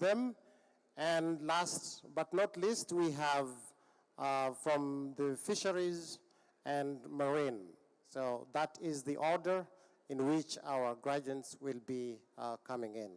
them. And last but not least, we have from the Fisheries and Marine. So that is the order in which our graduates will be coming in.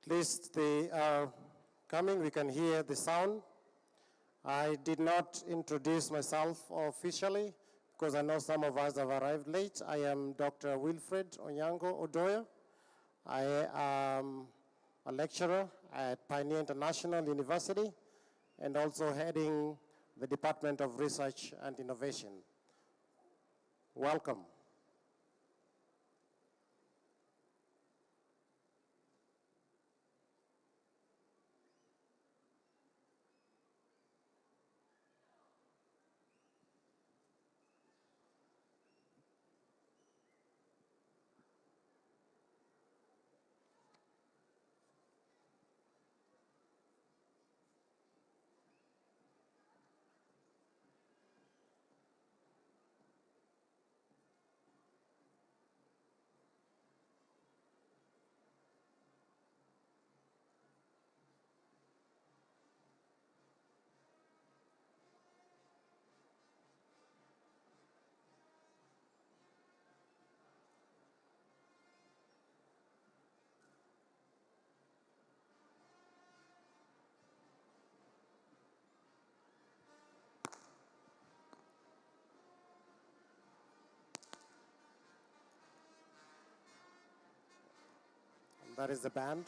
At least they are coming, we can hear the sound. I did not introduce myself officially because I know some of us have arrived late. I am Dr. Wilfred Onyango Odoyo. I am a lecturer at Pioneer International University and also heading the Department of Research and Innovation. Welcome. That is the band.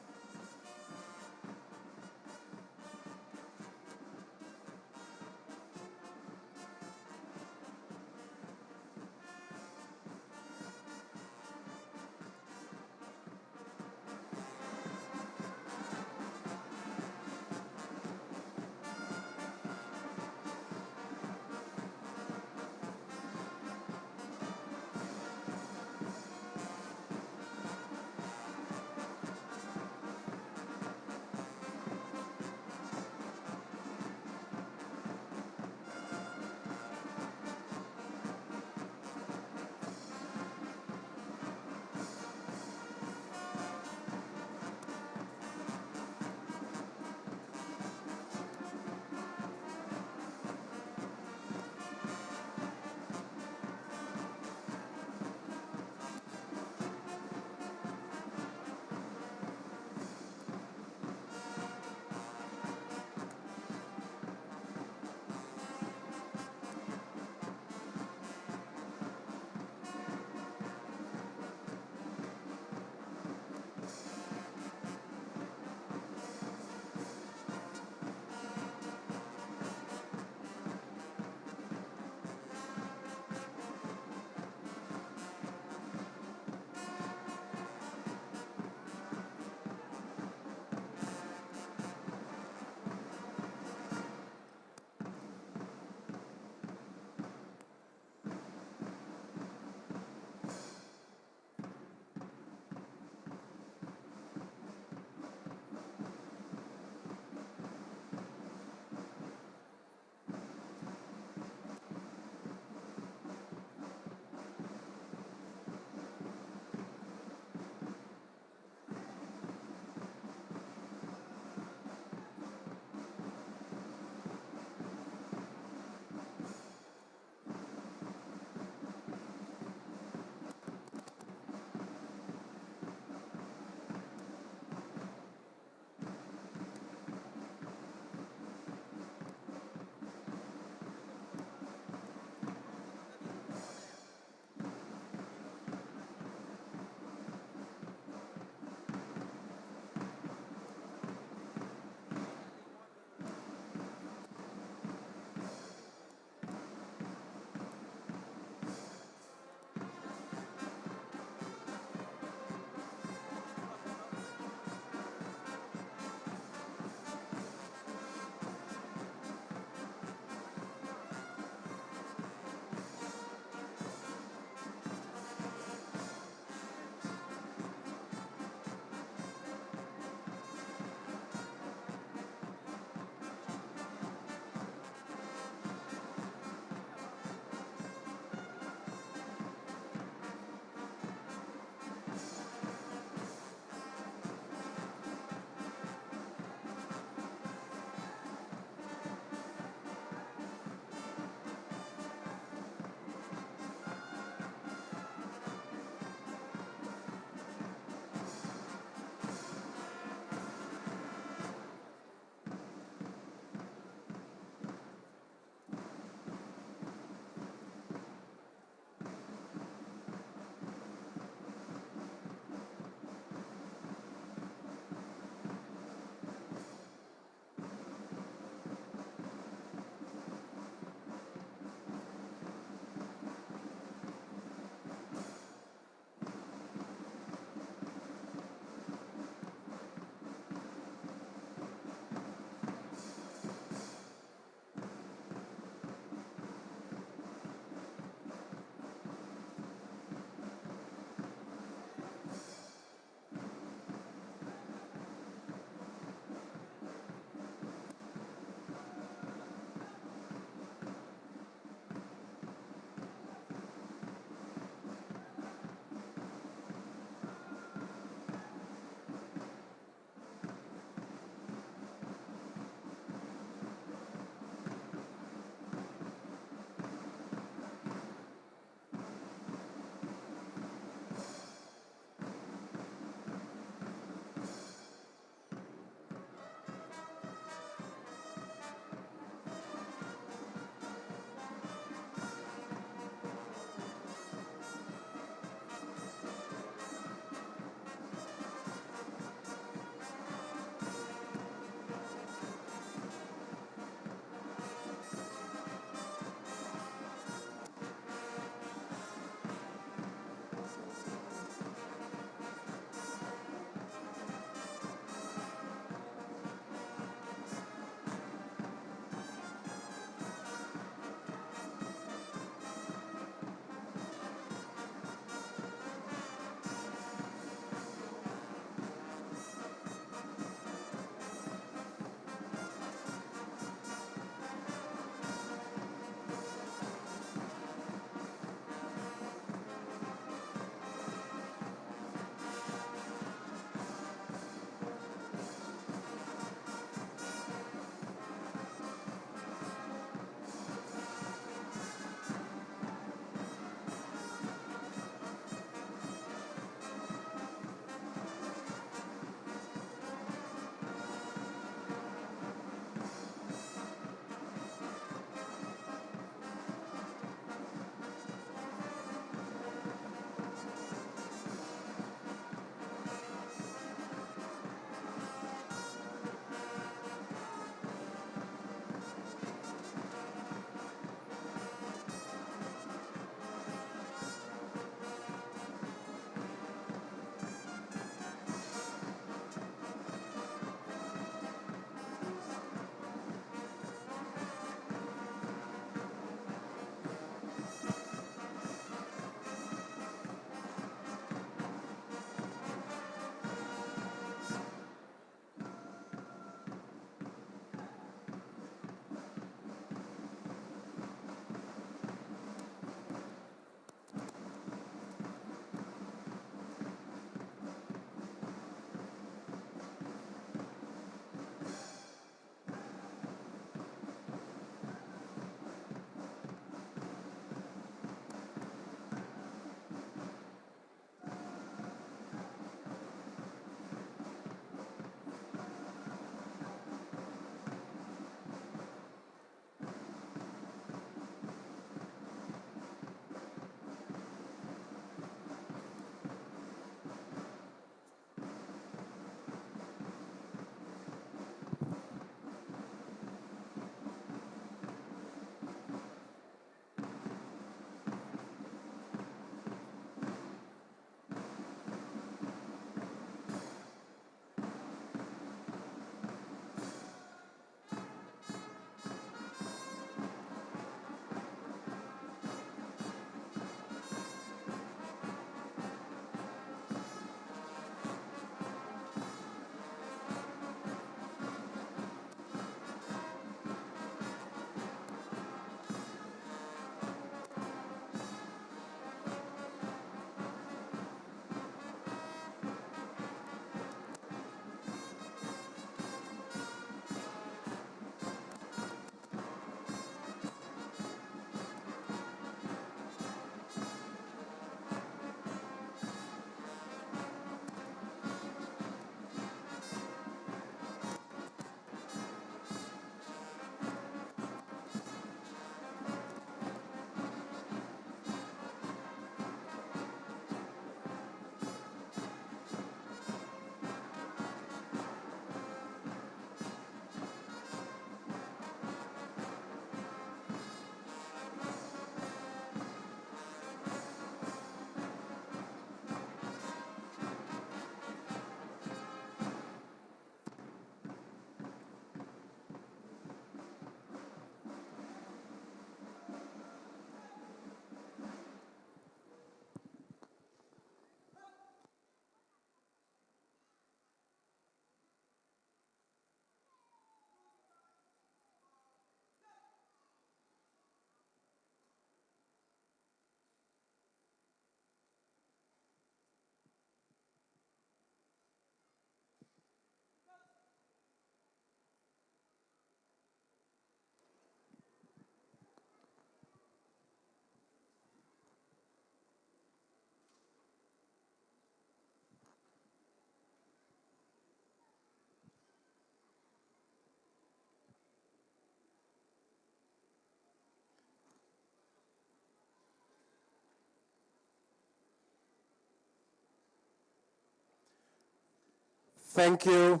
Thank you.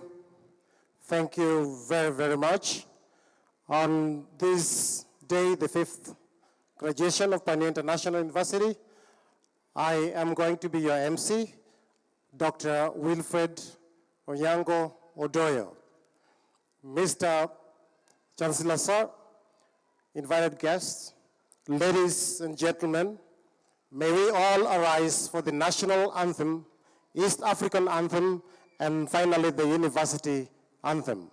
Thank you very, very much. On this day, the 5th graduation of Pioneer International University, I am going to be your MC, Dr. Wilfred Onyango Odoyo. Mr. Chancellor, sir, invited guests, ladies and gentlemen, may we all arise for the national anthem, East African anthem, and finally the university anthem.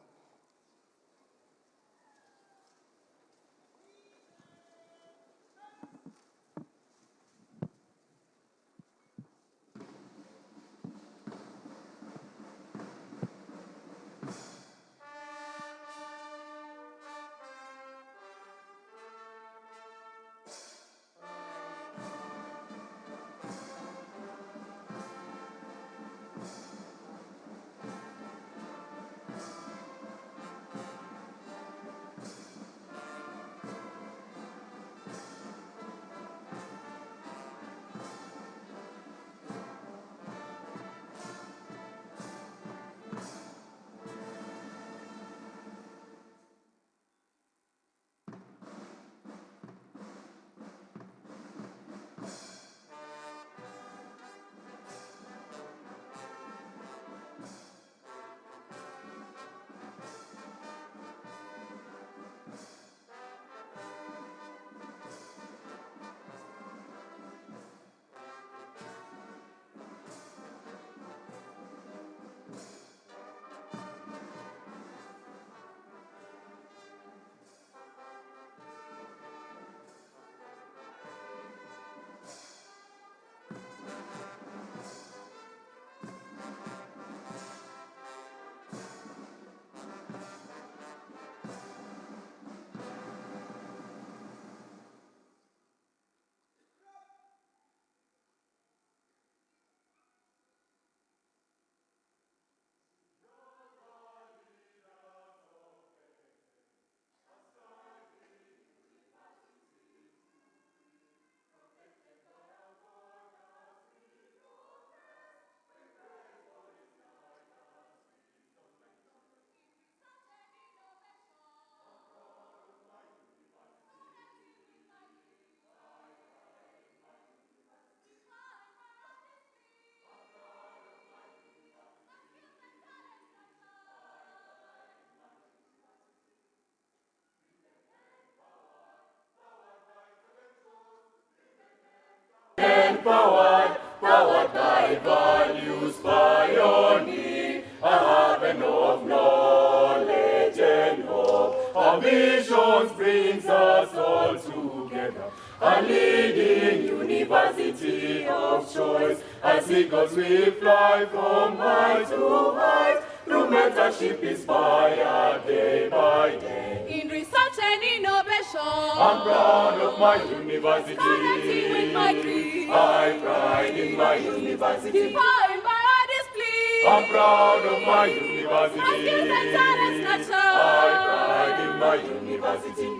Powered by values, pioneer, a haven of knowledge and hope. Our visions brings us all together, a leading university of choice. As eagles we fly from height to height, through mentorship inspired day by day. In research and innovation, I'm proud of my university. Connecting with my dream, I pride in my university. defined by our display. I'm proud of my university. My skills and talents nurtured. I pride in my university.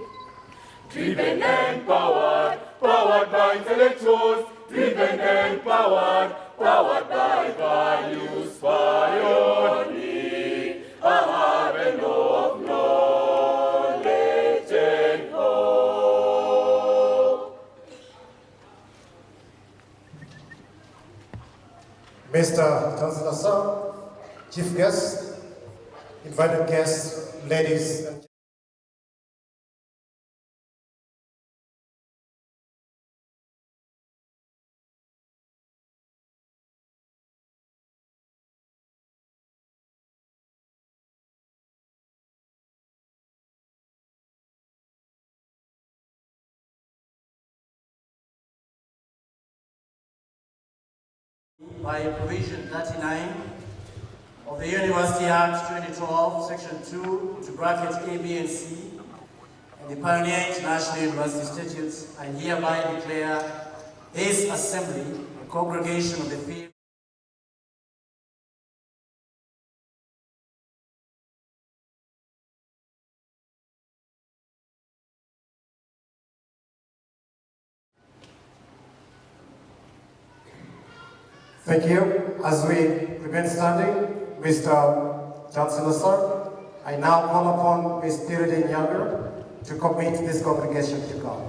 Driven and powered, powered by intellectuals. Driven and powered, powered by values, pioneer, a haven of knowledge and hope. Mr. Chancellor, sir, chief guests, invited guests, ladies and by Provision 39 of the University Act 2012, Section 2, to bracket A, B, and C, and the Pioneer International University Statutes, I hereby declare this assembly a congregation of the field. thank you. As we remain standing, Mr. Chancellor, sir, I now call upon Ms. Piridin Younger to commit this congregation to God.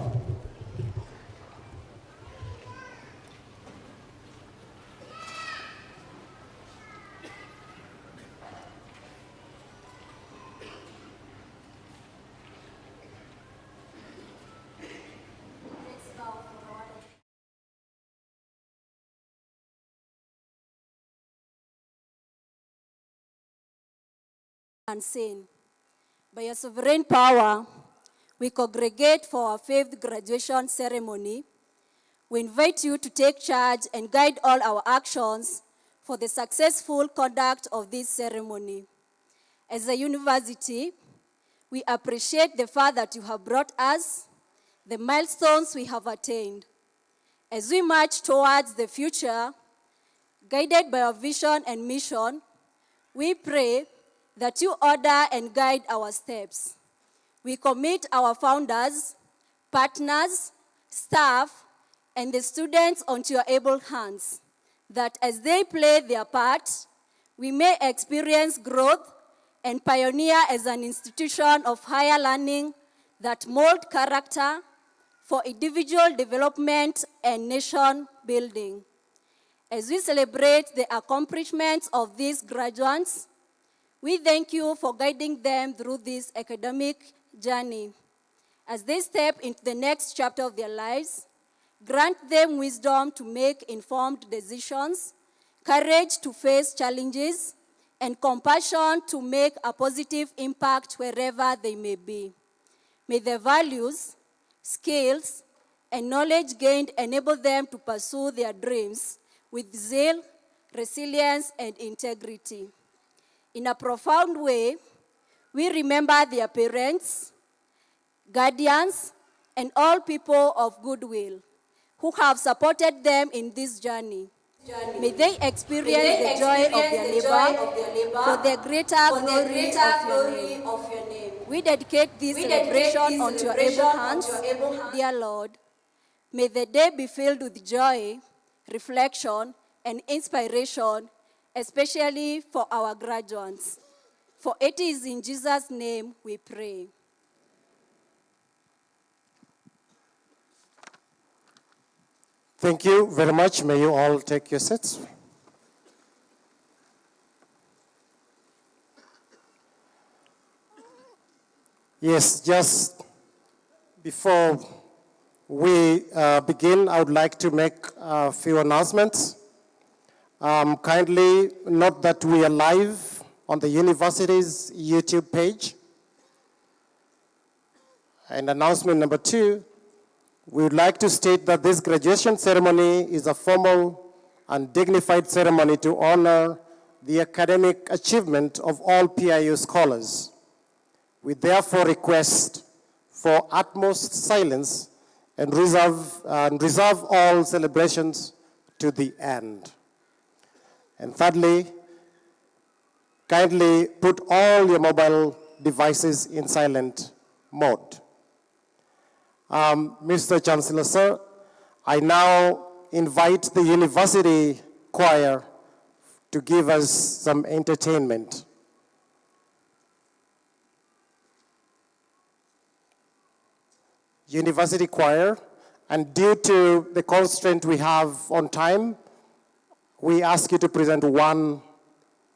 Unseen. By your sovereign power, we congregate for our 5th graduation ceremony. We invite you to take charge and guide all our actions for the successful conduct of this ceremony. As a university, we appreciate the far that you have brought us, the milestones we have attained. As we march towards the future, guided by our vision and mission, we pray that you order and guide our steps. We commit our founders, partners, staff, and the students onto your able hands, that as they play their part, we may experience growth and pioneer as an institution of higher learning that mold character for individual development and nation building. As we celebrate the accomplishments of these graduates, we thank you for guiding them through this academic journey. As they step into the next chapter of their lives, grant them wisdom to make informed decisions, courage to face challenges, and compassion to make a positive impact wherever they may be. May the values, skills, and knowledge gained enable them to pursue their dreams with zeal, resilience, and integrity. In a profound way, we remember their parents, guardians, and all people of goodwill who have supported them in this journey. May they experience the joy of their labor for the greater glory of your name. We dedicate this celebration unto your able hands, dear Lord. May the day be filled with joy, reflection, and inspiration, especially for our graduates. For it is in Jesus' name we pray. Thank you very much. May you all take your seats. Yes, just before we begin, I would like to make a few announcements. Kindly note that we are live on the university's YouTube page. And announcement number 2, we would like to state that this graduation ceremony is a formal and dignified ceremony to honor the academic achievement of all PIU scholars. We therefore request for utmost silence and reserve all celebrations to the end. And thirdly, kindly put all your mobile devices in silent mode. Mr. Chancellor, sir, I now invite the university choir to give us some entertainment. University choir, and due to the constraint we have on time, we ask you to present one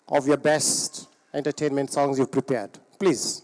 of your best entertainment songs you've prepared. Please.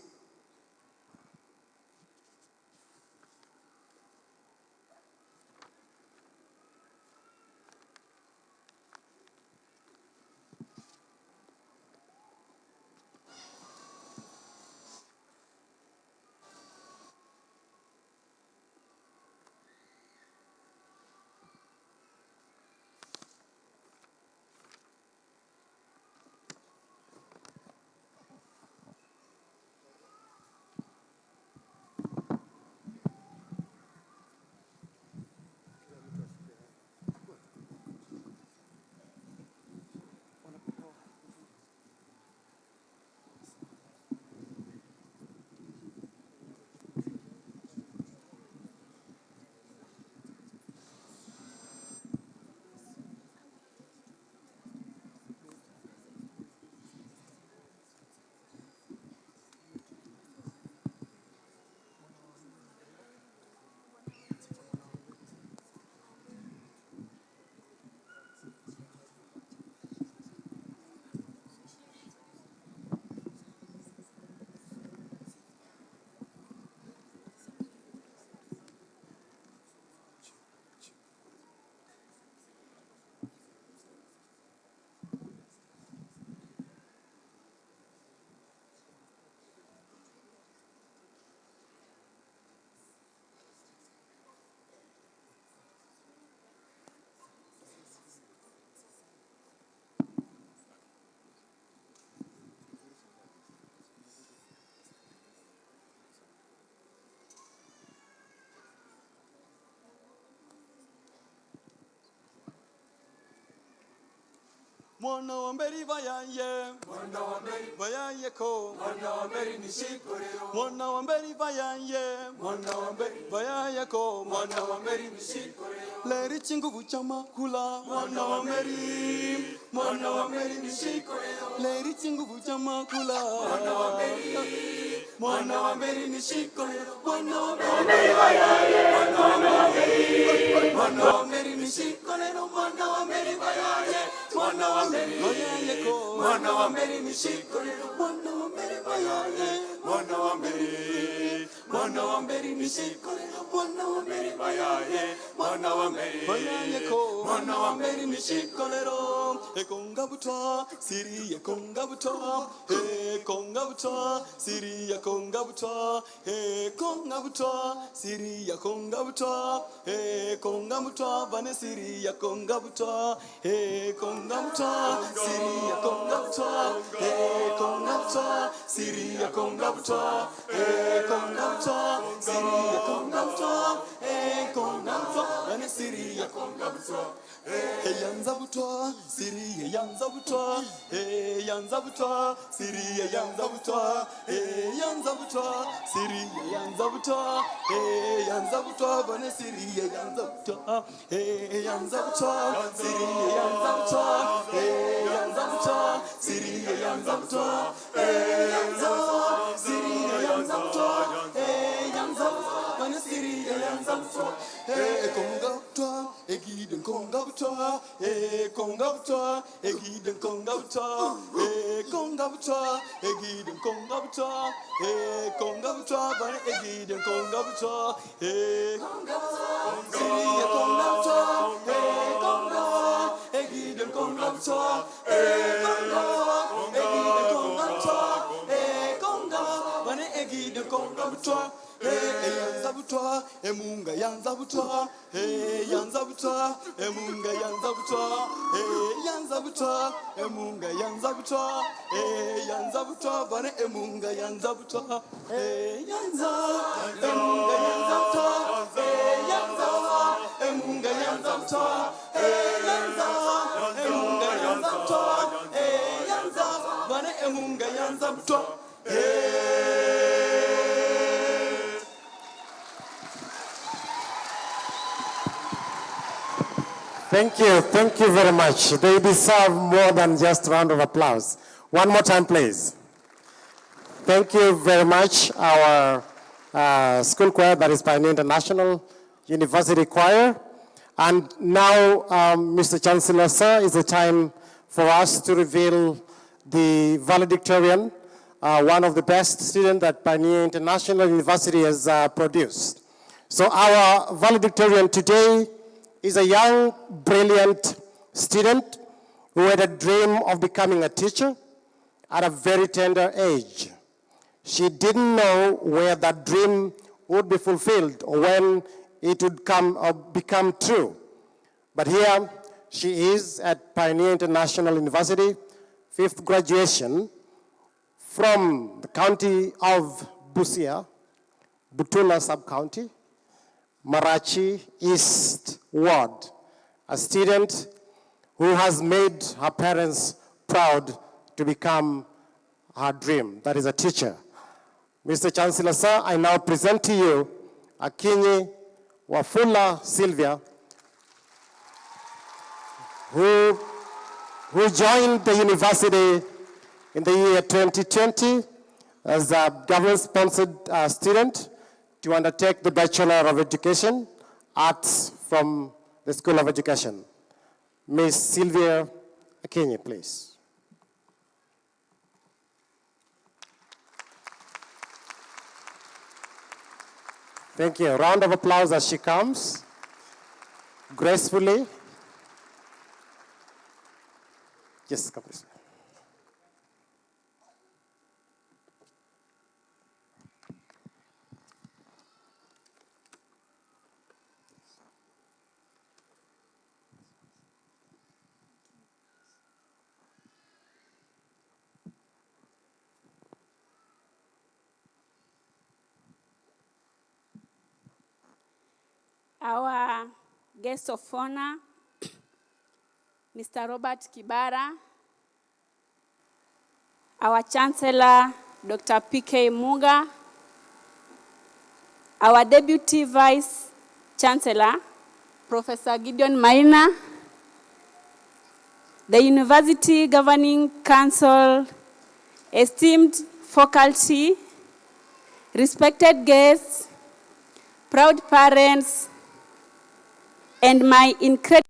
Mwana wa mberi vayaye, mwana wa mberi vayaye ko, mwana wa mberi nishikorero, mwana wa mberi vayaye, mwana wa mberi vayaye ko, mwana wa mberi nishikorero, leri chinguvu chamakula, mwana wa mberi, mwana wa mberi nishikorero, leri chinguvu chamakula, mwana wa mberi, mwana wa mberi nishikorero, mwana wa mberi vayaye, mwana wa mberi, mwana wa mberi nishikorero, mwana wa mberi vayaye, mwana wa mberi vayaye ko, mwana wa mberi nishikorero, mwana wa mberi vayaye, mwana wa mberi, mwana wa mberi nishikorero, mwana wa mberi vayaye, mwana wa mberi vayaye ko, mwana wa mberi nishikorero, ekonga butwa siri ekonga butwa, ekonga butwa siri ekonga butwa, ekonga butwa siri ekonga butwa, ekonga butwa bane siri ekonga butwa, ekonga butwa siri ekonga butwa, ekonga butwa siri ekonga butwa, ekonga butwa siri ekonga butwa, ekonga butwa bane siri ekonga butwa, eyanza butwa siri eyanza butwa, eyanza butwa siri eyanza butwa, eyanza butwa siri eyanza butwa, eyanza butwa bane siri eyanza butwa, eyanza butwa siri eyanza butwa, eyanza butwa siri eyanza butwa, eyanza siri eyanza butwa, eyanza bane siri eyanza butwa, ekonga butwa egiden konga butwa, ekonga butwa egiden konga butwa, ekonga butwa egiden konga butwa, ekonga butwa bane egiden konga butwa, ekonga siri ekonga butwa, ekonga egiden konga butwa, ekonga egiden konga butwa, ekonga bane egiden konga butwa, eyanza butwa emunga yanza butwa, eyanza butwa emunga yanza butwa, eyanza butwa emunga yanza butwa, eyanza butwa bane emunga yanza butwa, eyanza emunga yanza butwa, eyanza emunga yanza butwa, eyanza emunga yanza butwa, eyanza bane emunga yanza butwa. Thank you very much. They deserve more than just a round of applause. One more time, please. Thank you very much, our school choir, that is Pioneer International University Choir. And now, Mr. Chancellor, sir, is the time for us to reveal the valedictorian, one of the best students that Pioneer International University has produced. So our valedictorian today is a young, brilliant student who had a dream of becoming a teacher at a very tender age. She didn't know where that dream would be fulfilled or when it would come or become true. But here she is at Pioneer International University, 5th graduation from the county of Busia, Butula sub-county, Marachi East Ward, a student who has made her parents proud to become her dream, that is a teacher. Mr. Chancellor, sir, I now present to you Akinyi Wafula Sylvia, who joined the university in the year 2020 as a government-sponsored student to undertake the Bachelor of Education, Arts from the School of Education. Ms. Sylvia Akinyi, please. Thank you. A round of applause as she comes, gracefully. Yes, come please. Our guest of honor, Mr. Robert Kibara, our Chancellor, Dr. P.K. Munga, our Deputy Vice Chancellor, Professor Gideon Maina, the University Governing Council, esteemed faculty, respected guests, proud parents, and my incredible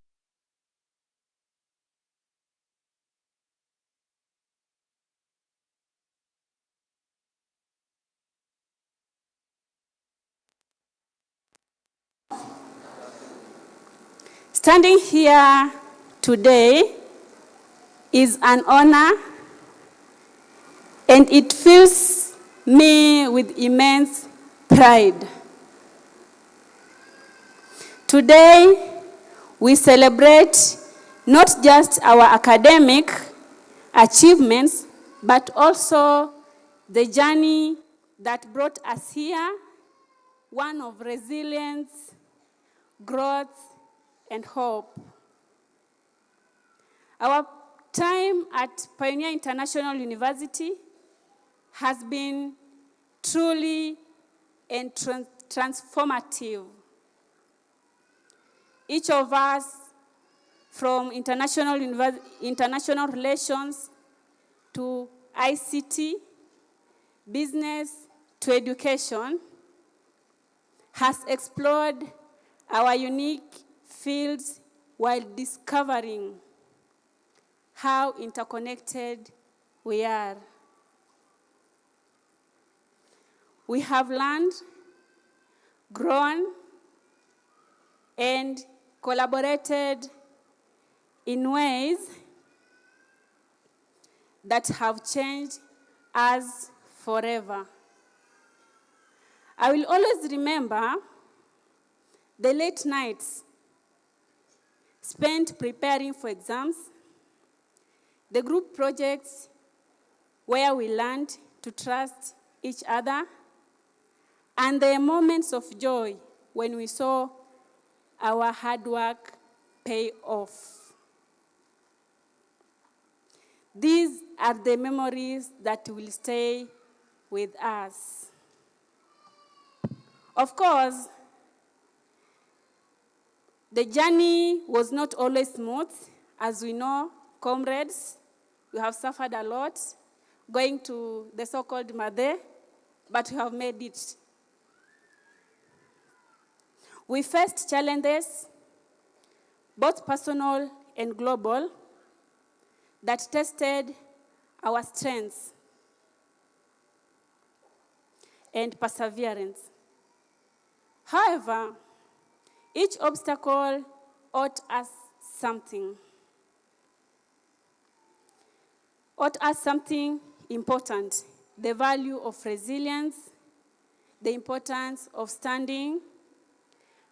standing here today is an honor, and it fills me with immense pride. Today, we celebrate not just our academic achievements, but also the journey that brought us here, one of resilience, growth, and hope. Our time at Pioneer International University has been truly and transformative. Each of us, from international relations to ICT, business to education, has explored our unique fields while discovering how interconnected we are. We have learned, grown, and collaborated in ways that have changed us forever. I will always remember the late nights spent preparing for exams, the group projects where we learned to trust each other, and the moments of joy when we saw our hard work pay off. These are the memories that will stay with us. Of course, the journey was not always smooth. As we know, comrades, we have suffered a lot going to the so-called Made, but we have made it. We faced challenges, both personal and global, that tested our strengths and perseverance. However, each obstacle taught us something. Taught us something important: the value of resilience, the importance of standing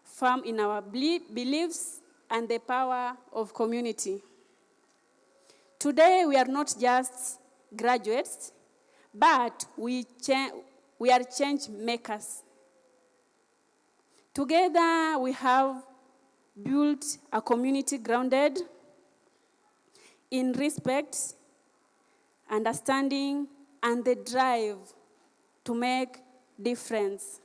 firm in our beliefs, and the power of community. Today, we are not just graduates, but we are change makers. Together, we have built a community grounded in respect, understanding, and the drive to make difference.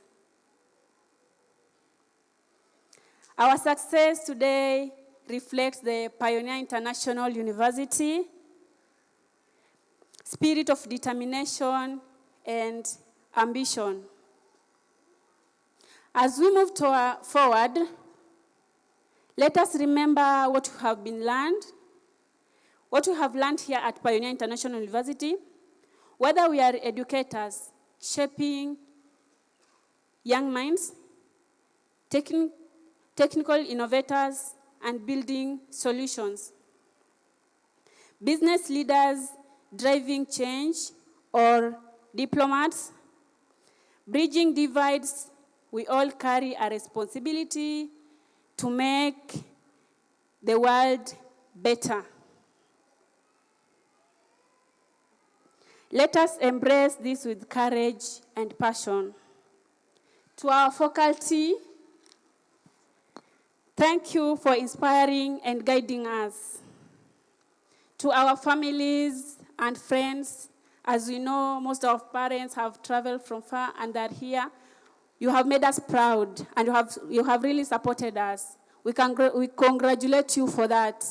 Our success today reflects the Pioneer International University spirit of determination and ambition. As we move forward, let us remember what we have learned here at Pioneer International University, whether we are educators shaping young minds, technical innovators, and building solutions, business leaders driving change, or diplomats bridging divides. We all carry a responsibility to make the world better. Let us embrace this with courage and passion. To our faculty, thank you for inspiring and guiding us. To our families and friends, As we know, most of our parents have traveled from far and are here. You have made us proud, and you have really supported us. We congratulate you for that.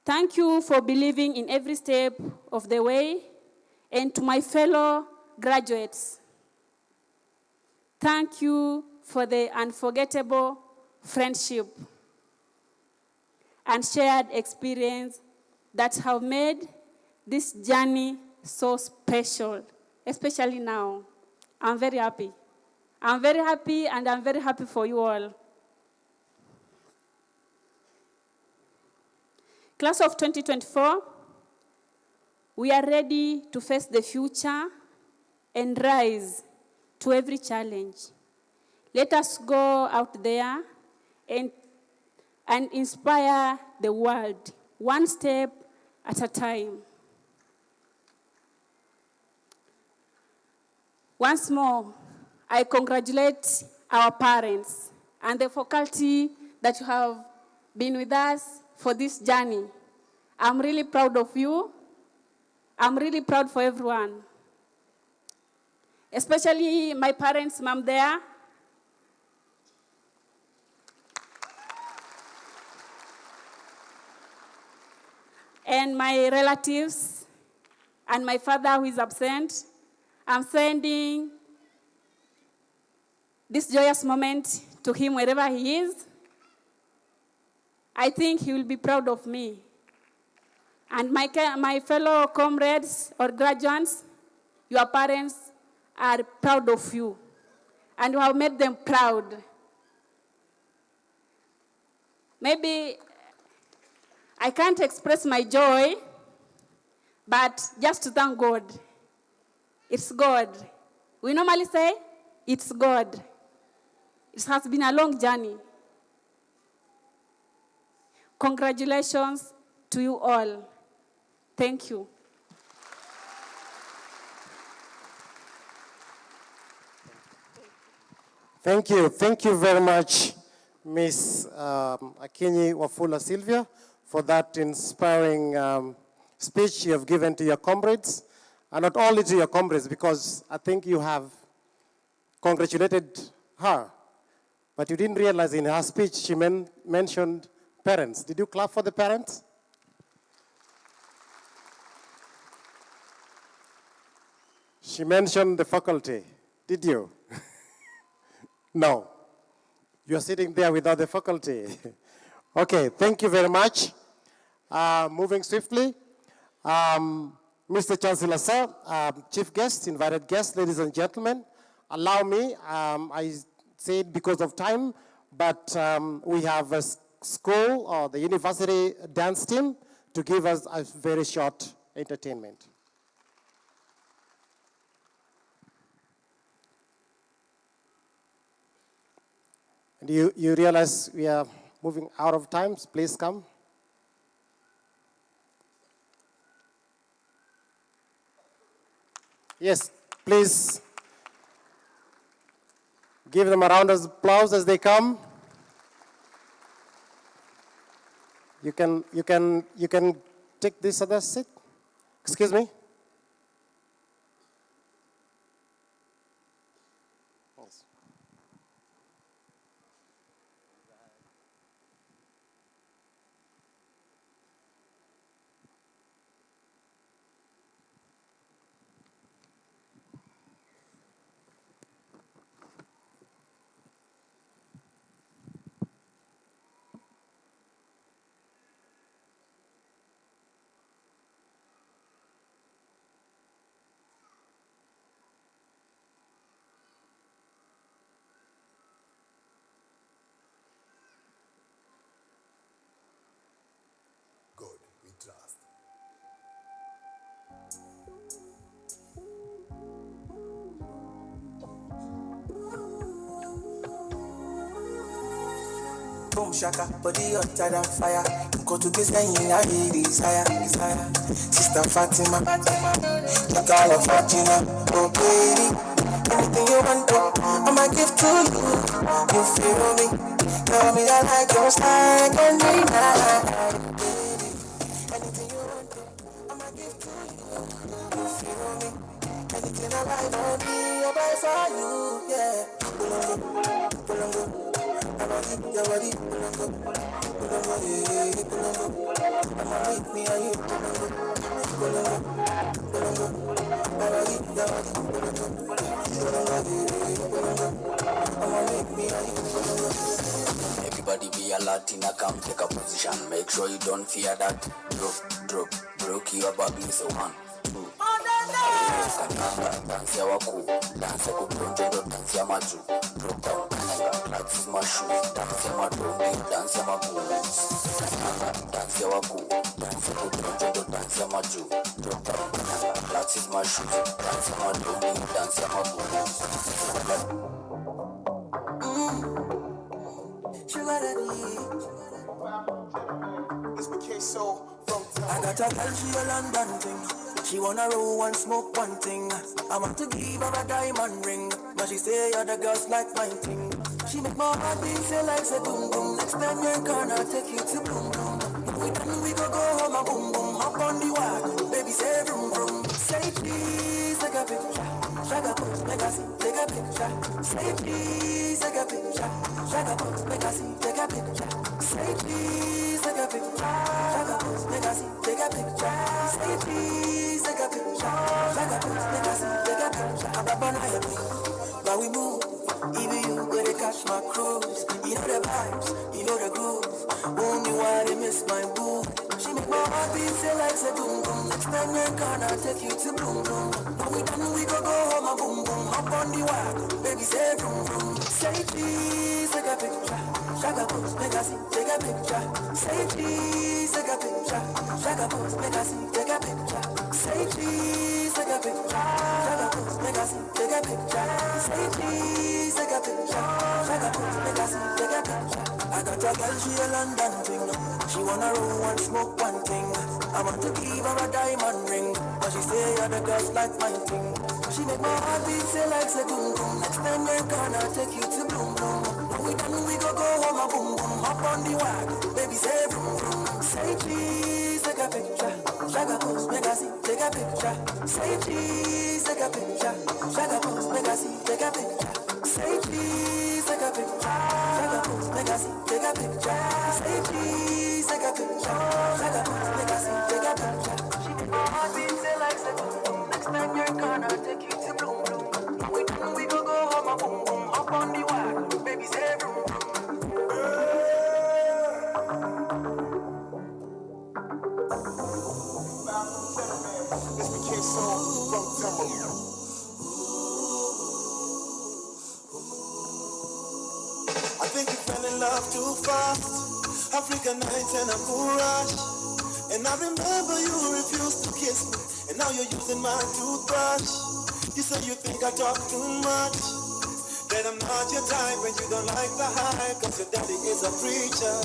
Thank you for believing in every step of the way. And to my fellow graduates, thank you for the unforgettable friendship and shared experience that have made this journey so special, especially now. I'm very happy. I'm very happy, and I'm very happy for you all. Class of 2024, we are ready to face the future and rise to every challenge. Let us go out there and inspire the world, one step at a time. Once more, I congratulate our parents and the faculty that you have been with us for this journey. I'm really proud of you. I'm really proud for everyone. Especially my parents, mom there. And my relatives, and my father who is absent. I'm sending this joyous moment to him wherever he is. I think he will be proud of me. And my fellow comrades or graduates, your parents are proud of you. And you have made them proud. Maybe I can't express my joy, but just to thank God. It's God. We normally say, it's God. It has been a long journey. Congratulations to you all. Thank you. Thank you. Thank you very much, Ms. Akinyi Wafula Sylvia, for that inspiring speech you have given to your comrades. And not only to your comrades, because I think you have congratulated her, but you didn't realize in her speech she mentioned parents. Did you clap for the parents? She mentioned the faculty. Did you? No. You're sitting there without the faculty. Okay, thank you very much. Moving swiftly. Mr. Chancellor, sir, chief guest, invited guests, ladies and gentlemen, allow me, I say it because of time, but we have a school or the university dance team to give us a very short entertainment. And you realize we are moving out of time, so please come. Yes, please give them a round of applause as they come. You can take this other seat. Excuse me. Yes. Boom shaka, body hotter than fire. Go to kiss and I desire. Sister Fatima, the girl of Fatima. Oh baby, anything you want to, I'ma give to you. You feel me? Tell me I like your style, can be nice. Baby, anything you want to. my life on me, I buy for you, yeah. Pulongo, I'ma keep your body, pulongo, yeah, pulongo. I'ma meet me and you, pulongo, I'ma keep your body, pulongo, yeah, pulongo. I'ma meet me and you, pulongo. Everybody be alert in a camp, take a position. Make sure you don't fear that. Drop, broke your baby, so 1, 2. Kananga, dance ya waku, dance ya kutonjondo, dance ya maju. Drop down, kananga, claps is my shoes, dance ya matongi, dance ya magoons. Kananga, dance ya waku, dance ya kutonjondo, dance ya maju. Drop down, kananga, claps is my shoes, dance ya matongi, dance ya magoons. I got a girl, she a London thing. She wanna roll one, smoke one thing. I want to give her a diamond ring, but she say other girls like my thing. She make my heart beat say like say boom boom. Next time you're gonna take you to boom boom. We done, we go home a boom boom. Hop on the wagon, baby say vroom vroom. Say please take a picture. Shaka post, make a see, take a picture. Say please take a picture. Shaka post, make a see, take a picture. Say please take a picture. Shaka post, make a see, take a picture. Say please take a picture. Shaka post, make a see, take a picture. I'm up on high but we move. Even you gotta catch my cruise. You know the vibes, you know the groove. Only why they miss my boo. She make my heart beat say like say boom boom. Next time you're gonna take you to boom boom. When we done, we go home a boom boom. Hop on the wagon, baby say vroom vroom. Say please take a picture. Shaka post, make a see, take a picture. Say please take a picture. Shaka post, make a see, take a picture. Say please take a picture. Shaka post, make a see, take a picture. Say please take a picture. Shaka post, make a see, take a picture. I got a girl, she a London thing. She wanna roll one, smoke one thing. I want to give her a diamond ring, but she say other girls like my thing. She make my heart beat say like say boom boom. Next time you're gonna take you to boom boom. When we done, we go home a boom boom. Hop on the wagon, baby say vroom vroom. Say please take a picture. Shaka post, make a see, take a picture. Say please take a picture. Shaka post, make a see, take a picture. Say please take a picture. Shaka post, make a see, take a picture. Say please take a picture. Shaka post, make a see, take a picture. She make my heart beat say like say boom boom. Next time you're gonna take you to bloom bloom. We done, we go home a boom boom. Hop on the wagon, baby say vroom vroom. I think you fell in love too fast. African nights and a cool rush. And I remember you refused to kiss me, and now you're using my toothbrush. You say you think I talk too much, that I'm not your type, and you don't like the hype, cause your daddy is a preacher.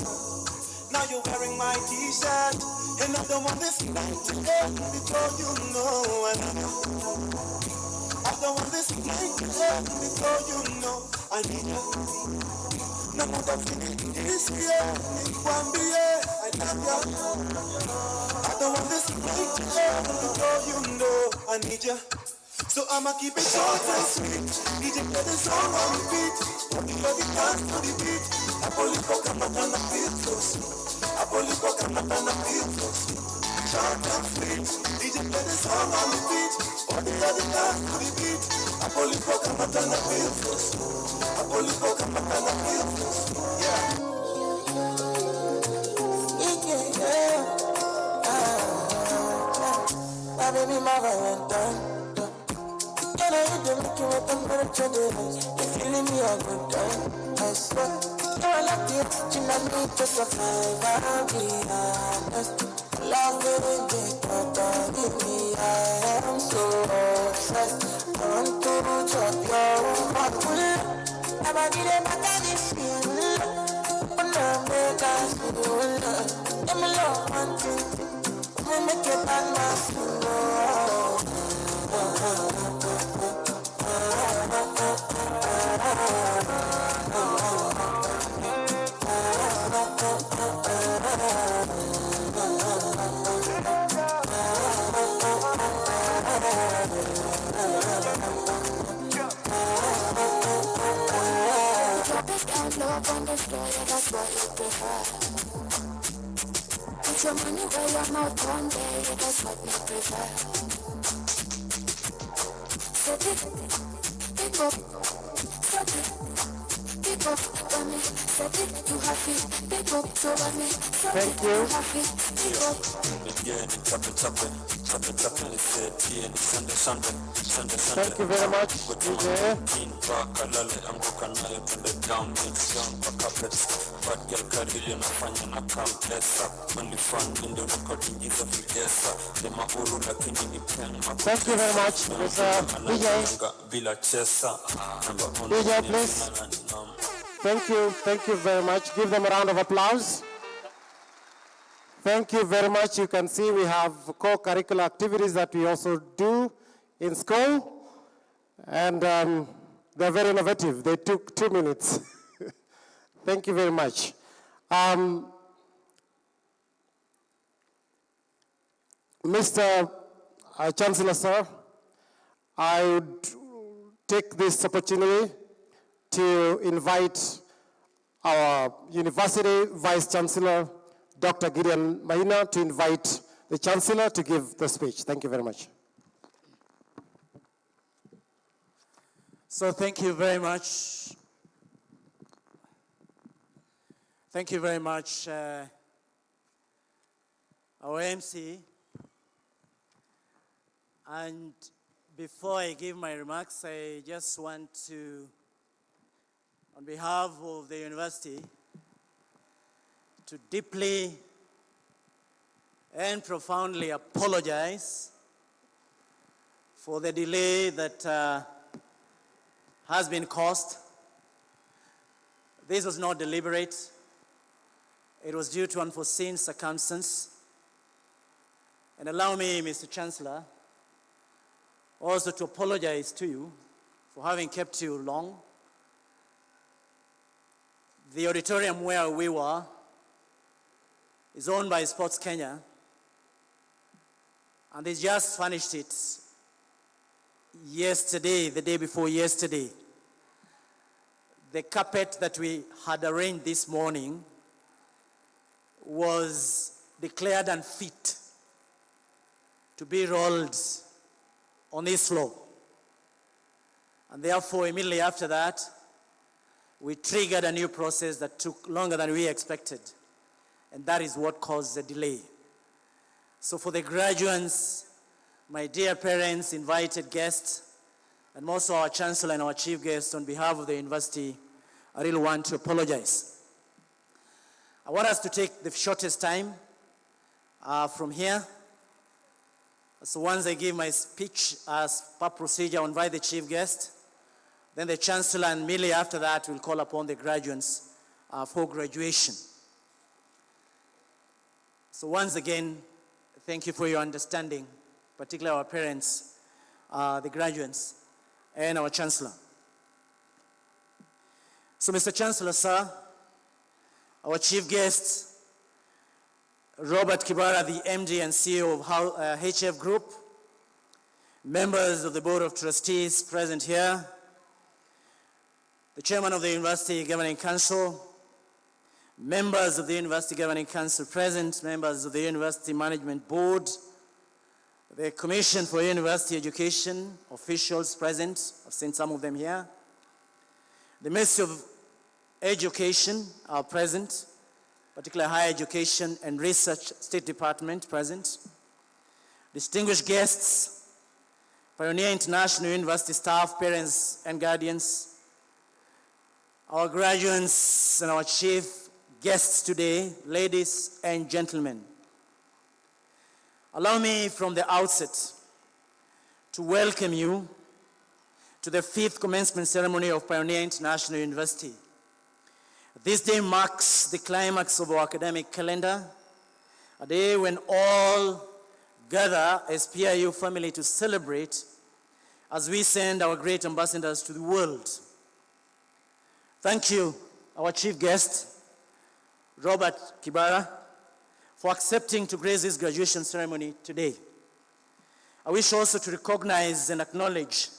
Now you're wearing my t-shirt, and I don't want this night to end before you know I love you. I don't want this night to end before you know I need you. No muda this year, one be I love you. I don't want this night to end before you know I need you. So I'ma keep it short and sweet. DJ play the song on repeat. Everybody dance to the beat. Apolipo kamatana feel so sweet. Apolipo kamatana feel so sweet. Short and sweet. DJ play the song on repeat. Everybody dance to the beat. Apolipo kamatana feel so sweet. Apolipo kamatana feel so sweet. Yeah. My baby, my Valentine. And I hate to make you with them better days. You're feeling me a good time, I swear. You're like the oxygen I need to survive. I'll be honest. Love will get better with me. I am so obsessed. I want to chop your heart. I'm a little back at this feeling. I'm not make us feel love. I'm a love one thing. I'm make it back my soul. Put your money where your mouth one day, that's what we prefer. Set it, pick up, set it, pick up, when me set it, you have it, pick up, so when me set it, you have it, pick up. Thank you very much, DJ. Thank you very much, Mr. DJ. DJ, please. Thank you very much. Give them a round of applause. Thank you very much. You can see we have co-curricular activities that we also do in school, and they're very innovative. They took 2 minutes. Thank you very much. Mr. Chancellor, sir, I would take this opportunity to invite our University Vice Chancellor, Dr. Gideon Maina, to invite the Chancellor to give the speech. Thank you very much. So thank you very much. Thank you very much, our MC. And before I give my remarks, I just want to, on behalf of the university, to deeply and profoundly apologize for the delay that has been caused. This was not deliberate. It was due to unforeseen circumstances. And allow me, Mr. Chancellor, also to apologize to you for having kept you long. The auditorium where we were is owned by Sports Kenya, and they just finished it yesterday, the day before yesterday. The carpet that we had arranged this morning was declared unfit to be rolled on this floor. And therefore, immediately after that, we triggered a new process that took longer than we expected. And that is what caused the delay. So for the graduates, my dear parents, invited guests, and also our Chancellor and our Chief Guest, on behalf of the university, I really want to apologize. I want us to take the shortest time from here. So once I give my speech as per procedure, I'll invite the Chief Guest, then the Chancellor, and immediately after that, we'll call upon the graduates for graduation. So once again, thank you for your understanding, particularly our parents, the graduates, and our Chancellor. So Mr. Chancellor, sir, our Chief Guest, Robert Kibara, the MD and CEO of HF Group, members of the Board of Trustees present here, the Chairman of the University Governing Council, members of the University Governing Council present, members of the University Management Board, the Commission for University Education, officials present, I've seen some of them here, the Ministry of Education are present, particularly Higher Education and Research State Department present, distinguished guests, Pioneer International University staff, parents and guardians, our graduates and our chief guests today, ladies and gentlemen. Allow me from the outset to welcome you to the 5th commencement ceremony of Pioneer International University. This day marks the climax of our academic calendar, a day when all gather as PIU family to celebrate as we send our great ambassadors to the world. Thank you, our chief guest, Robert Kibara, for accepting to grace this graduation ceremony today. I wish also to recognize and acknowledge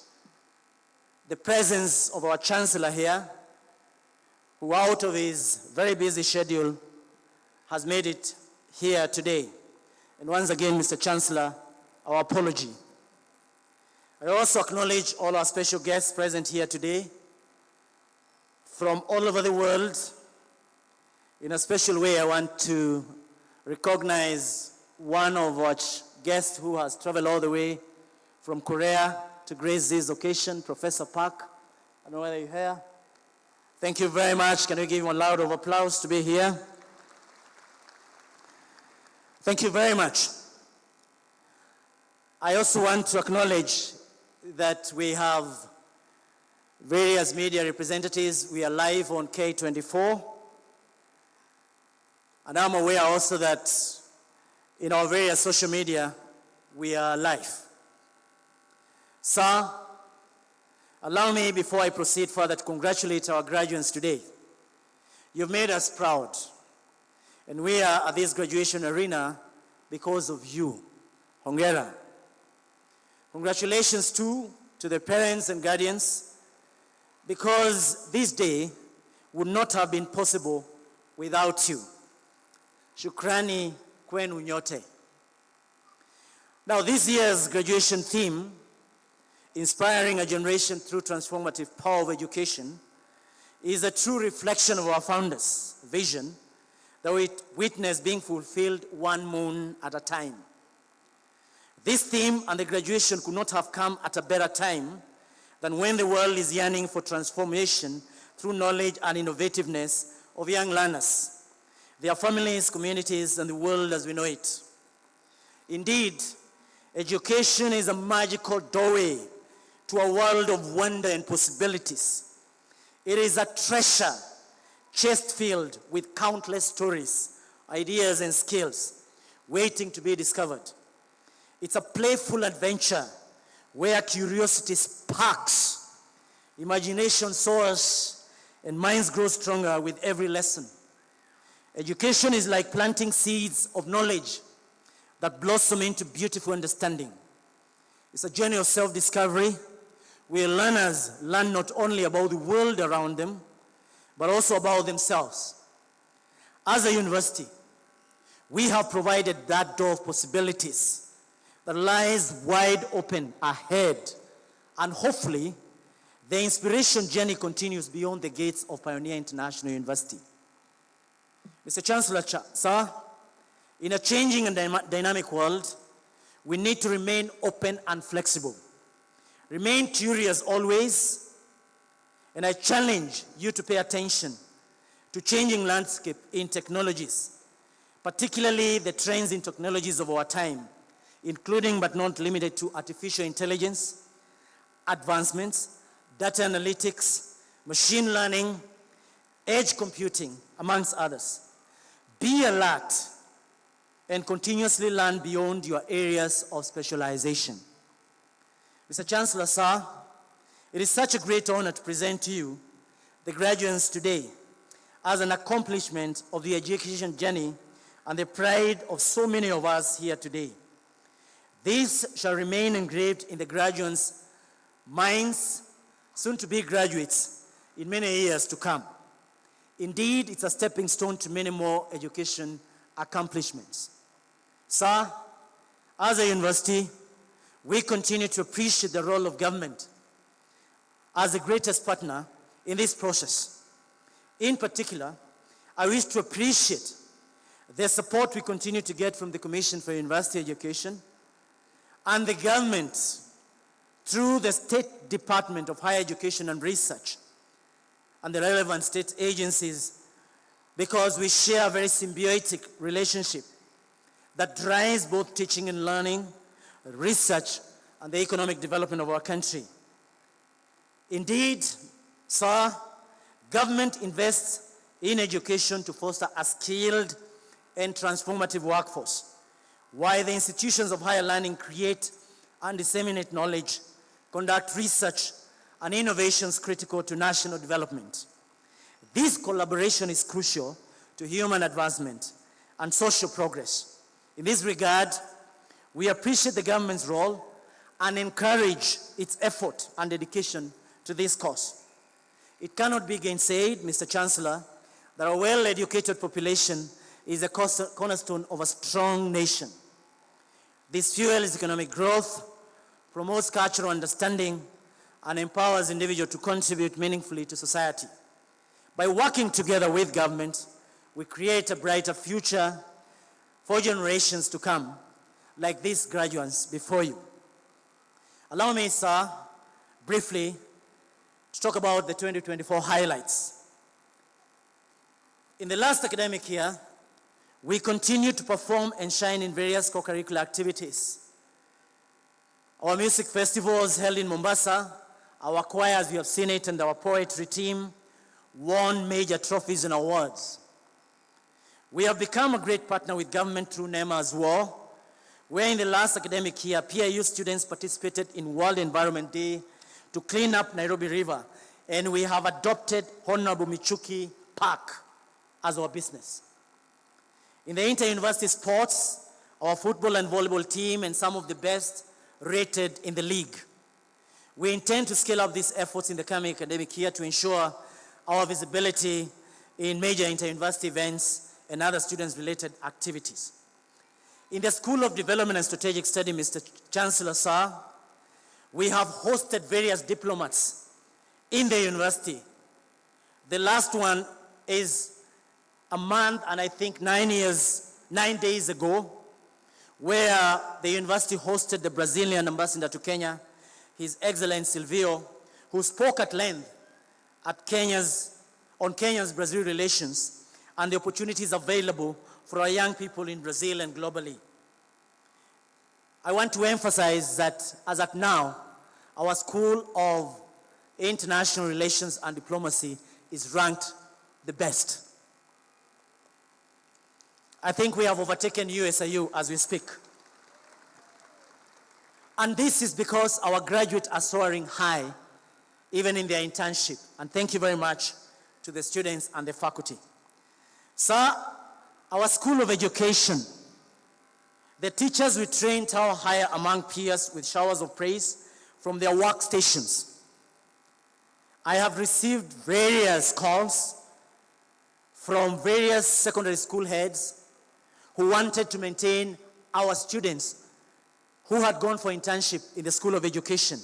the presence of our Chancellor here, who out of his very busy schedule has made it here today. And once again, Mr. Chancellor, our apology. I also acknowledge all our special guests present here today from all over the world. In a special way, I want to recognize one of our guests who has traveled all the way from Korea to grace this occasion, Professor Park. I don't know whether you're here. Thank you very much. Can we give him a loud of applause to be here? Thank you very much. I also want to acknowledge that we have various media representatives. We are live on K24. And I'm aware also that in our various social media, we are live. Sir, allow me, before I proceed further, to congratulate our graduates today. You've made us proud. And we are at this graduation arena because of you. Hongera. Congratulations too to the parents and guardians, because this day would not have been possible without you. Shukrani kwenu nyote. Now, this year's graduation theme, Inspiring a Generation Through Transformative Power of Education, is a true reflection of our founders' vision that we witness being fulfilled one moon at a time. This theme and the graduation could not have come at a better time than when the world is yearning for transformation through knowledge and innovativeness of young learners, their families, communities, and the world as we know it. Indeed, education is a magical doorway to a world of wonder and possibilities. It is a treasure chest filled with countless stories, ideas, and skills waiting to be discovered. It's a playful adventure where curiosity sparks, imagination soars, and minds grow stronger with every lesson. Education is like planting seeds of knowledge that blossom into beautiful understanding. It's a journey of self-discovery where learners learn not only about the world around them, but also about themselves. As a university, we have provided that door of possibilities that lies wide open ahead, and hopefully, the inspiration journey continues beyond the gates of Pioneer International University. Mr. Chancellor, sir, in a changing and dynamic world, we need to remain open and flexible. Remain curious always, and I challenge you to pay attention to changing landscape in technologies, particularly the trends in technologies of our time, including but not limited to artificial intelligence, advancements, data analytics, machine learning, edge computing, amongst others. Be alert and continuously learn beyond your areas of specialization. Mr. Chancellor, sir, it is such a great honor to present to you the graduates today as an accomplishment of the education journey and the pride of so many of us here today. These shall remain engraved in the graduates' minds, soon to be graduates, in many years to come. Indeed, it's a stepping stone to many more education accomplishments. Sir, as a university, we continue to appreciate the role of government as the greatest partner in this process. In particular, I wish to appreciate the support we continue to get from the Commission for University Education and the government through the State Department of Higher Education and Research and the relevant state agencies, because we share a very symbiotic relationship that drives both teaching and learning, research, and the economic development of our country. Indeed, sir, government invests in education to foster a skilled and transformative workforce, while the institutions of higher learning create and disseminate knowledge, conduct research and innovations critical to national development. This collaboration is crucial to human advancement and social progress. In this regard, we appreciate the government's role and encourage its effort and dedication to this cause. It cannot be gainsaid, Mr. Chancellor, that a well-educated population is a cornerstone of a strong nation. This fuels economic growth, promotes cultural understanding, and empowers individuals to contribute meaningfully to society. By working together with government, we create a brighter future for generations to come, like these graduates before you. Allow me, sir, briefly to talk about the 2024 highlights. In the last academic year, we continue to perform and shine in various co-curricular activities. Our music festivals held in Mombasa, our choir, as you have seen it, and our poetry team won major trophies and awards. We have become a great partner with government through NEMA as well, where in the last academic year, PIU students participated in World Environment Day to clean up Nairobi River, and we have adopted Honorable Michuki Park as our business. In the inter-university sports, our football and volleyball team and some of the best rated in the league. We intend to scale up these efforts in the coming academic year to ensure our visibility in major inter-university events and other students-related activities. In the School of Development and Strategic Study, Mr. Chancellor, sir, we have hosted various diplomats in the university. The last one is a month and I think 9 days ago, where the university hosted the Brazilian ambassador to Kenya, His Excellency Silvio, who spoke at length at on Kenya's Brazil relations and the opportunities available for our young people in Brazil and globally. I want to emphasize that as at now, our School of International Relations and Diplomacy is ranked the best. I think we have overtaken USIU as we speak. And this is because our graduates are soaring high, even in their internship. And thank you very much to the students and the faculty. Sir, our School of Education, the teachers we train tower higher among peers with showers of praise from their workstations. I have received various calls from various secondary school heads who wanted to maintain our students who had gone for internship in the School of Education.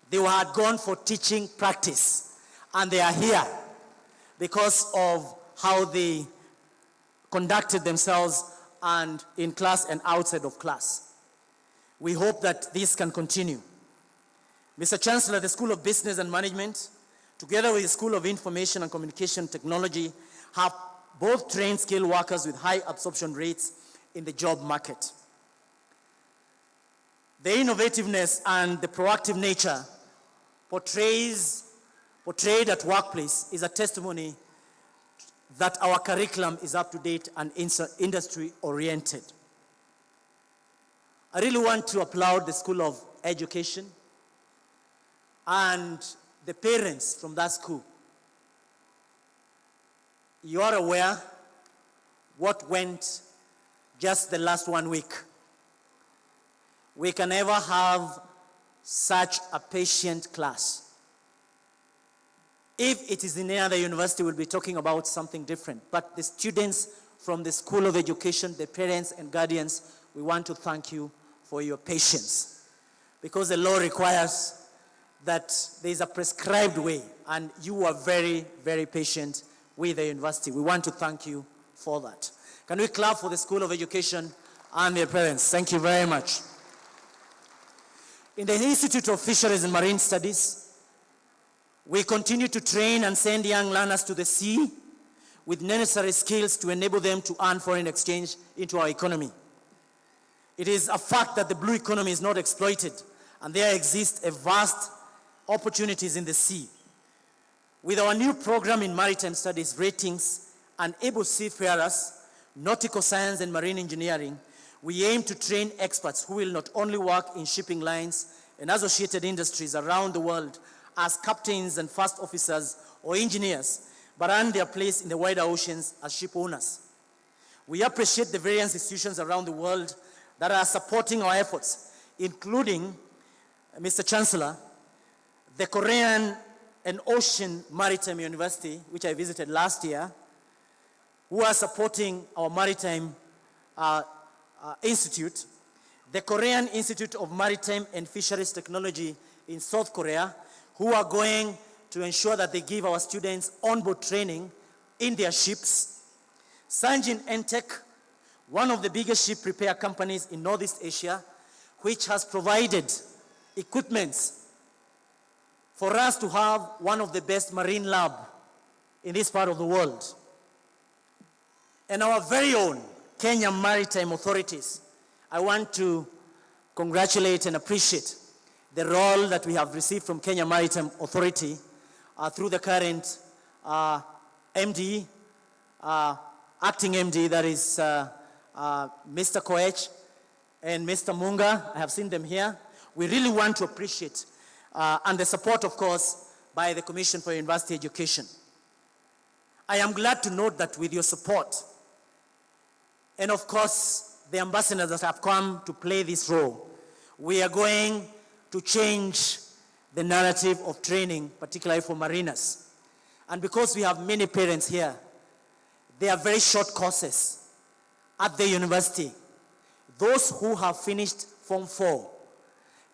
They had gone for teaching practice, and they are here because of how they conducted themselves and in class and outside of class. We hope that this can continue. Mr. Chancellor, the School of Business and Management, together with the School of Information and Communication Technology, have both trained skilled workers with high absorption rates in the job market. The innovativeness and the proactive nature portrayed at workplace is a testimony that our curriculum is up to date and industry oriented. I really want to applaud the School of Education and the parents from that school. You are aware what went just the last 1 week. We can never have such a patient class. If it is in any other university, we'll be talking about something different. But the students from the School of Education, the parents and guardians, we want to thank you for your patience. Because the law requires that there is a prescribed way, and you were very, very patient with the university. We want to thank you for that. Can we clap for the School of Education and their parents? Thank you very much. In the Institute of Fisheries and Marine Studies, we continue to train and send young learners to the sea with necessary skills to enable them to earn foreign exchange into our economy. It is a fact that the blue economy is not exploited, and there exist a vast opportunities in the sea. With our new program in maritime studies, ratings, and able seafarers, nautical science and marine engineering, we aim to train experts who will not only work in shipping lines and associated industries around the world as captains and first officers or engineers, but earn their place in the wider oceans as ship owners. We appreciate the various institutions around the world that are supporting our efforts, including, Mr. Chancellor, the Korean and Ocean Maritime University, which I visited last year, who are supporting our maritime institute, the Korean Institute of Maritime and Fisheries Technology in South Korea, who are going to ensure that they give our students onboard training in their ships. Sanjin Entech, one of the biggest ship repair companies in Northeast Asia, which has provided equipments for us to have one of the best marine lab in this part of the world. And our very own Kenya Maritime Authorities, I want to congratulate and appreciate the role that we have received from Kenya Maritime Authority through the current MD, acting MD, that is Mr. Koech and Mr. Munga. I have seen them here. We really want to appreciate, and the support, of course, by the Commission for University Education. I am glad to note that with your support, and of course, the ambassadors that have come to play this role, we are going to change the narrative of training, particularly for mariners. And because we have many parents here, they are very short courses at the university. Those who have finished Form 4,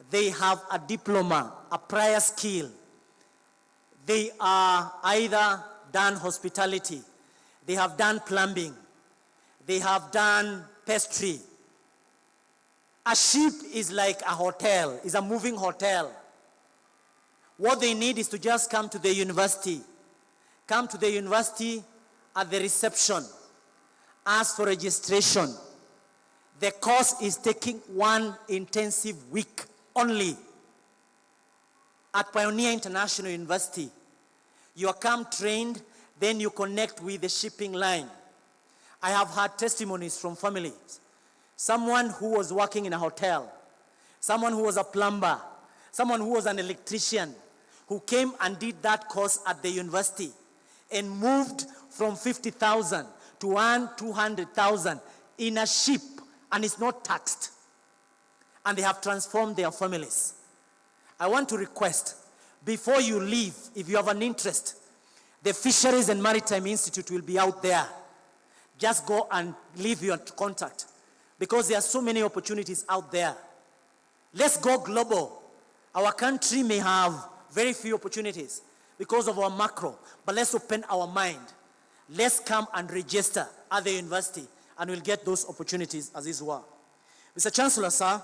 they have a diploma, a prior skill. They are either done hospitality, they have done plumbing, they have done pastry. A ship is like a hotel, is a moving hotel. What they need is to just come to the university. Come to the university at the reception. Ask for registration. The course is taking 1 intensive week only. At Pioneer International University, you are come trained, then you connect with the shipping line. I have had testimonies from families. Someone who was working in a hotel, someone who was a plumber, someone who was an electrician, who came and did that course at the university and moved from 50,000 to 200,000 in a ship, and it's not taxed. And they have transformed their families. I want to request, before you leave, if you have an interest, the Fisheries and Maritime Institute will be out there. Just go and leave your contact, because there are so many opportunities out there. Let's go global. Our country may have very few opportunities because of our macro, but let's open our mind. Let's come and register at the university, and we'll get those opportunities as is well. Mr. Chancellor, sir,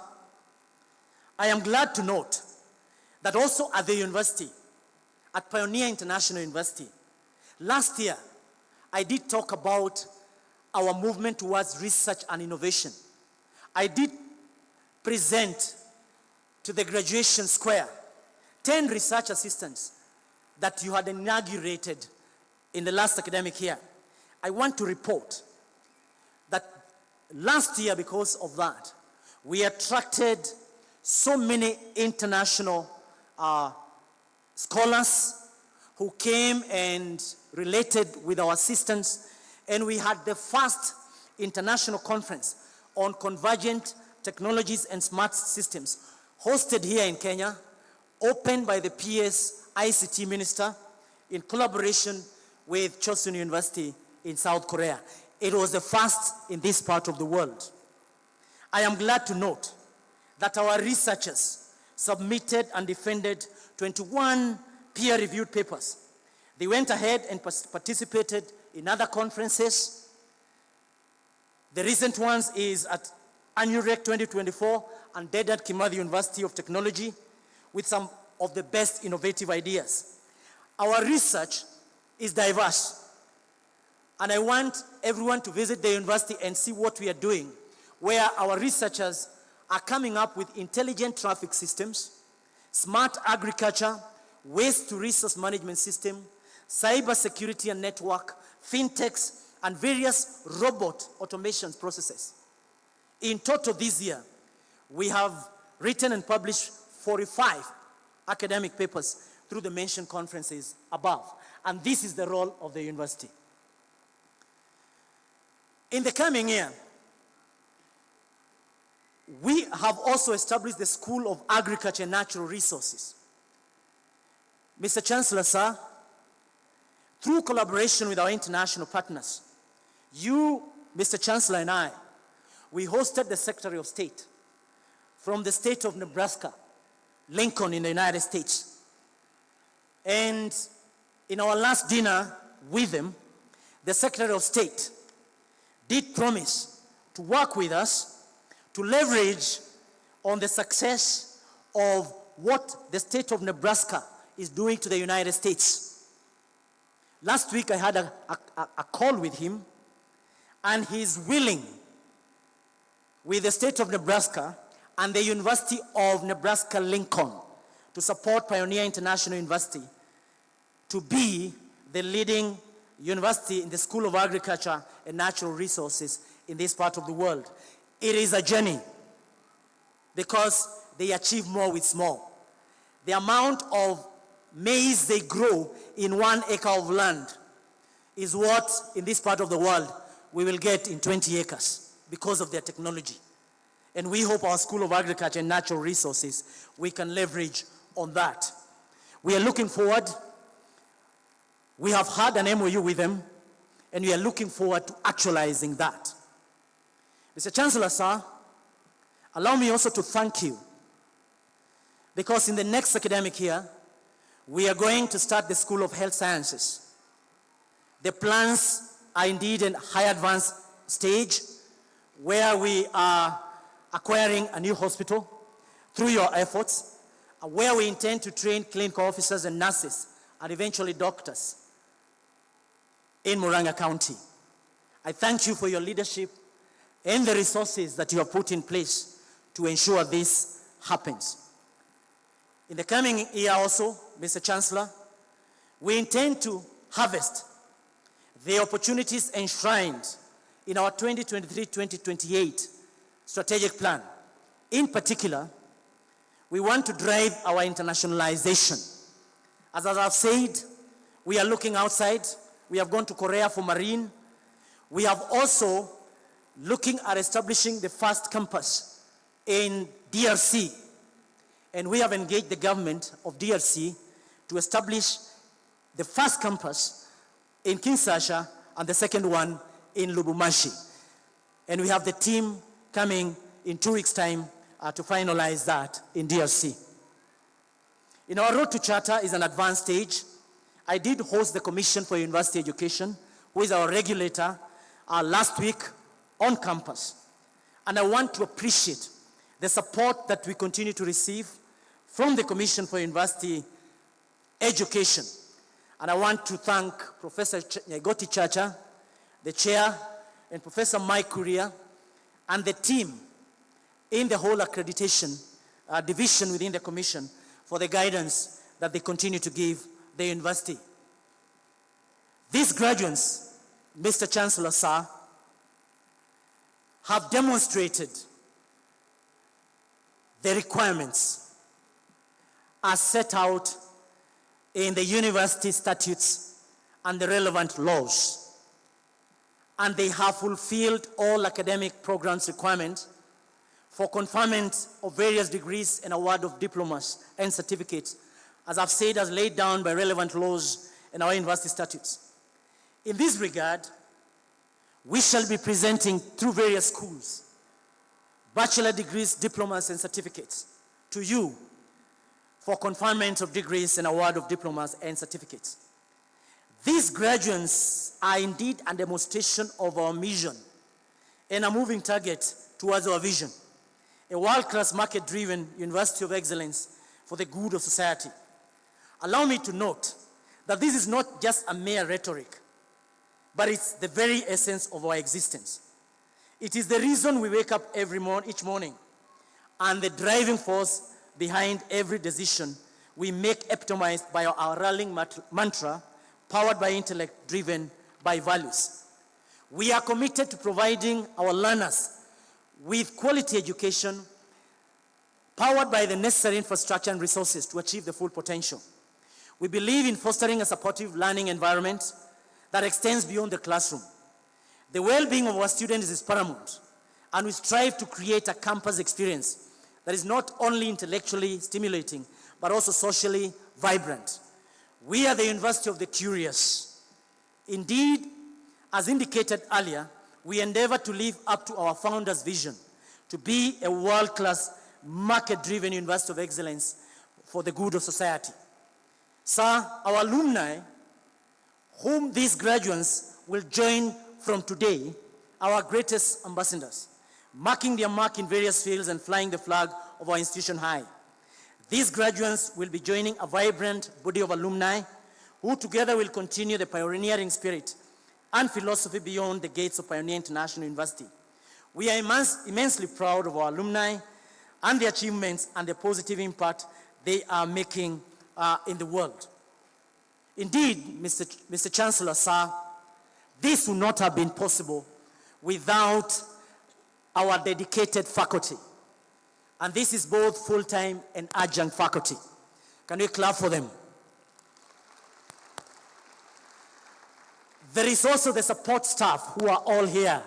I am glad to note that also at the university, at Pioneer International University, last year, I did talk about our movement towards research and innovation. I did present to the graduation square 10 research assistants that you had inaugurated in the last academic year. I want to report that last year, because of that, we attracted so many international scholars who came and related with our assistants, and we had the first international conference on convergent technologies and smart systems hosted here in Kenya, opened by the PS ICT Minister in collaboration with Chosun University in South Korea. It was the first in this part of the world. I am glad to note that our researchers submitted and defended 21 peer-reviewed papers. They went ahead and participated in other conferences. The recent ones is at ANUREC 2024 and Dedan Kimathi University of Technology with some of the best innovative ideas. Our research is diverse, and I want everyone to visit the university and see what we are doing, where our researchers are coming up with intelligent traffic systems, smart agriculture, waste to resource management system, cyber security and network, fintechs, and various robot automation processes. In total this year, we have written and published 45 academic papers through the mentioned conferences above. And this is the role of the university. In the coming year, we have also established the School of Agriculture and Natural Resources. Mr. Chancellor, sir, through collaboration with our international partners, You, Mr. Chancellor, and I, we hosted the Secretary of State from the state of Nebraska, Lincoln in the United States. And in our last dinner with him, the Secretary of State did promise to work with us to leverage on the success of what the state of Nebraska is doing to the United States. Last week I had a call with him, and he's willing, with the state of Nebraska and the University of Nebraska-Lincoln, to support Pioneer International University to be the leading university in the School of Agriculture and Natural Resources in this part of the world. It is a journey because they achieve more with small. The amount of maize they grow in 1 acre of land is what, in this part of the world, we will get in 20 acres because of their technology. And we hope our School of Agriculture and Natural Resources, we can leverage on that. We are looking forward. We have had an MOU with them, and we are looking forward to actualizing that. Mr. Chancellor, sir, allow me also to thank you, because in the next academic year, we are going to start the School of Health Sciences. The plans are indeed in high advanced stage, where we are acquiring a new hospital through your efforts, where we intend to train clinical officers and nurses and eventually doctors in Murang'a County. I thank you for your leadership and the resources that you have put in place to ensure this happens. In the coming year also, Mr. Chancellor, we intend to harvest the opportunities enshrined in our 2023-2028 strategic plan. In particular, we want to drive our internationalization. As I've said, we are looking outside. We have gone to Korea for marine. We have also looking at establishing the first campus in DRC. And we have engaged the government of DRC to establish the first campus in Kinshasa and the second one in Lubumbashi. And we have the team coming in 2 weeks' time to finalize that in DRC. In our road to charter is an advanced stage. I did host the Commission for University Education, who is our regulator, last week on campus. And I want to appreciate the support that we continue to receive from the Commission for University Education. And I want to thank Professor Nyagoti Chacha, the chair, and Professor Mike Kuria, and the team in the whole accreditation division within the Commission for the guidance that they continue to give the university. These graduates, Mr. Chancellor, sir, have demonstrated the requirements as set out in the university statutes and the relevant laws. And they have fulfilled all academic programs requirements for conferment of various degrees and award of diplomas and certificates, as I've said, as laid down by relevant laws in our university statutes. In this regard, we shall be presenting through various schools bachelor degrees, diplomas, and certificates to you for conferment of degrees and award of diplomas and certificates. These graduates are indeed a demonstration of our mission and a moving target towards our vision, a world-class market-driven university of excellence for the good of society. Allow me to note that this is not just a mere rhetoric, but it's the very essence of our existence. It is the reason we wake up each morning, and the driving force behind every decision we make, epitomized by our rallying mantra, powered by intellect, driven by values. We are committed to providing our learners with quality education, powered by the necessary infrastructure and resources to achieve the full potential. We believe in fostering a supportive learning environment that extends beyond the classroom. The well-being of our students is paramount, and we strive to create a campus experience that is not only intellectually stimulating, but also socially vibrant. We are the University of the Curious. Indeed, As indicated earlier, we endeavor to live up to our founder's vision to be a world-class, market-driven university of excellence for the good of society. Sir, our alumni, whom these graduates will join from today, our greatest ambassadors, marking their mark in various fields and flying the flag of our institution high. These graduates will be joining a vibrant body of alumni who together will continue the pioneering spirit and philosophy beyond the gates of Pioneer International University. We are immensely proud of our alumni and the achievements and the positive impact they are making in the world. Indeed, Mr. Chancellor, sir, this would not have been possible without our dedicated faculty. And this is both full-time and adjunct faculty. Can we clap for them? There is also the support staff who are all here.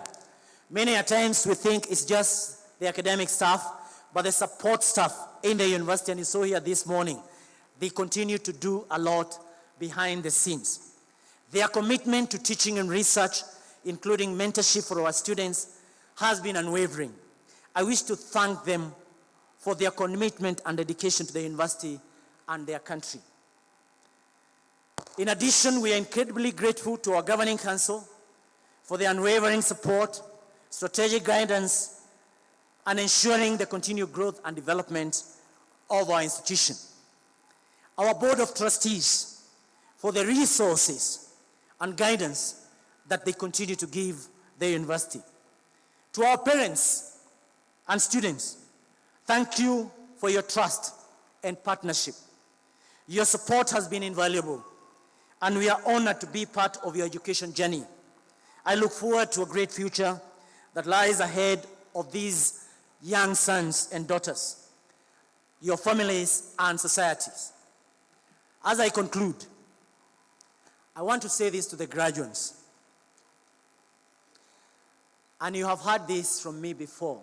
Many a times we think it's just the academic staff, but the support staff in the university, and you saw here this morning, they continue to do a lot behind the scenes. Their commitment to teaching and research, including mentorship for our students, has been unwavering. I wish to thank them for their commitment and dedication to the university and their country. In addition, we are incredibly grateful to our governing council for their unwavering support, strategic guidance, and ensuring the continued growth and development of our institution. Our board of trustees for the resources and guidance that they continue to give the university. To our parents and students, thank you for your trust and partnership. Your support has been invaluable, and we are honored to be part of your education journey. I look forward to a great future that lies ahead of these young sons and daughters, your families and societies. As I conclude, I want to say this to the graduates, and you have heard this from me before.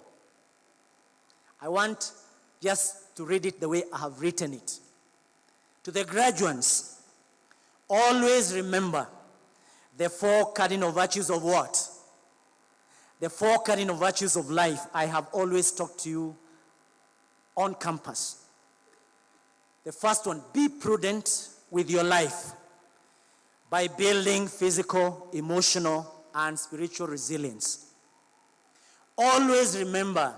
I want just to read it the way I have written it. To the graduates, always remember the 4 cardinal virtues of what? The 4 cardinal virtues of life I have always talked to you on campus. The first one, be prudent with your life by building physical, emotional, and spiritual resilience. Always remember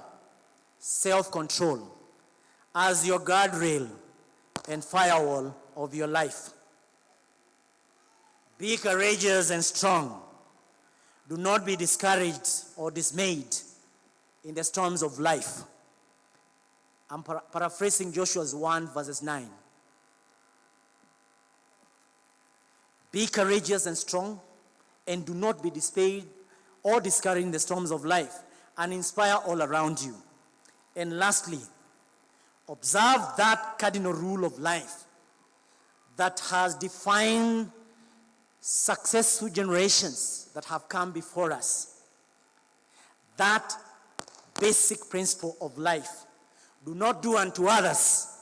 self-control as your guardrail and firewall of your life. Be courageous and strong. Do not be discouraged or dismayed in the storms of life. I'm paraphrasing Joshua 1 verses 9. Be courageous and strong, and do not be dismayed or discouraged in the storms of life, and inspire all around you. And lastly, observe that cardinal rule of life that has defined successful generations that have come before us. That basic principle of life: do not do unto others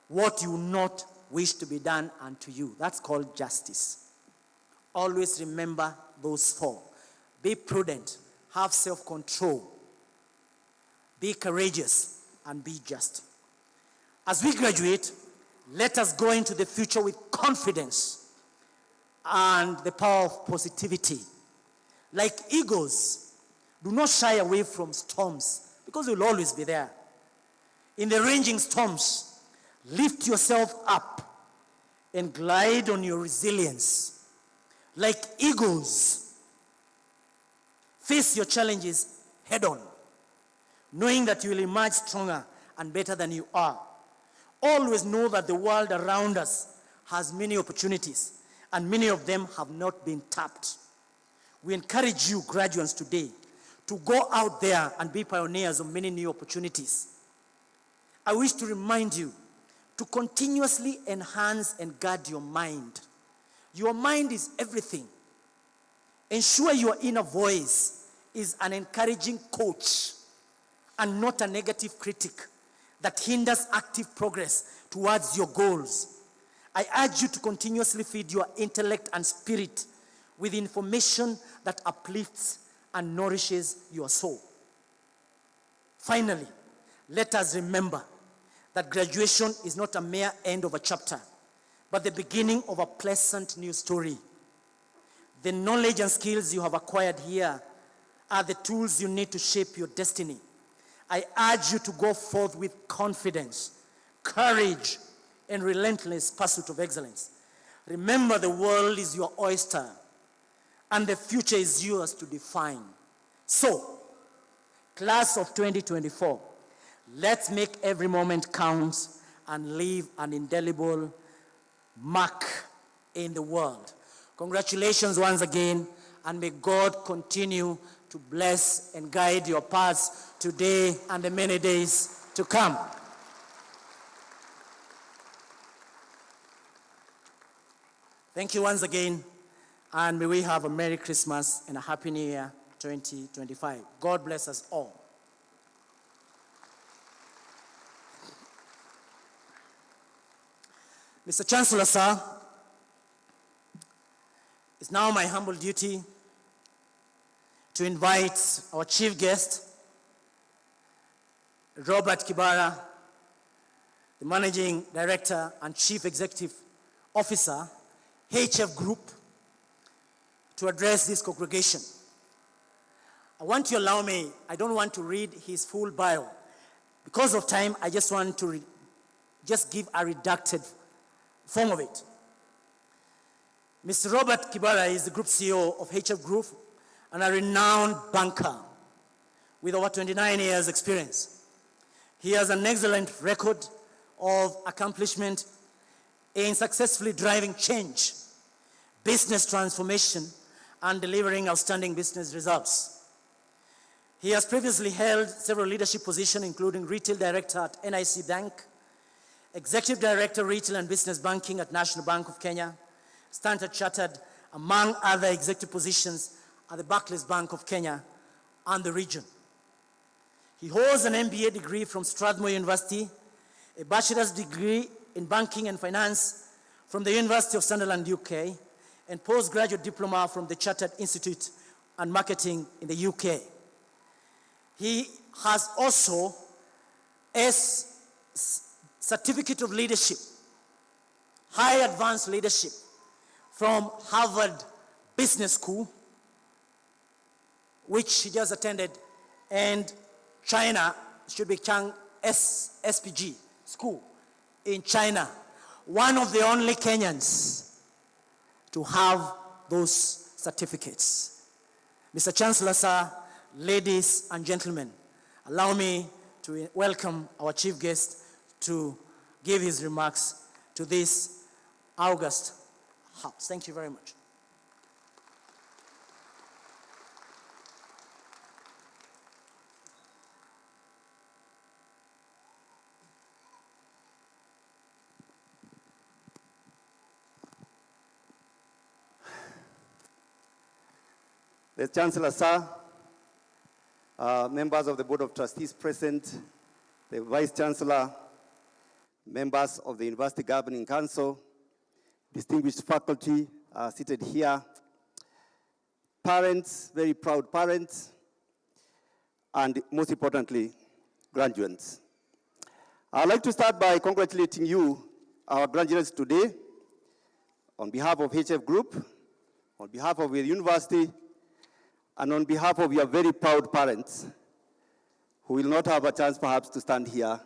what you not wish to be done unto you. That's called justice. Always remember those 4. Be prudent, have self-control, be courageous, and be just. As we graduate, let us go into the future with confidence and the power of positivity. Like eagles, do not shy away from storms, because they will always be there. In the raging storms, lift yourself up and glide on your resilience. Like eagles, face your challenges head on, knowing that you will emerge stronger and better than you are. Always know that the world around us has many opportunities, and many of them have not been tapped. We encourage you, graduates, today to go out there and be pioneers of many new opportunities. I wish to remind you to continuously enhance and guard your mind. Your mind is everything. Ensure your inner voice is an encouraging coach and not a negative critic that hinders active progress towards your goals. I urge you to continuously feed your intellect and spirit with information that uplifts and nourishes your soul. Finally, let us remember that graduation is not a mere end of a chapter, but the beginning of a pleasant new story. The knowledge and skills you have acquired here are the tools you need to shape your destiny. I urge you to go forth with confidence, courage, and relentless pursuit of excellence. Remember, the world is your oyster, and the future is yours to define. So, class of 2024, let's make every moment count and leave an indelible mark in the world. Congratulations once again, and may God continue to bless and guide your paths today and the many days to come. Thank you once again, and may we have a Merry Christmas and a Happy New Year 2025. God bless us all. Mr. Chancellor, sir, it's now my humble duty to invite our chief guest, Robert Kibara, the Managing Director and Chief Executive Officer, HF Group, to address this congregation. I want to allow me, I don't want to read his full bio. Because of time, I just want to just give a redacted form of it. Mr. Robert Kibara is the Group CEO of HF Group and a renowned banker with over 29 years experience. He has an excellent record of accomplishment in successfully driving change, business transformation, and delivering outstanding business results. He has previously held several leadership positions, including Retail Director at NIC Bank, Executive Director, Retail and Business Banking at National Bank of Kenya, Standard Chartered, among other executive positions at the Barclays Bank of Kenya and the region. He holds an MBA degree from Strathmore University, a bachelor's degree in banking and finance from the University of Sunderland, UK, and postgraduate diploma from the Chartered Institute and Marketing in the UK. He has also a Certificate of Leadership, High Advanced Leadership from Harvard Business School, which he just attended, and China should be Chang SPG School in China. One of the only Kenyans to have those certificates. Mr. Chancellor, sir, ladies and gentlemen, allow me to welcome our chief guest to give his remarks to this august house. Thank you very much. The Chancellor, sir, members of the Board of Trustees present, the Vice Chancellor, members of the University Governing Council, distinguished faculty seated here, parents, very proud parents, and most importantly, graduates. I'd like to start by congratulating you, our graduates today, on behalf of HF Group, on behalf of the university, and on behalf of your very proud parents, who will not have a chance perhaps to stand here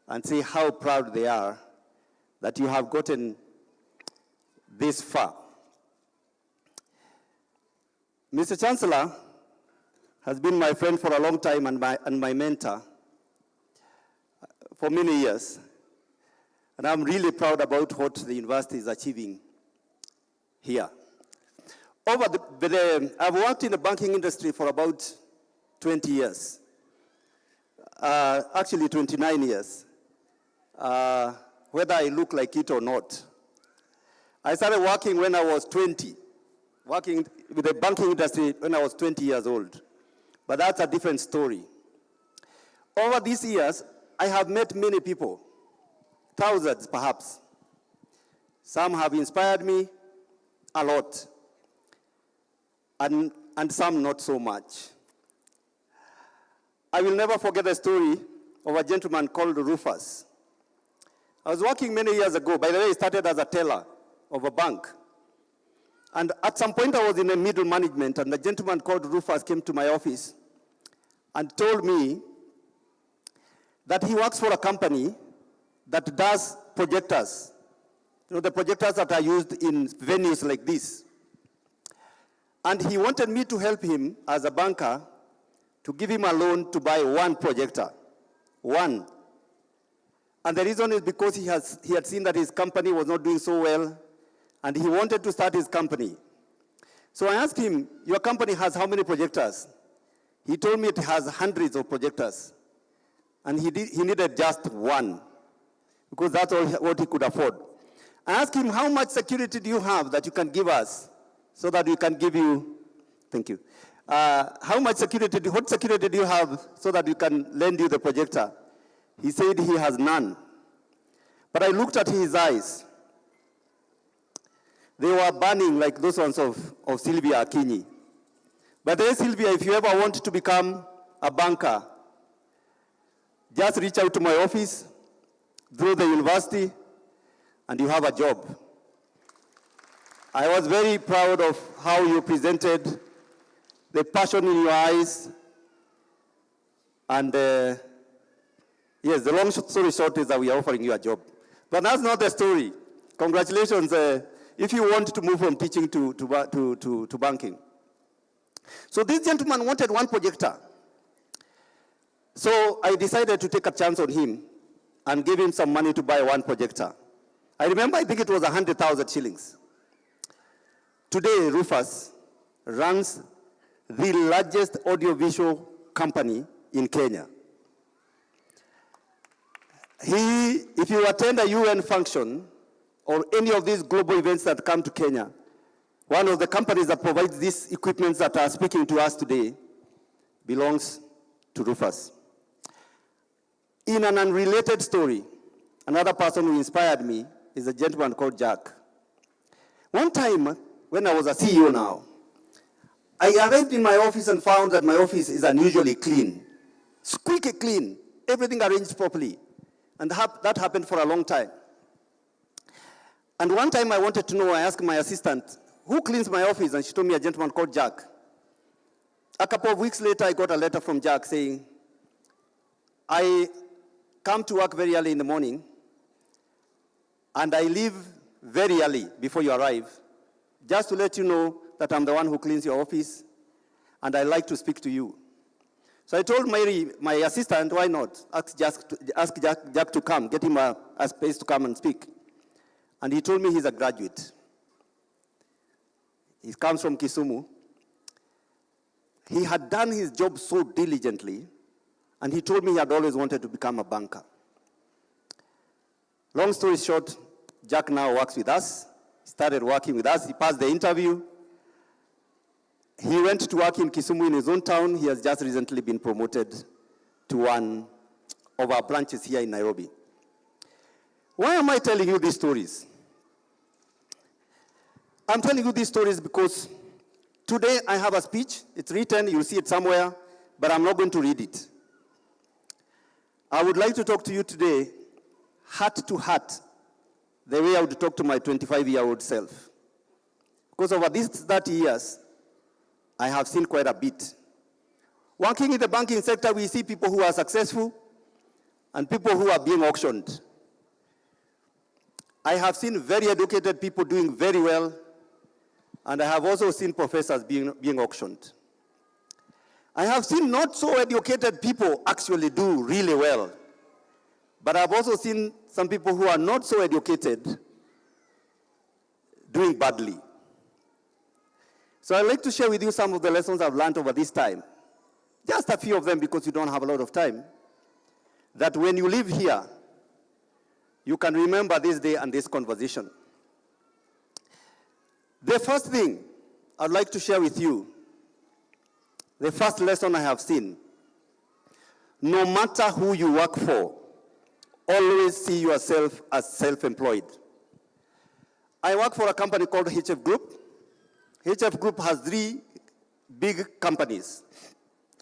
and say how proud they are that you have gotten this far. Mr. Chancellor has been my friend for a long time and my mentor for many years. And I'm really proud about what the university is achieving here. I've worked in the banking industry for about 20 years. Actually 29 years, whether I look like it or not. I started working when I was 20, working with the banking industry when I was 20 years old. But that's a different story. Over these years, I have met many people, thousands perhaps. Some have inspired me a lot. and some not so much. I will never forget the story of a gentleman called Rufus. I was working many years ago. By the way, I started as a teller of a bank. And at some point, I was in the middle management, and a gentleman called Rufus came to my office and told me that he works for a company that does projectors. You know, the projectors that are used in venues like this. And he wanted me to help him as a banker to give him a loan to buy one projector. One. And the reason is because he had seen that his company was not doing so well, and he wanted to start his company. So I asked him, your company has how many projectors? He told me it has hundreds of projectors. And he needed just one, because that's all what he could afford. I asked him, how much security do you have that you can give us so that we can give you, thank you. What security do you have so that we can lend you the projector? He said he has none. But I looked at his eyes. They were burning like those ones of Sylvia Akinyi. But then, Sylvia, if you ever want to become a banker, just reach out to my office through the university, and you have a job. I was very proud of how you presented, the passion in your eyes, and yes, the long story short is that we are offering you a job. But that's not the story. Congratulations if you want to move from teaching to banking. So this gentleman wanted one projector. So I decided to take a chance on him and give him some money to buy one projector. I remember, I think it was 100,000 shillings. Today, Rufus runs the largest audiovisual company in Kenya. If you attend a UN function or any of these global events that come to Kenya, one of the companies that provides these equipments that are speaking to us today belongs to Rufus. In an unrelated story, another person who inspired me is a gentleman called Jack. One time, when I was a CEO now, I arrived in my office and found that my office is unusually clean. Squeaky clean, everything arranged properly. And that happened for a long time. And one time I wanted to know, I asked my assistant, who cleans my office? And she told me a gentleman called Jack. A couple of weeks later, I got a letter from Jack saying, I come to work very early in the morning, and I leave very early before you arrive, just to let you know that I'm the one who cleans your office, and I like to speak to you. So I told Mary, my assistant, why not? Ask Jack to come, get him a space to come and speak. And he told me he's a graduate. He comes from Kisumu. He had done his job so diligently, and he told me he had always wanted to become a banker. Long story short, Jack now works with us. He started working with us. He passed the interview. He went to work in Kisumu in his own town. He has just recently been promoted to one of our branches here in Nairobi. Why am I telling you these stories? I'm telling you these stories because today I have a speech. It's written, you'll see it somewhere, but I'm not going to read it. I would like to talk to you today, heart to heart, the way I would talk to my 25-year-old self. Because over these 30 years, I have seen quite a bit. Working in the banking sector, we see people who are successful and people who are being auctioned. I have seen very educated people doing very well, and I have also seen professors being auctioned. I have seen not so educated people actually do really well, but I've also seen some people who are not so educated doing badly. So I'd like to share with you some of the lessons I've learned over this time. Just a few of them because you don't have a lot of time. That when you live here, you can remember this day and this conversation. The first thing I'd like to share with you, the first lesson I have seen, no matter who you work for, always see yourself as self-employed. I work for a company called HF Group. HF Group has three big companies.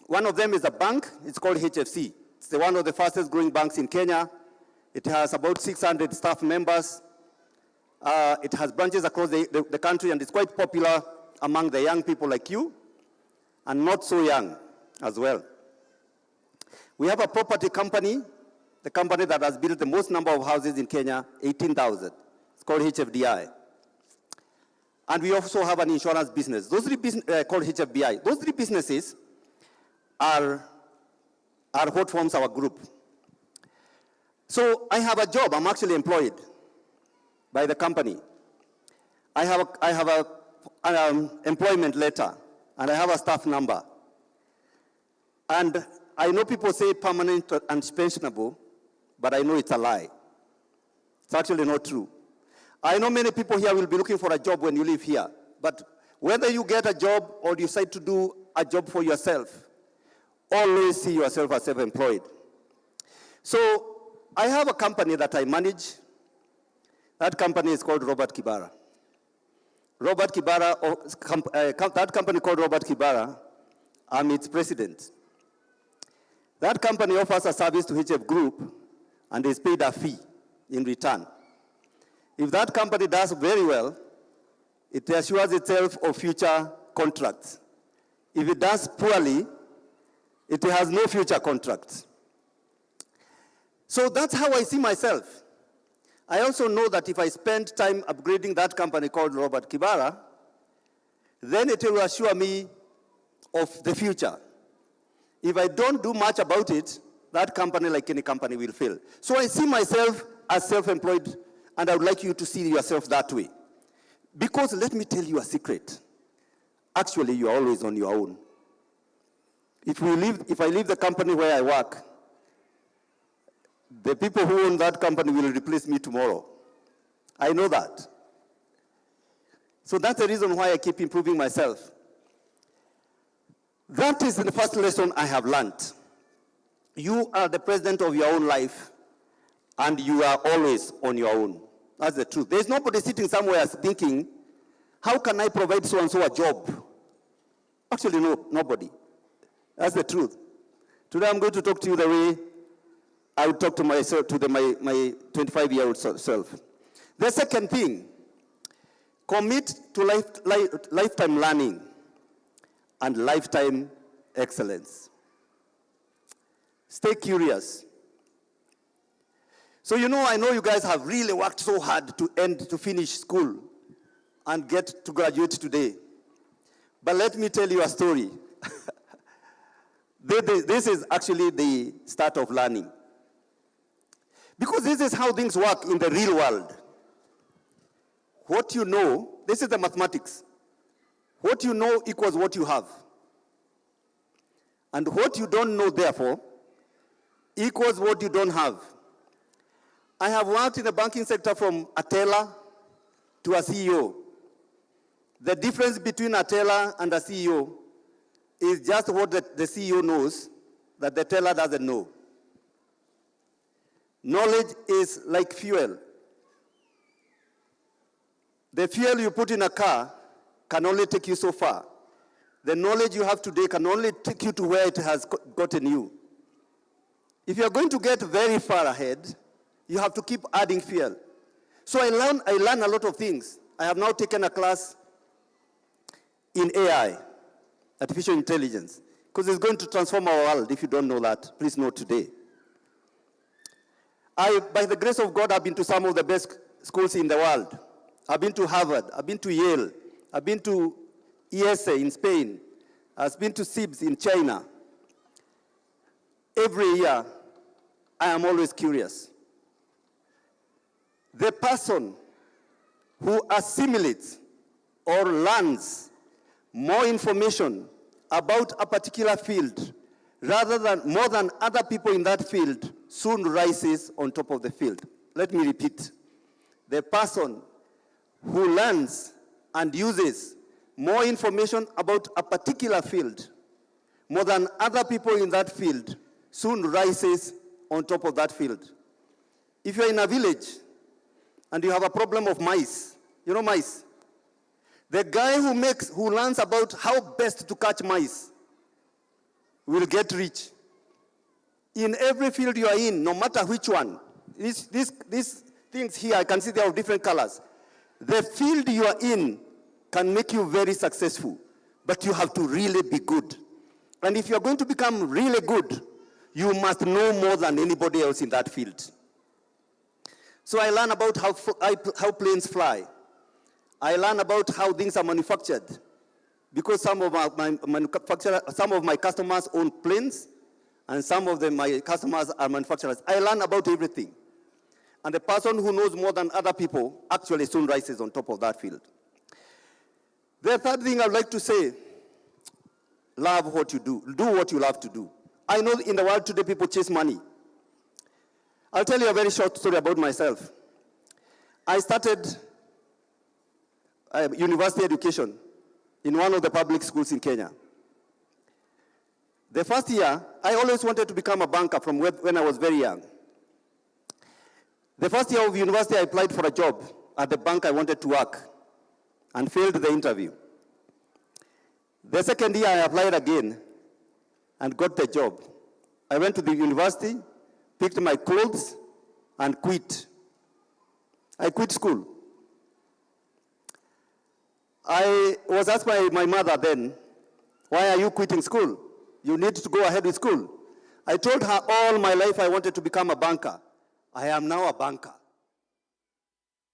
One of them is a bank. It's called HFC. It's one of the fastest growing banks in Kenya. It has about 600 staff members. It has branches across the country, and it's quite popular among the young people like you, and not so young as well. We have a property company, the company that has built the most number of houses in Kenya, 18,000. It's called HFDI. And we also have an insurance business. Those three businesses, called HFBI. Those three businesses are what forms our group. So I have a job. I'm actually employed by the company. I have an employment letter, and I have a staff number. And I know people say permanent and pensionable, but I know it's a lie. It's actually not true. I know many people here will be looking for a job when you live here, but whether you get a job or decide to do a job for yourself, always see yourself as self-employed. So I have a company that I manage. That company is called Robert Kibara. Robert Kibara, that company called Robert Kibara, I'm its president. That company offers a service to HF Group and is paid a fee in return. If that company does very well, it assures itself of future contracts. If it does poorly, it has no future contracts. So that's how I see myself. I also know that if I spend time upgrading that company called Robert Kibara, then it will assure me of the future. If I don't do much about it, that company, like any company, will fail. So I see myself as self-employed, and I would like you to see yourself that way. Because let me tell you a secret. Actually, you are always on your own. If I leave the company where I work, the people who own that company will replace me tomorrow. I know that. So that's the reason why I keep improving myself. That is the first lesson I have learned. You are the president of your own life, and you are always on your own. That's the truth. There's nobody sitting somewhere thinking, how can I provide so-and-so a job? Actually, no, nobody. That's the truth. Today I'm going to talk to you the way I would talk to myself, to my 25-year-old self. The second thing, commit to lifetime learning and lifetime excellence. Stay curious. So I know you guys have really worked so hard to finish school and get to graduate today. But let me tell you a story. This is actually the start of learning. Because this is how things work in the real world. What you know, this is the mathematics. What you know equals what you have. And what you don't know, therefore, equals what you don't have. I have worked in the banking sector from a teller to a CEO. The difference between a teller and a CEO is just what the CEO knows that the teller doesn't know. Knowledge is like fuel. The fuel you put in a car can only take you so far. The knowledge you have today can only take you to where it has gotten you. If you're going to get very far ahead, you have to keep adding fuel. So I learn a lot of things. I have now taken a class in AI, artificial intelligence, because it's going to transform our world. If you don't know that, please know today. By the grace of God, I've been to some of the best schools in the world. I've been to Harvard, I've been to Yale, I've been to ESA in Spain, I've been to SIBS in China. Every year, I am always curious. The person who assimilates or learns more information about a particular field more than other people in that field soon rises on top of the field. Let me repeat. The person who learns and uses more information about a particular field more than other people in that field soon rises on top of that field. If you're in a village and you have a problem of mice, you know mice? The guy who learns about how best to catch mice will get rich. In every field you are in, no matter which one, these things here, I can see they are of different colors. The field you are in can make you very successful, but you have to really be good. And if you're going to become really good, you must know more than anybody else in that field. So I learn about how planes fly. I learn about how things are manufactured, because some of my customers own planes, and some of my customers are manufacturers. I learn about everything. And the person who knows more than other people actually soon rises on top of that field. The third thing I'd like to say, love what you do. Do what you love to do. I know in the world today people chase money. I'll tell you a very short story about myself. I started university education in one of the public schools in Kenya. The first year, I always wanted to become a banker from when I was very young. The first year of university, I applied for a job at the bank I wanted to work and failed the interview. The second year, I applied again and got the job. I went to the university, picked my clothes, and quit. I quit school. I was asked by my mother then, why are you quitting school? You need to go ahead with school. I told her all my life I wanted to become a banker. I am now a banker.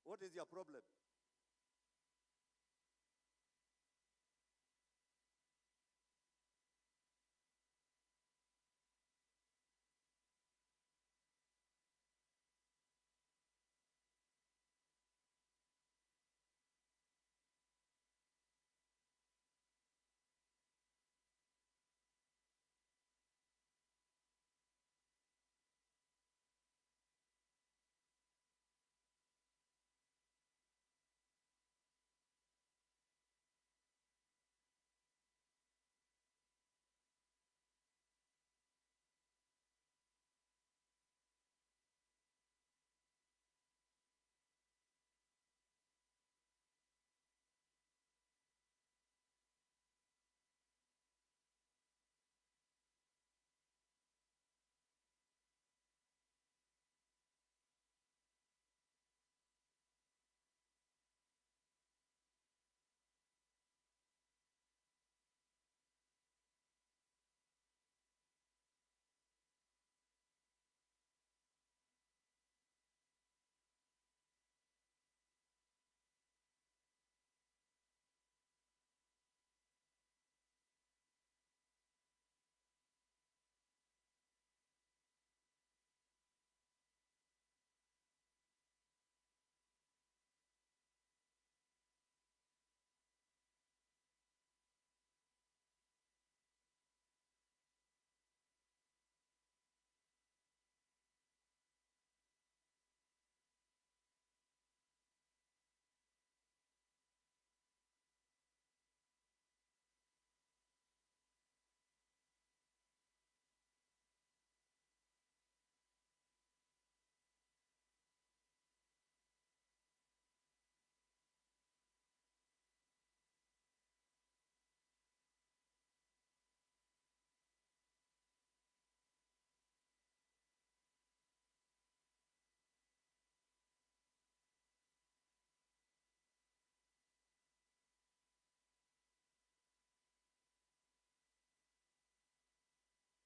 What is your problem?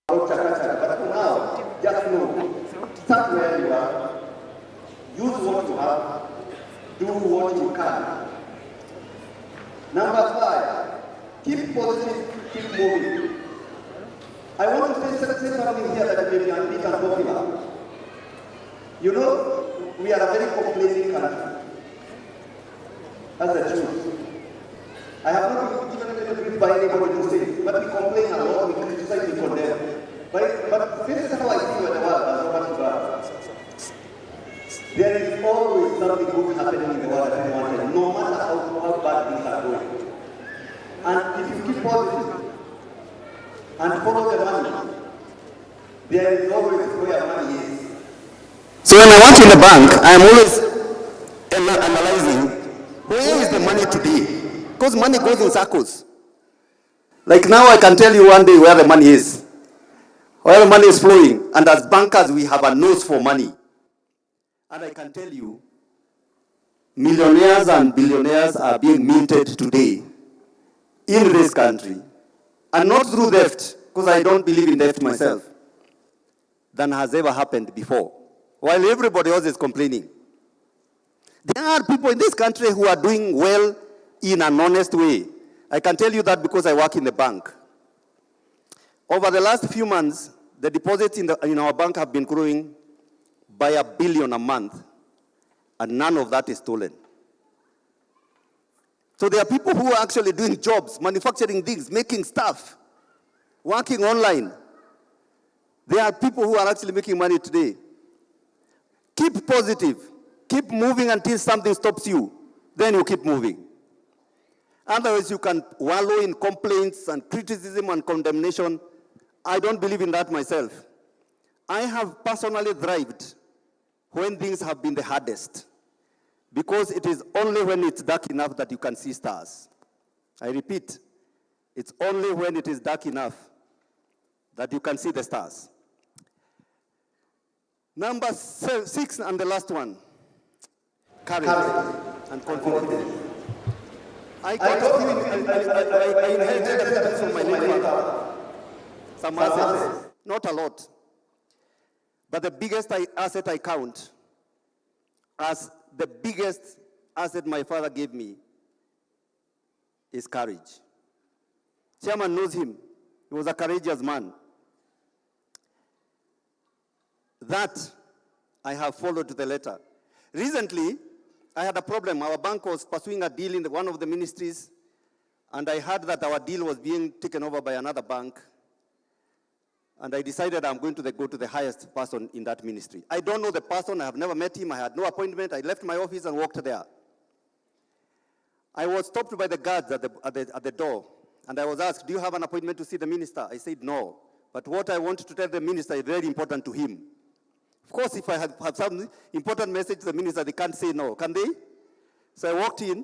But now, just know, start where you are, use what you have, do what you can. Number 5, keep positive, keep moving. I want to say something here that may be unpopular. You know, we are a very complaining country. That's the truth. I have not given anything by anybody to say, but we complain a lot, we criticize, we condemn. But this is how I see the world as Robert God. There is always something good happening in the world at any one time, no matter how bad things are going. And if you keep positive and follow the money, there is always where money is. So when I work in the bank, I am always analyzing where is the money today? Because money goes in circles. Like now I can tell you one day where the money is. Where the money is flowing. And as bankers, we have a nose for money. And I can tell you, millionaires and billionaires are being minted today in this country. And not through theft, because I don't believe in theft myself, than has ever happened before. While everybody else is complaining. There are people in this country who are doing well in an honest way. I can tell you that because I work in the bank. Over the last few months, the deposits in our bank have been growing by $1 billion a month, and none of that is stolen. So there are people who are actually doing jobs, manufacturing things, making stuff, working online. There are people who are actually making money today. Keep positive. Keep moving until something stops you. Then you keep moving. Otherwise, you can wallow in complaints and criticism and condemnation. I don't believe in that myself. I have personally thrived when things have been the hardest, because it is only when it's dark enough that you can see stars. I repeat, it's only when it is dark enough that you can see the stars. Number 6 and the last one, courage and confidence. I inherited from my late father some assets, not a lot. But the biggest asset I count as the biggest asset my father gave me is courage. Chairman knows him. He was a courageous man. That I have followed to the letter. Recently, I had a problem. Our bank was pursuing a deal in one of the ministries, and I heard that our deal was being taken over by another bank. And I decided I'm going to go to the highest person in that ministry. I don't know the person. I have never met him. I had no appointment. I left my office and walked there. I was stopped by the guards at the door, and I was asked, do you have an appointment to see the minister? I said, no. But what I want to tell the minister is very important to him. Of course, if I have some important message to the minister, they can't say no, can they? So I walked in,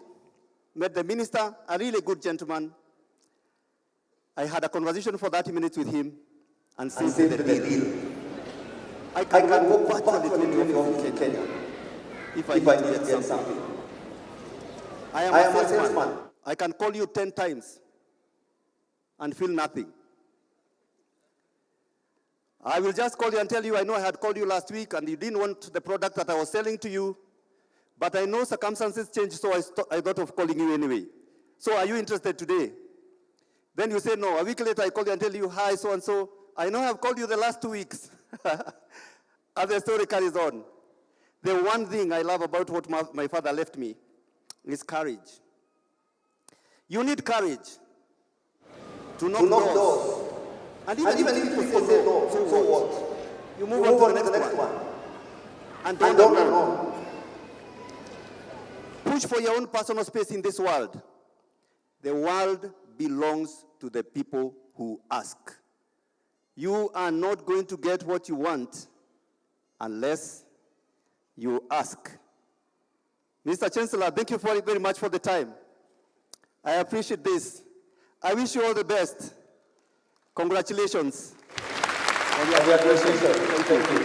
met the minister, a really good gentleman. I had a conversation for 30 minutes with him, and since the deal. I can go virtually to any office in Kenya if I need to get something. I am a salesman. I can call you 10 times and feel nothing. I will just call you and tell you, I know I had called you last week and you didn't want the product that I was selling to you, but I know circumstances changed, so I thought of calling you anyway. So are you interested today? Then you say no. A week later, I call you and tell you, hi, so-and-so. I know I've called you the last 2 weeks. And the story carries on. The one thing I love about what my father left me is courage. You need courage to knock doors. And even if people say no, so what? You move on to the next one. And don't know. Push for your own personal space in this world. The world belongs to the people who ask. You are not going to get what you want unless you ask. Mr. Chancellor, thank you very much for the time. I appreciate this. I wish you all the best. Congratulations on your graduation. Thank you.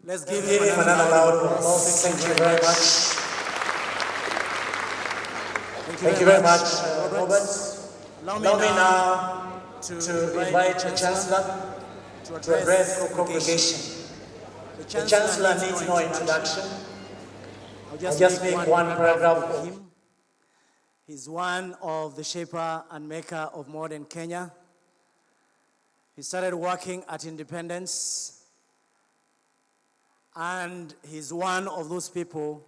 Let's give him another round of applause. Thank you very much. Thank you very much, Robert. Allow me now to invite the Chancellor to address the congregation. The Chancellor needs no introduction. I'll just make one paragraph for him. He's one of the shaper and maker of modern Kenya. He started working at independence, and he's one of those people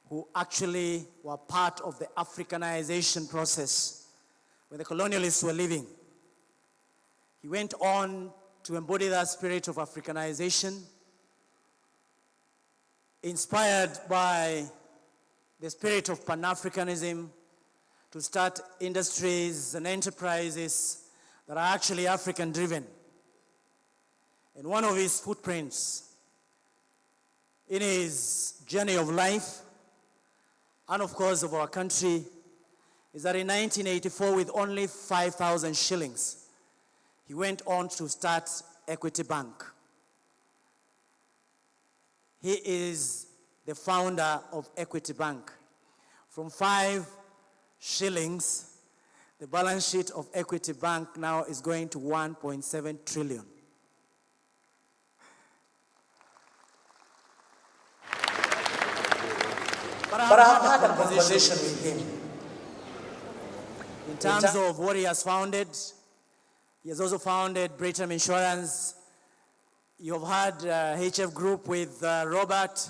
who actually were part of the Africanization process when the colonialists were living. He went on to embody that spirit of Africanization, inspired by the spirit of Pan-Africanism, to start industries and enterprises that are actually African-driven. And one of his footprints in his journey of life, and of course of our country, is that in 1984, with only 5,000 shillings, he went on to start Equity Bank. He is the founder of Equity Bank. From 5 shillings, the balance sheet of Equity Bank now is going to 1.7 trillion. But I have had a conversation with him in terms of what he has founded. He has also founded Britam Insurance. You have had HF Group with Robert.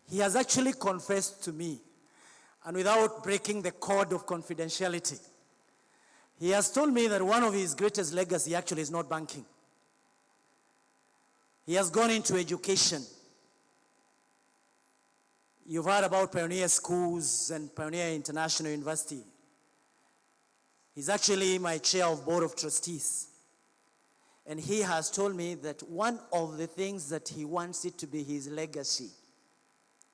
He has actually confessed to me, and without breaking the code of confidentiality, he has told me that one of his greatest legacy actually is not banking. He has gone into education. You've heard about Pioneer Schools and Pioneer International University. He's actually my chair of board of trustees. And he has told me that one of the things that he wants it to be his legacy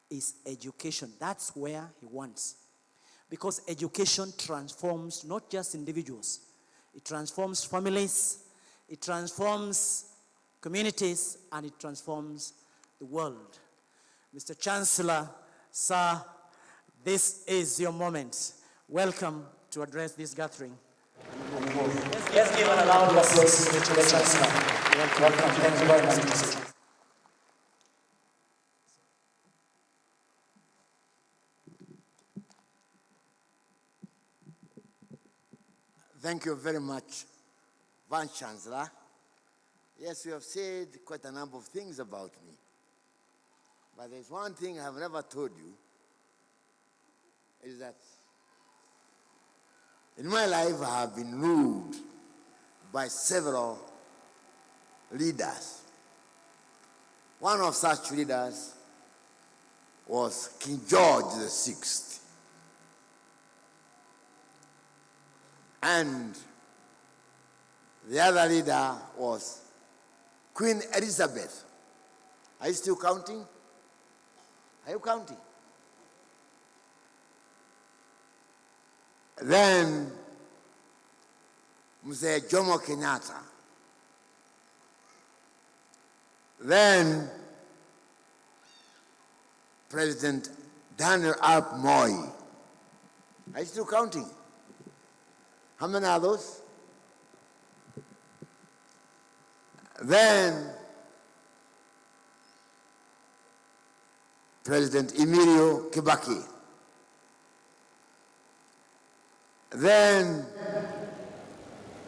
is education. That's where he wants. Because education transforms not just individuals, it transforms families, it transforms communities, and it transforms the world. Mr. Chancellor, sir, this is your moment. Welcome to address this gathering. Let's give an round of applause to the Chancellor. Welcome. Thank you very much. Thank you very much, Vice Chancellor. Yes, you have said quite a number of things about me. But there's one thing I have never told you, is that in my life I have been ruled by several leaders. One of such leaders was King George VI. And the other leader was Queen Elizabeth. Are you still counting? Are you counting? Then Mzee Jomo Kenyatta. Then President Daniel Arap Moi. Are you still counting? How many are those? Then President Emilio Kibaki. Then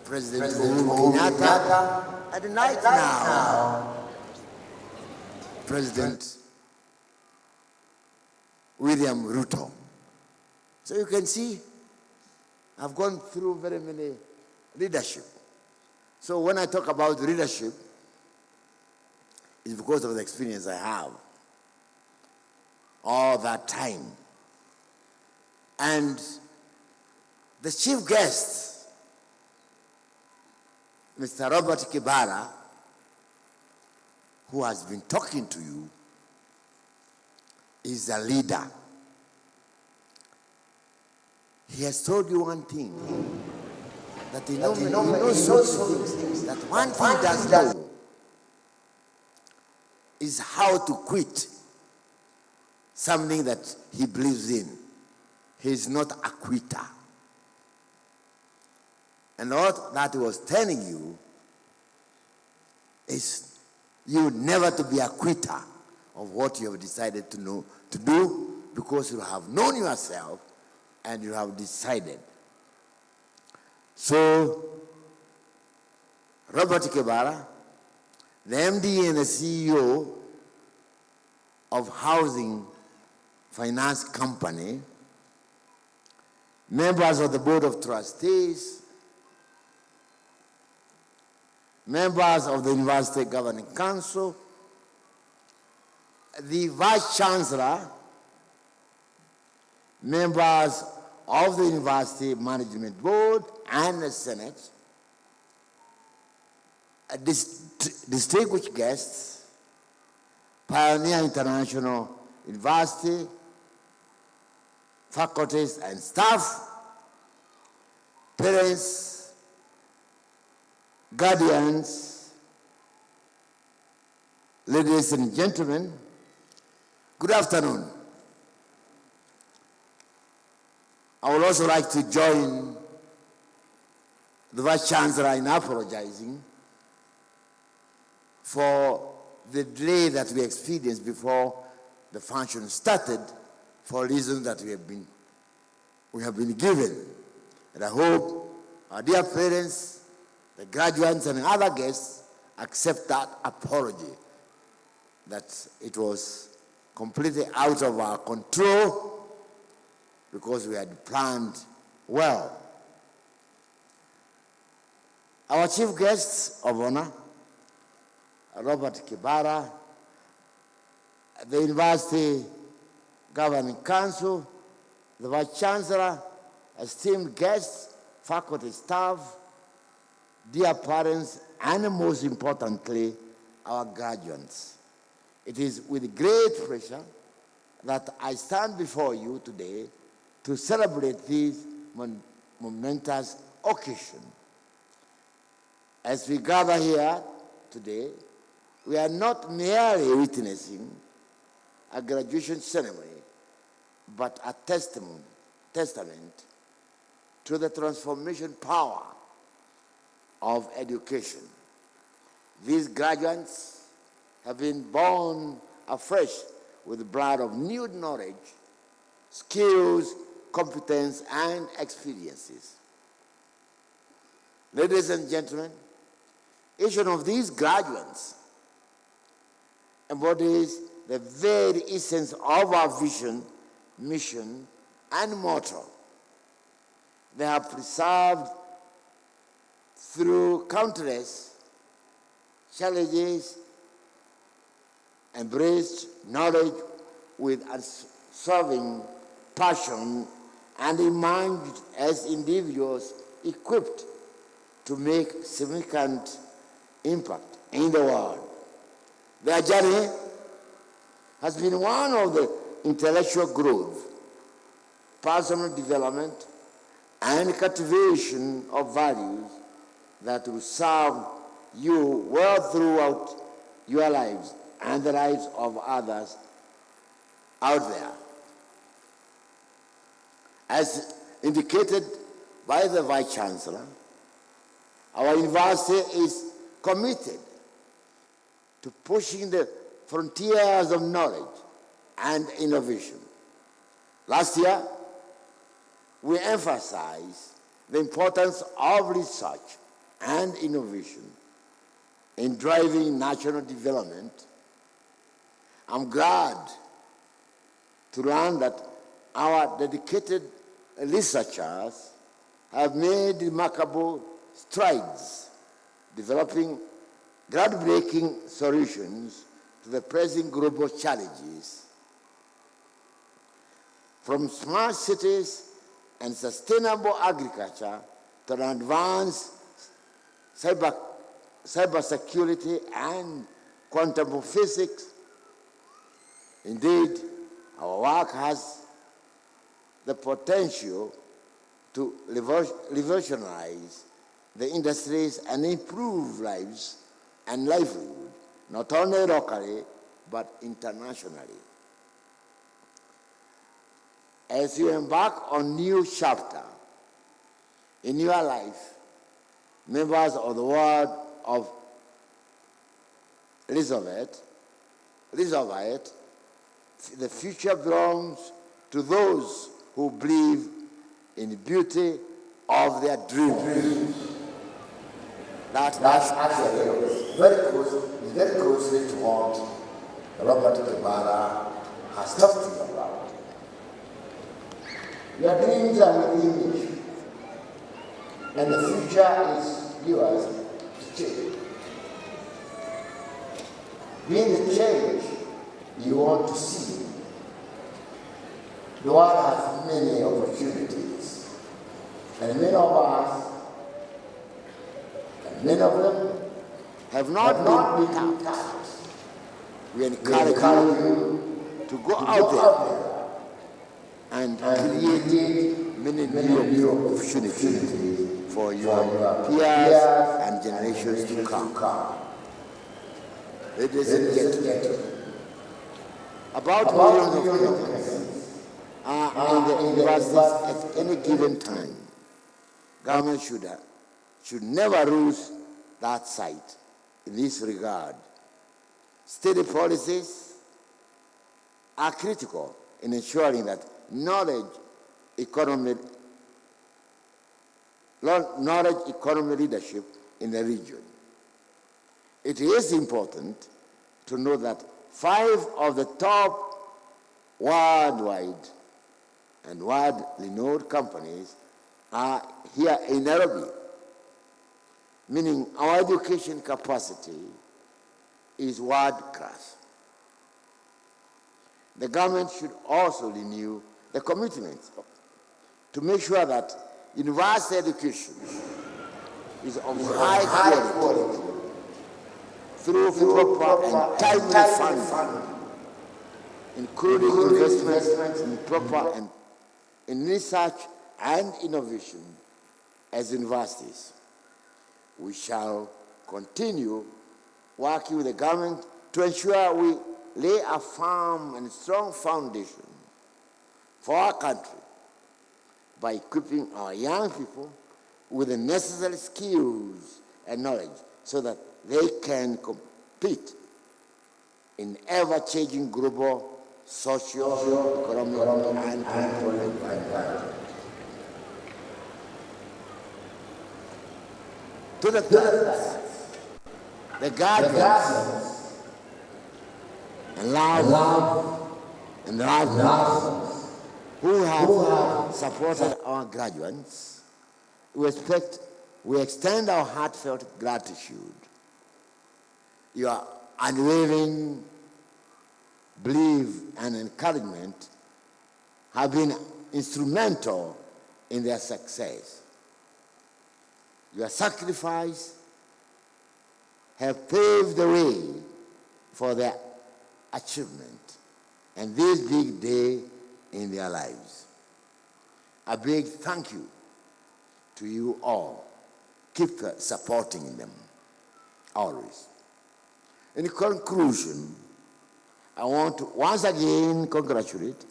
President Uhuru Kenyatta. At night now, President William Ruto. So you can see, I've gone through very many leadership. So when I talk about leadership, it's because of the experience I have all that time. And the chief guest, Mr. Robert Kibara, who has been talking to you, is a leader. He has told you one thing, that he knows that one thing does know is how to quit something that he believes in. He is not a quitter. And what that he was telling you is you never to be a quitter of what you have decided to do, because you have known yourself and you have decided. So, Robert Kibara, the MD and the CEO of Housing Finance Company, members of the Board of Trustees, members of the University Governing Council, the Vice Chancellor, members of the University Management Board and the Senate, distinguished guests, Pioneer International University, faculties and staff, parents, guardians, ladies and gentlemen, good afternoon. I would also like to join the Vice Chancellor in apologizing for the delay that we experienced before the function started for reasons that we have been given. And I hope our dear parents, the graduates and other guests accept that apology, that it was completely out of our control because we had planned well. Our chief guests of honor, Robert Kibara, the University Governing Council, the Vice Chancellor, esteemed guests, faculty staff, dear parents, and most importantly, our graduates. It is with great pleasure that I stand before you today to celebrate this momentous occasion. As we gather here today, we are not merely witnessing a graduation ceremony, but a testament to the transformation power of education. These graduates have been born afresh with the blood of new knowledge, skills, competence, and experiences. Ladies and gentlemen, each one of these graduates embodies the very essence of our vision, mission, and motto. They have preserved through countless challenges, embraced knowledge with unswerving passion, and emerged as individuals equipped to make significant impact in the world. Their journey has been one of the intellectual growth, personal development, and cultivation of values that will serve you well throughout your lives and the lives of others out there. As indicated by the Vice Chancellor, our university is committed to pushing the frontiers of knowledge and innovation. Last year, we emphasized the importance of research and innovation in driving national development. I'm glad to learn that our dedicated researchers have made remarkable strides developing groundbreaking solutions to the pressing global challenges. From smart cities and sustainable agriculture to advanced cybersecurity and quantum physics. Indeed, our work has the potential to revolutionize the industries and improve lives and livelihood, not only locally, but internationally. As you embark on a new chapter in your life, members of the ward of Elizabeth, the future belongs to those who believe in the beauty of their dreams. That actually is very closely to what Robert Kibara has talked to you about. Your dreams are within you, and the future is yours to take. Being the change you want to see, the world has many opportunities, and many of us, and many of them have not been tapped. we encourage you to go out there and create many new opportunities for your peers and generations to come. Ladies and gentlemen, about millions of Kenyans are in the universities at any given time. Government should never lose that sight in this regard. Steady policies are critical in ensuring that knowledge economy leadership in the region. It is important to know that 5 of the top worldwide and world-renowned companies are here in Nairobi, meaning our education capacity is world-class. The government should also renew the commitment to make sure that university education is of high quality through proper and timely funding, including investments in proper and in research and innovation as universities. We shall continue working with the government to ensure we lay a firm and strong foundation for our country by equipping our young people with the necessary skills and knowledge so that they can compete in ever-changing global socio-economic and political environment. To the parents, the guardians, and loved ones who have supported our graduates, we extend our heartfelt gratitude. Your unwavering belief and encouragement have been instrumental in their success. Your sacrifice have paved the way for their achievement and this big day in their lives. A big thank you to you all. Keep supporting them, always. In conclusion, I want to once again congratulate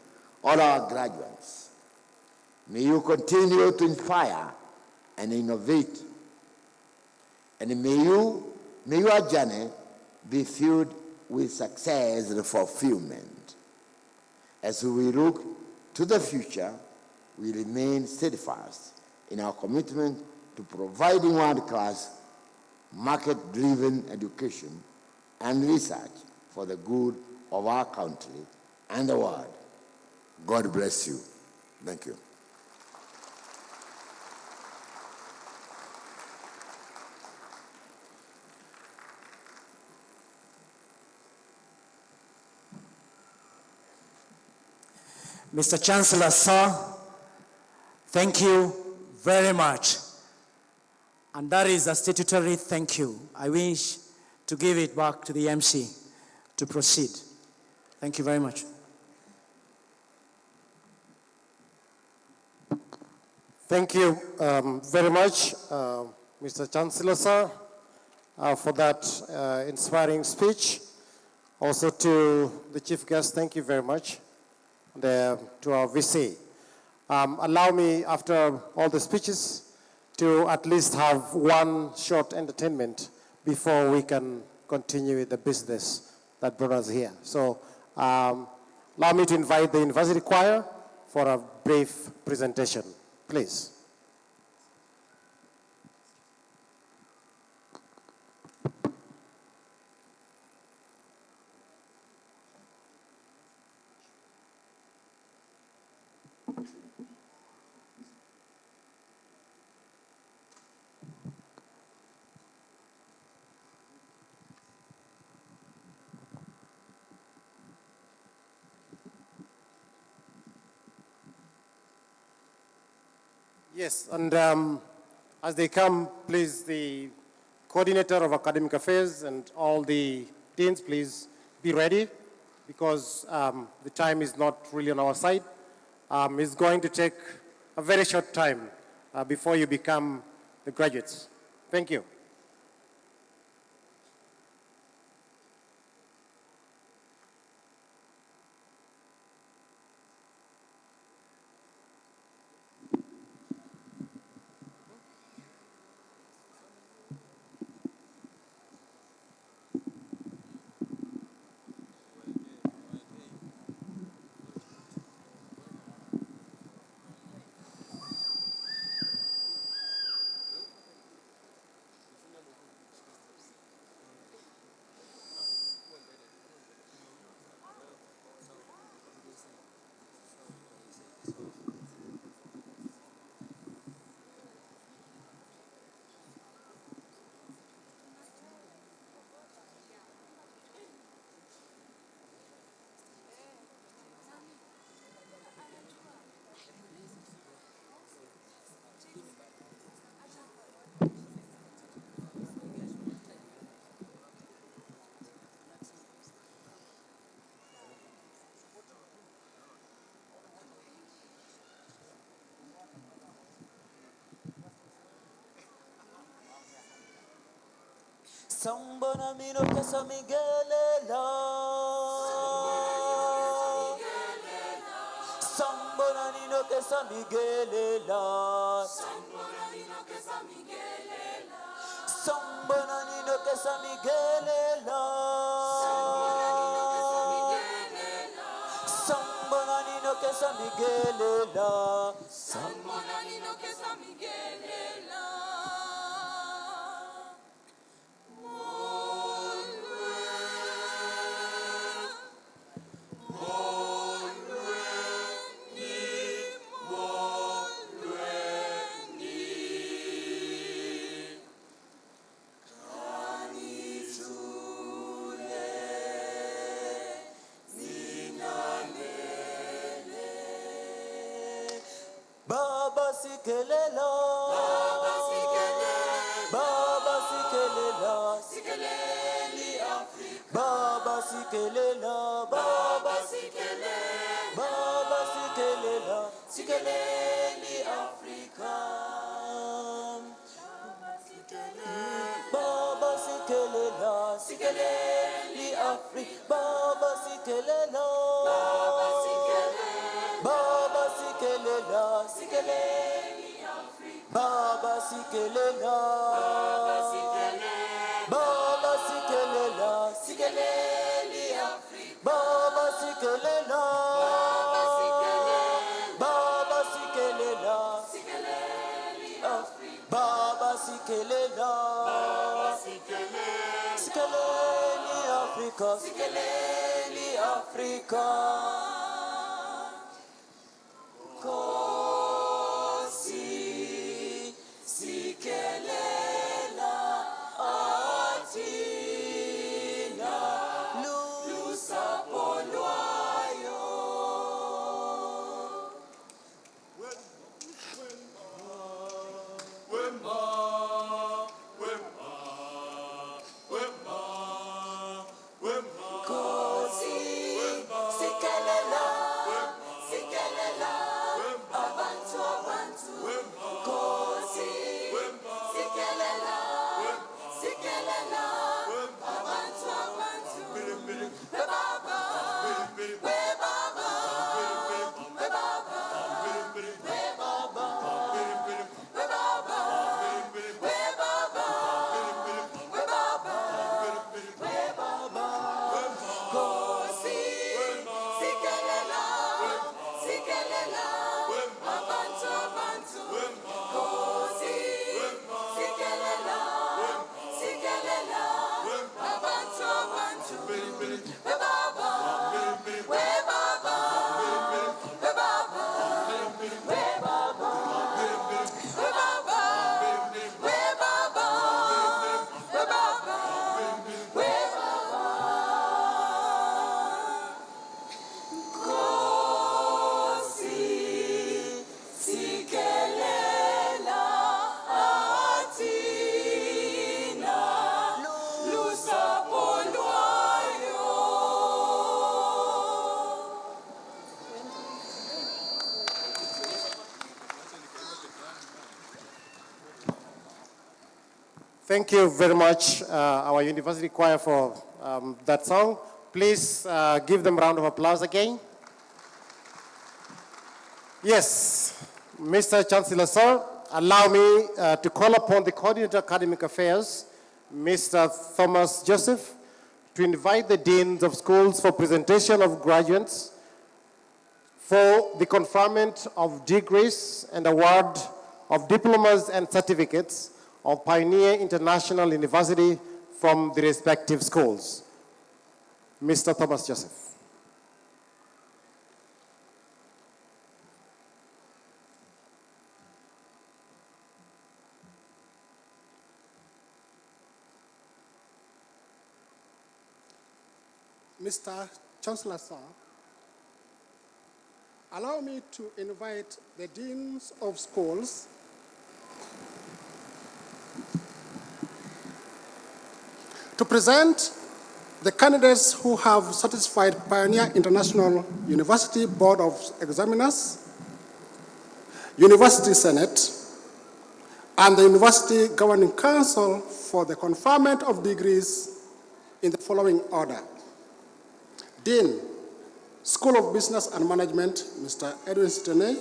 all our graduates. May you continue to inspire and innovate. And may your journey be filled with success and fulfillment. As we look to the future, we remain steadfast in our commitment to providing world-class, market-driven education and research for the good of our country and the world. God bless you. Thank you. Mr. Chancellor, sir, thank you very much. And that is a statutory thank you. I wish to give it back to the MC to proceed. Thank you very much. Thank you very much, Mr. Chancellor, sir, for that inspiring speech. Also to the chief guest, thank you very much. To our VC. Allow me, after all the speeches, to at least have one short entertainment before we can continue with the business that brought us here. So allow me to invite the university choir for a brief presentation, please. Yes, and as they come, please, the coordinator of academic affairs and all the deans, please be ready because the time is not really on our side. It's going to take a very short time before you become the graduates. Thank you. Sambona mino kesa Miguelela. Sambona nino kesa Miguelela. Sambona nino kesa Miguelela. Sambona nino kesa Miguelela. Sambona nino kesa Miguelela. Sambona nino kesa Miguelela. Baba sikelela, Baba sikelela, Baba sikelela, sikeleli Afrika. Baba sikelela, Baba sikelela, Baba sikelela, sikeleli Afrika. Baba sikelela, sikeleli Afrika. Baba sikelela, Baba sikelela, Baba sikelela, sikeleli Afrika. Baba sikelela, Baba sikelela, Baba sikelela, sikeleli Afrika. Baba sikelela, Baba sikelela, Baba sikelela, sikeleli Afrika. Baba sikelela, Baba sikelela, sikeleli Afrika, sikeleli Afrika. Kosi sikelela atina lusapolwayo. Kosi sikelela, sikelela abantu abantu. Kosi sikelela, sikelela abantu abantu. Bebaba, bebaba, bebaba, bebaba, bebaba, bebaba, bebaba, bebaba. Kosi sikelela, sikelela abantu abantu. Kosi sikelela, sikelela abantu abantu. Bebaba, bebaba, bebaba, bebaba, bebaba, bebaba, bebaba, bebaba. Kosi sikelela atina lusapolwayo. Thank you very much, our university choir, for that song. Please give them a round of applause again. Yes, Mr. Chancellor, sir, allow me to call upon the Coordinator of Academic Affairs, Mr. Thomas Joseph, to invite the deans of schools for presentation of graduates for the conferment of degrees and award of diplomas and certificates of Pioneer International University from the respective schools. Mr. Thomas Joseph. Mr. Chancellor, sir, allow me to invite the deans of schools to present the candidates who have satisfied Pioneer International University Board of Examiners, University Senate, and the University Governing Council for the conferment of degrees in the following order. Dean, School of Business and Management, Mr. Edwin Stenay.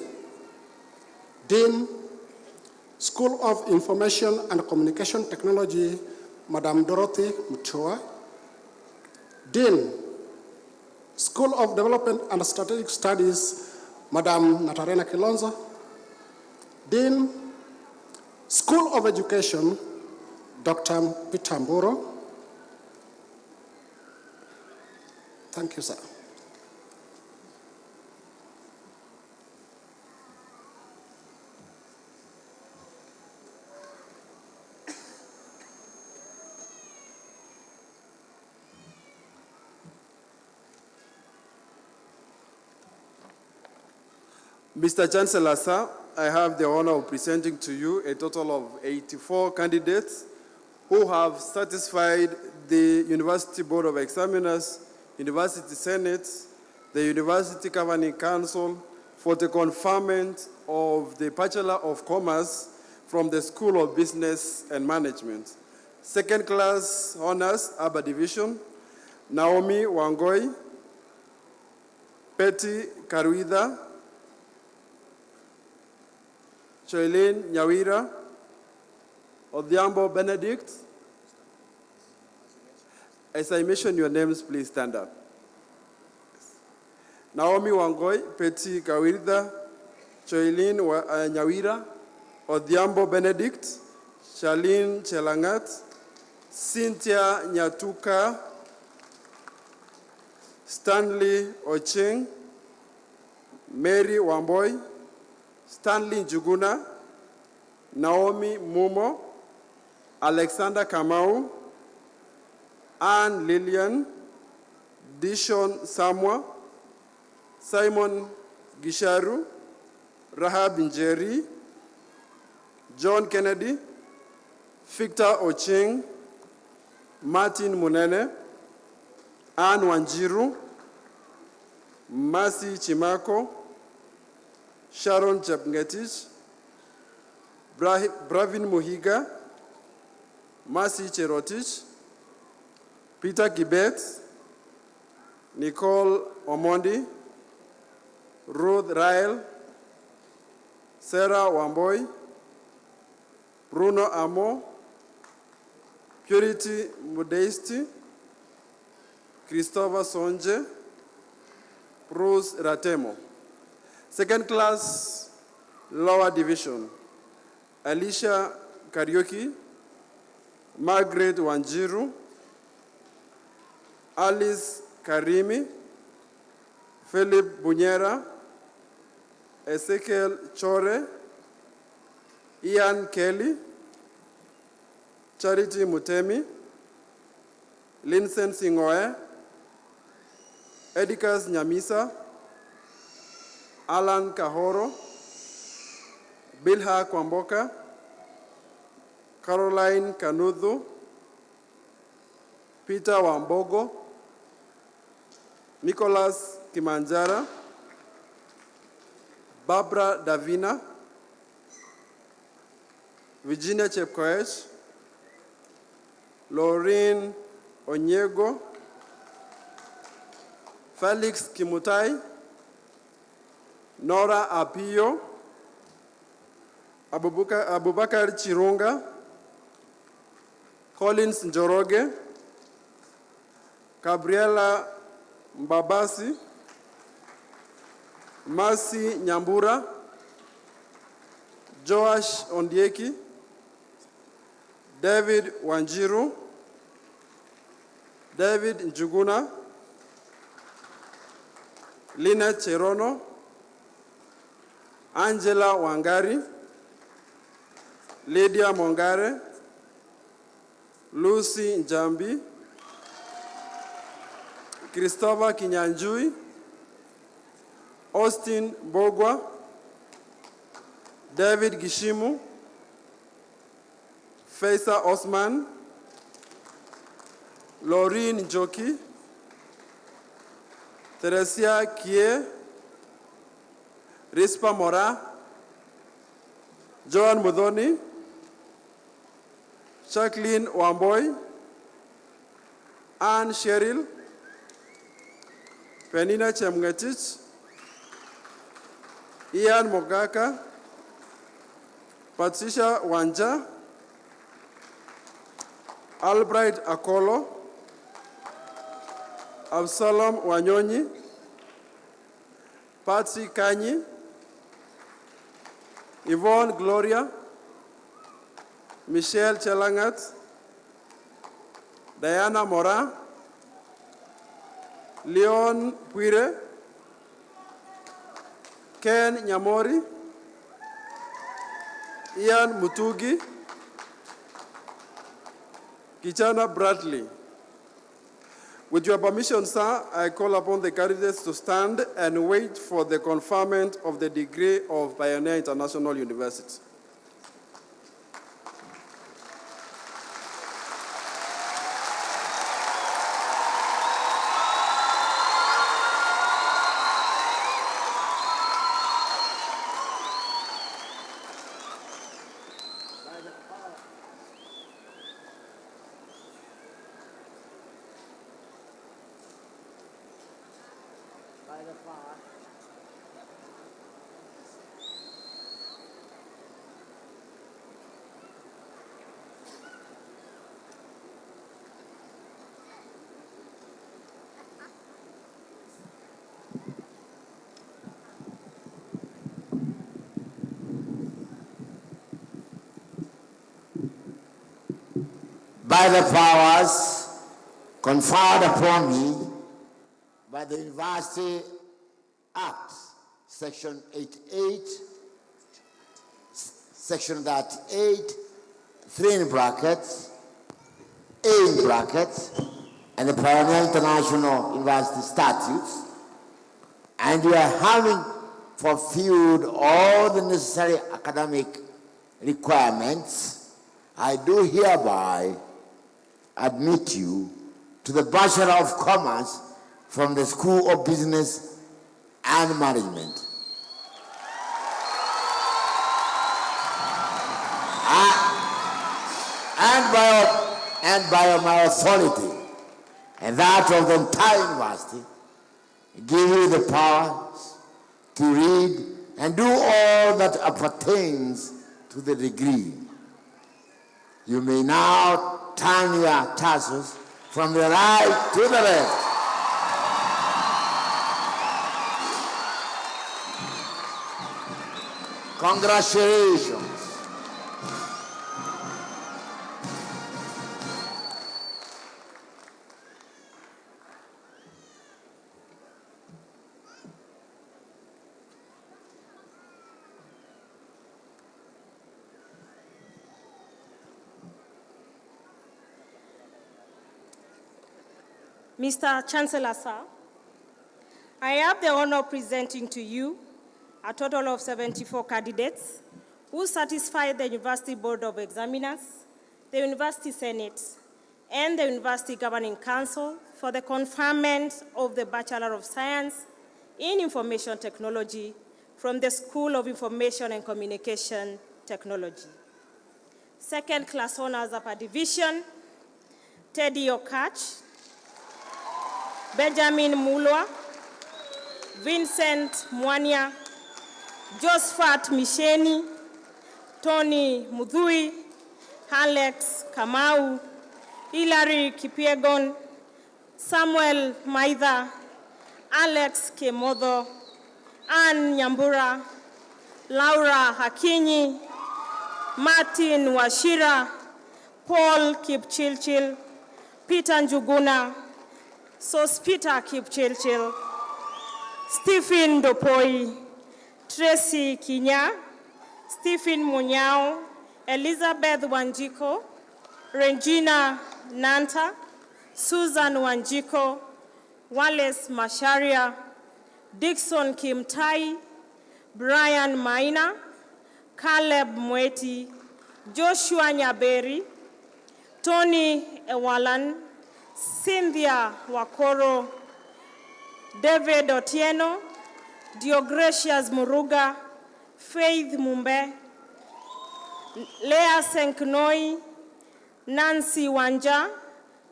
Dean, School of Information and Communication Technology, Madam Dorothy Mutua. Dean, School of Development and Strategic Studies, Madam Natarena Kilonzo. Dean, School of Education, Dr. Peter Mburo. Thank you, sir. Mr. Chancellor, sir, I have the honor of presenting to you a total of 84 candidates who have satisfied the University Board of Examiners, University Senate, the University Governing Council for the conferment of the Bachelor of Commerce from the School of Business and Management. Second class honors, Aba Division, Naomi Wangoi, Betty Karuida, Choylene Nyawira, Odhiambo Benedict. As I mention your names, please stand up. Naomi Wangoi, Betty Karuida, Choylene Nyawira, Odhiambo Benedict, Charlene Chelangat, Cynthia Nyatuka, Stanley Ocheng, Mary Wamboy, Stanley Njuguna, Naomi Mumo, Alexander Kamau, Anne Lillian, Dishon Samwa, Simon Gisharu, Rahab Njeri, John Kennedy, Victor Ocheng, Martin Munene, Anne Wanjiru, Mercy Chimako, Sharon Chepngetich, Bravin Muhiga, Mercy Cherotich, Peter Kibet, Nicole Omondi, Ruth Rael, Sarah Wamboy, Bruno Amo, Purity Modesti, Christopher Sonje, Bruce Ratemo. Second class, lower division, Alicia Karaoke, Margaret Wanjiru, Alice Karimi, Philip Bunyera, Ezekiel Chore, Ian Kelly, Charity Mutemi, Linsen Singoe, Edicus Nyamisa, Alan Kahoro, Bilha Kwamboka, Caroline Kanudhu, Peter Wambogo, Nicholas Kimanjara, Barbara Davina, Virginia Chepkoech, Laureen Onyego, Felix Kimutai, Nora Apio, Abubakar Chirunga, Collins Njoroge, Gabriela Mbabasi, Mercy Nyambura, Joash Ondieki, David Wanjiru, David Njuguna, Lina Cherono, Angela Wangari, Lydia Mongare, Lucy Njambi, Christopher Kinyanjui, Austin Bogwa, David Gishimu, Faisa Osman, Laureen Njoki, Teresia Kie, Rispa Mora, Joan Mudhoni, Jacqueline Wamboy, Anne Cheryl, Penina Chemngetich, Ian Mogaka, Patricia Wanja, Albright Akolo, Absalom Wanyonyi, Patsy Kanyi, Yvonne Gloria, Michelle Chelangat, Diana Mora, Leon Puire, Ken Nyamori, Ian Mutugi, Kichana Bradley. With your permission, sir, I call upon the candidates to stand and wait for the conferment of the degree of Pioneer International University. By the powers conferred upon me by the University Act, Section 88, Section 38, 3 in brackets, A in brackets, and the Pioneer International University Statutes, and you are having fulfilled all the necessary academic requirements, I do hereby admit you to the Bachelor of Commerce from the School of Business and Management. And by my authority and that of the entire university, give you the powers to read and do all that appertains to the degree. You may now turn your tassels from the right to the left. Congratulations. Mr. Chancellor, sir, I have the honor of presenting to you a total of 74 candidates who satisfied the University Board of Examiners, the University Senate, and the University Governing Council for the conferment of the Bachelor of Science in Information Technology from the School of Information and Communication Technology. Second class honors upper division, Teddy Okach, Benjamin Mulwa, Vincent Mwania, Josephat Misheni, Tony Mudhui, Alex Kamau, Hilary Kipiegon, Samuel Maitha, Alex Kemodo, Ann Nyambura, Laura Hakinyi, Martin Washira, Paul Kipchilchil, Peter Njuguna, Sospita Kipchilchil, Stephen Dopoi, Tracy Kinya, Stephen Munyao, Elizabeth Wanjiko, Regina Nanta, Susan Wanjiko, Wallace Masharia, Dixon Kimtai, Brian Maina, Caleb Mweti, Joshua Nyaberi, Tony Ewalan, Cynthia Wakoro, David Otieno, Diogratias Muruga, Faith Mumbe, Lea Senknoi, Nancy Wanja,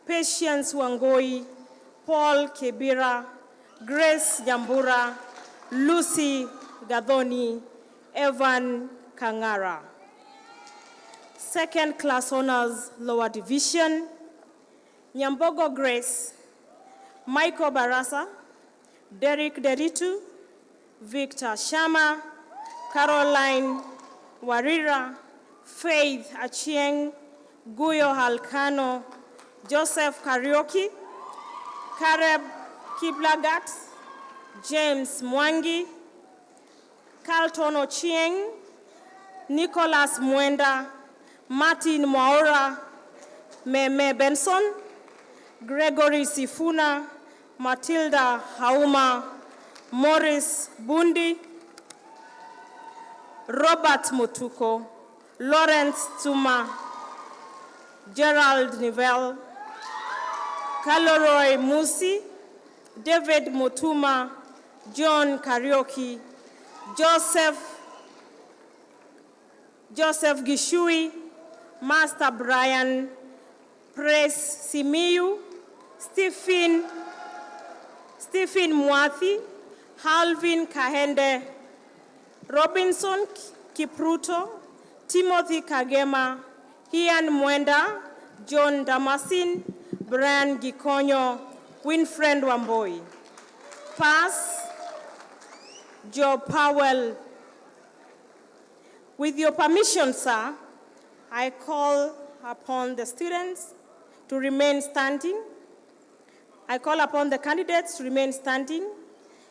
Patience Wangoi, Paul Kebira, Grace Nyambura, Lucy Gadoni, Evan Kangara. Second class honors, lower division, Nyambogo Grace, Michael Barasa, Derek Deritu, Victor Shama, Caroline Warira, Faith Achieng, Guyo Halkano, Joseph Karaoke, Kareb Kiblagat, James Mwangi, Carlton Ochieng, Nicholas Mwenda, Martin Mwaora, Meme Benson, Gregory Sifuna, Matilda Hauma, Morris Bundi, Robert Mutuko, Lawrence Tuma, Gerald Nivelle, Kaloroy Musi, David Mutuma, John Karaoke, Joseph Gishui, Master Brian, Praise Simiyu, Stephen Mwathi, Halvin Kahende, Robinson Kipruto, Timothy Kagema, Ian Mwenda, John Damasin, Brian Gikonyo, Winfred Wamboi. Pass, Joe Powell. With your permission, sir, I call upon the students to remain standing. I call upon the candidates to remain standing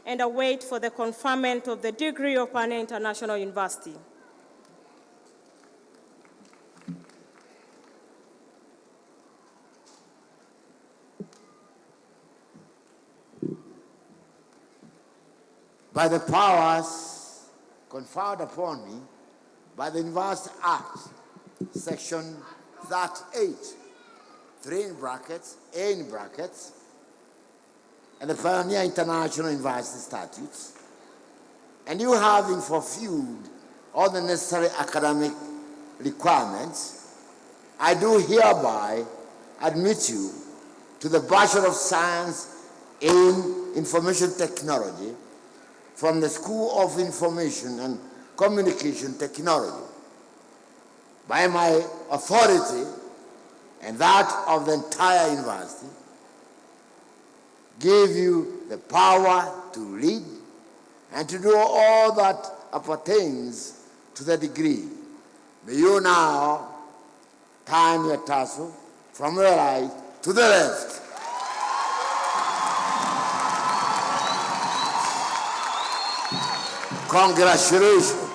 and await for the conferment of the degree of Pioneer International University. By the powers conferred upon me by the University Act, Section 38, 3 in brackets, A in brackets, and the Pioneer International University Statutes, and you having fulfilled all the necessary academic requirements, I do hereby admit you to the Bachelor of Science in Information Technology from the School of Information and Communication Technology. By my authority and that of the entire university, give you the power to read and to do all that appertains to the degree. May you now turn your tassel from the right to the left. Congratulations.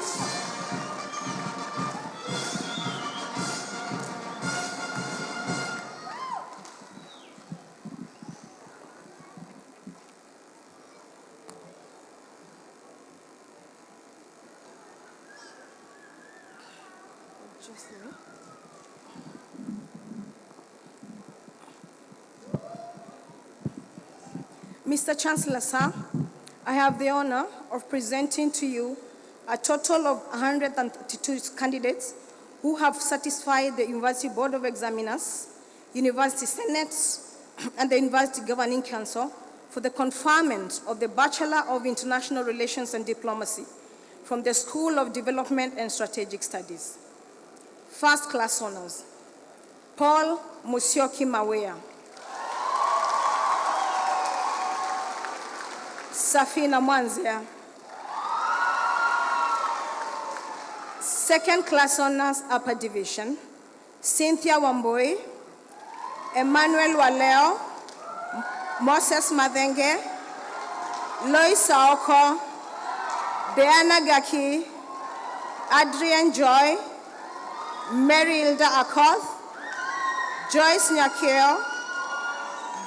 Mr. Chancellor, sir, I have the honor of presenting to you a total of 132 candidates who have satisfied the University Board of Examiners University Senate, and the University Governing Council for the conferment of the Bachelor of International Relations and Diplomacy from the School of Development and Strategic Studies. First class honors, Paul Musyoki Mawea. Safina Mwanzia. Second class honors, upper division, Cynthia Wamboi, Emmanuel Waleo, Moses Madenge, Lois Saoko, Diana Gaki, Adrian Joy, Mary Hilda Akoth, Joyce Nyakeo,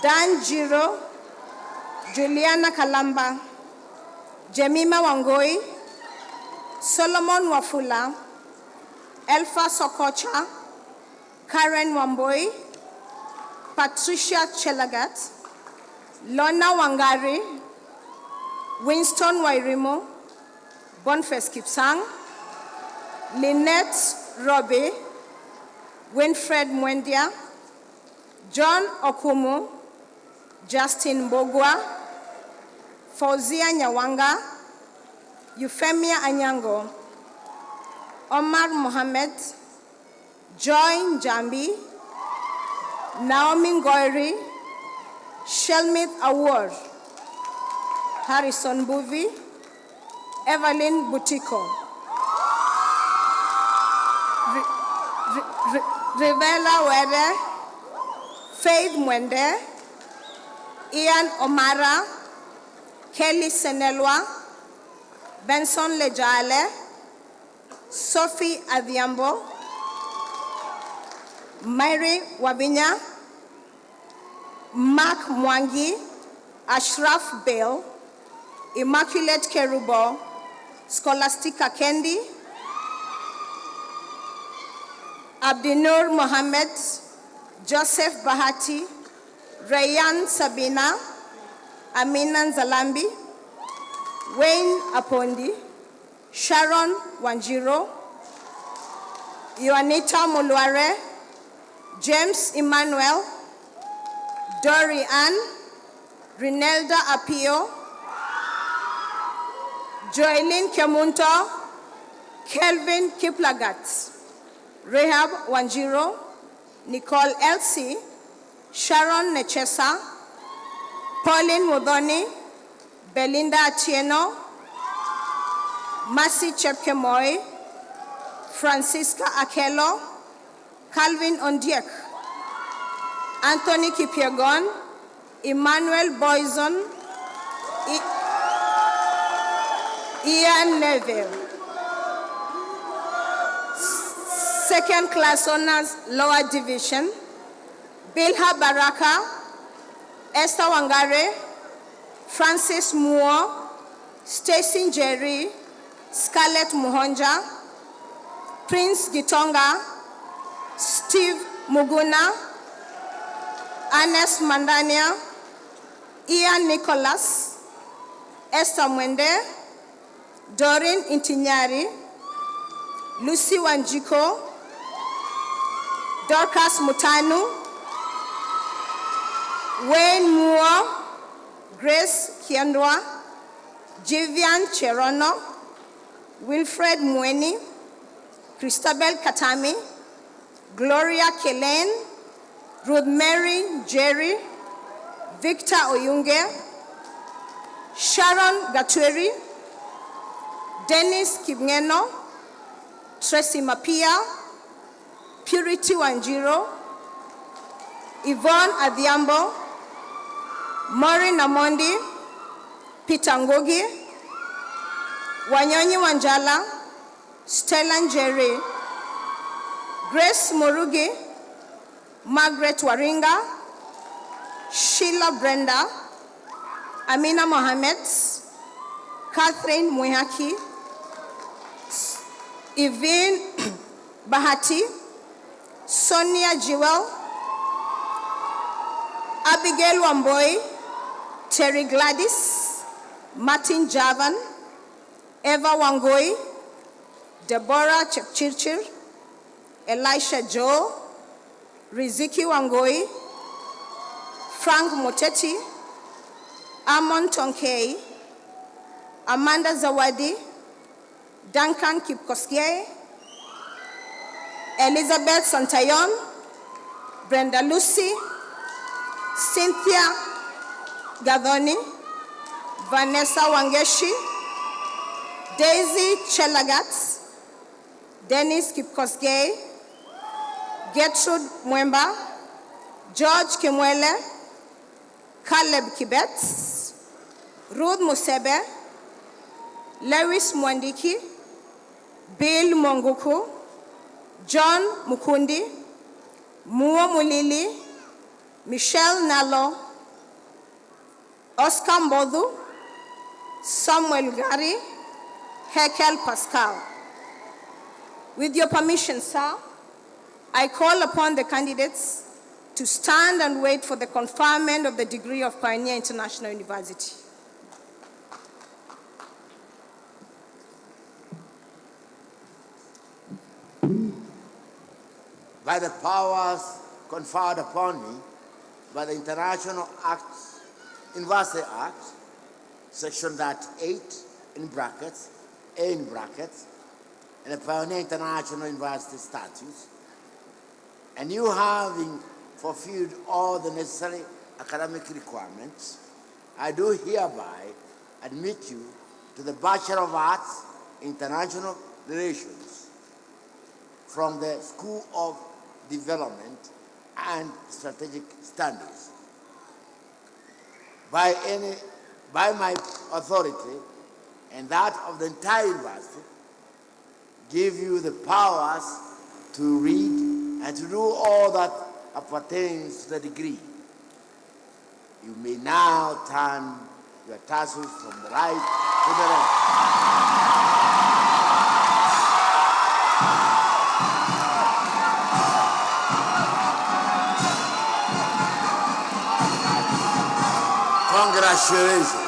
Dan Jiro, Juliana Kalamba, Jemima Wangoi, Solomon Wafula, Elfa Sokocha, Karen Wamboi, Patricia Chelagat, Lona Wangari, Winston Wairimo, Boniface Kipsang, Lynette Robbie, Winfred Mwendia, John Okumu, Justin Bogwa, Fauzia Nyawanga, Euphemia Anyango, Omar Mohammed, Joy Njambi, Naomi Ngoiri, Shelmith Award, Harrison Buvi, Evelyn Butiko, Rivella Wede, Faith Mwende, Ian Omara, Kelly Senelwa, Benson Lejale, Sophie Adhiambo, Mary Wabinya, Mark Mwangi, Ashraf Bale, Immaculate Kerubo, Scholastica Kendi, Abdinur Mohammed, Joseph Bahati, Rayan Sabina, Aminan Zalambi, Wayne Apondi, Sharon Wanjiro, Ioanita Mulware, James Emmanuel, Dory Ann, Rinelda Apio, Joylyn Kemunto, Kelvin Kiplagat, Rehab Wanjiro, Nicole Elsie, Sharon Nechesa, Pauline Mudhoni, Belinda Atieno, Mercy Chepkemoi, Francisca Akelo, Calvin Ondiek, Anthony Kipiegon, Emmanuel Boyson, Ian Neville. Second class honors, lower division, Bilha Baraka, Esther Wangare, Francis Moore, Stacy Jerry, Scarlett Muhonja, Prince Gitonga, Steve Muguna, Ernest Mandania, Ian Nicholas, Esther Mwende, Doreen Intinyari, Lucy Wanjiko, Dorcas Mutanu, Wayne Moore, Grace Kiandwa, Jivian Cherono, Wilfred Mweni, Christabel Katami, Gloria Kelen, Ruth Mary Jerry, Victor Oyunge, Sharon Gatweri, Dennis Kibngeno, Tracy Mapia, Purity Wanjiro, Yvonne Adhiambo, Maureen Amondi, Peter Ngogi, Wanyonyi Wanjala, Stella Njeri, Grace Morugi, Margaret Waringa, Sheila Brenda, Amina Mohammed, Catherine Mwihaki, Evine Bahati, Sonia Jewel, Abigail Wamboi, Terry Gladys, Martin Javan, Eva Wangoi, Deborah Chepchirchir, Elisha Joe, Riziki Wangoi, Frank Moteti, Amon Tonkei, Amanda Zawadi, Duncan Kipkosgei, Elizabeth Santayon, Brenda Lucy, Cynthia Gadhoni, Vanessa Wangeshi, Daisy Chelagat, Dennis Kipkosgei, Gertrude Mwemba, George Kimwele, Caleb Kibet, Ruth Musebe, Lewis Mwandiki, Bill Monguku, John Mukundi, Muo Mulili, Michelle Nalo, Oscar Mbodhu, Samuel Gari, Hekel Pascal. With your permission, sir, I call upon the candidates to stand and wait for the conferment of the degree of Pioneer International University. By the powers conferred upon me by the International Act, University Act, Section 38 in brackets, A in brackets, and the Pioneer International University Statutes, and you having fulfilled all the necessary academic requirements, I do hereby admit you to the Bachelor of Arts, International Relations from the School of Development and Strategic Studies. By my authority and that of the entire university, give you the powers to read and to do all that appertains to the degree. You may now turn your tassels from the right to the left. Congratulations.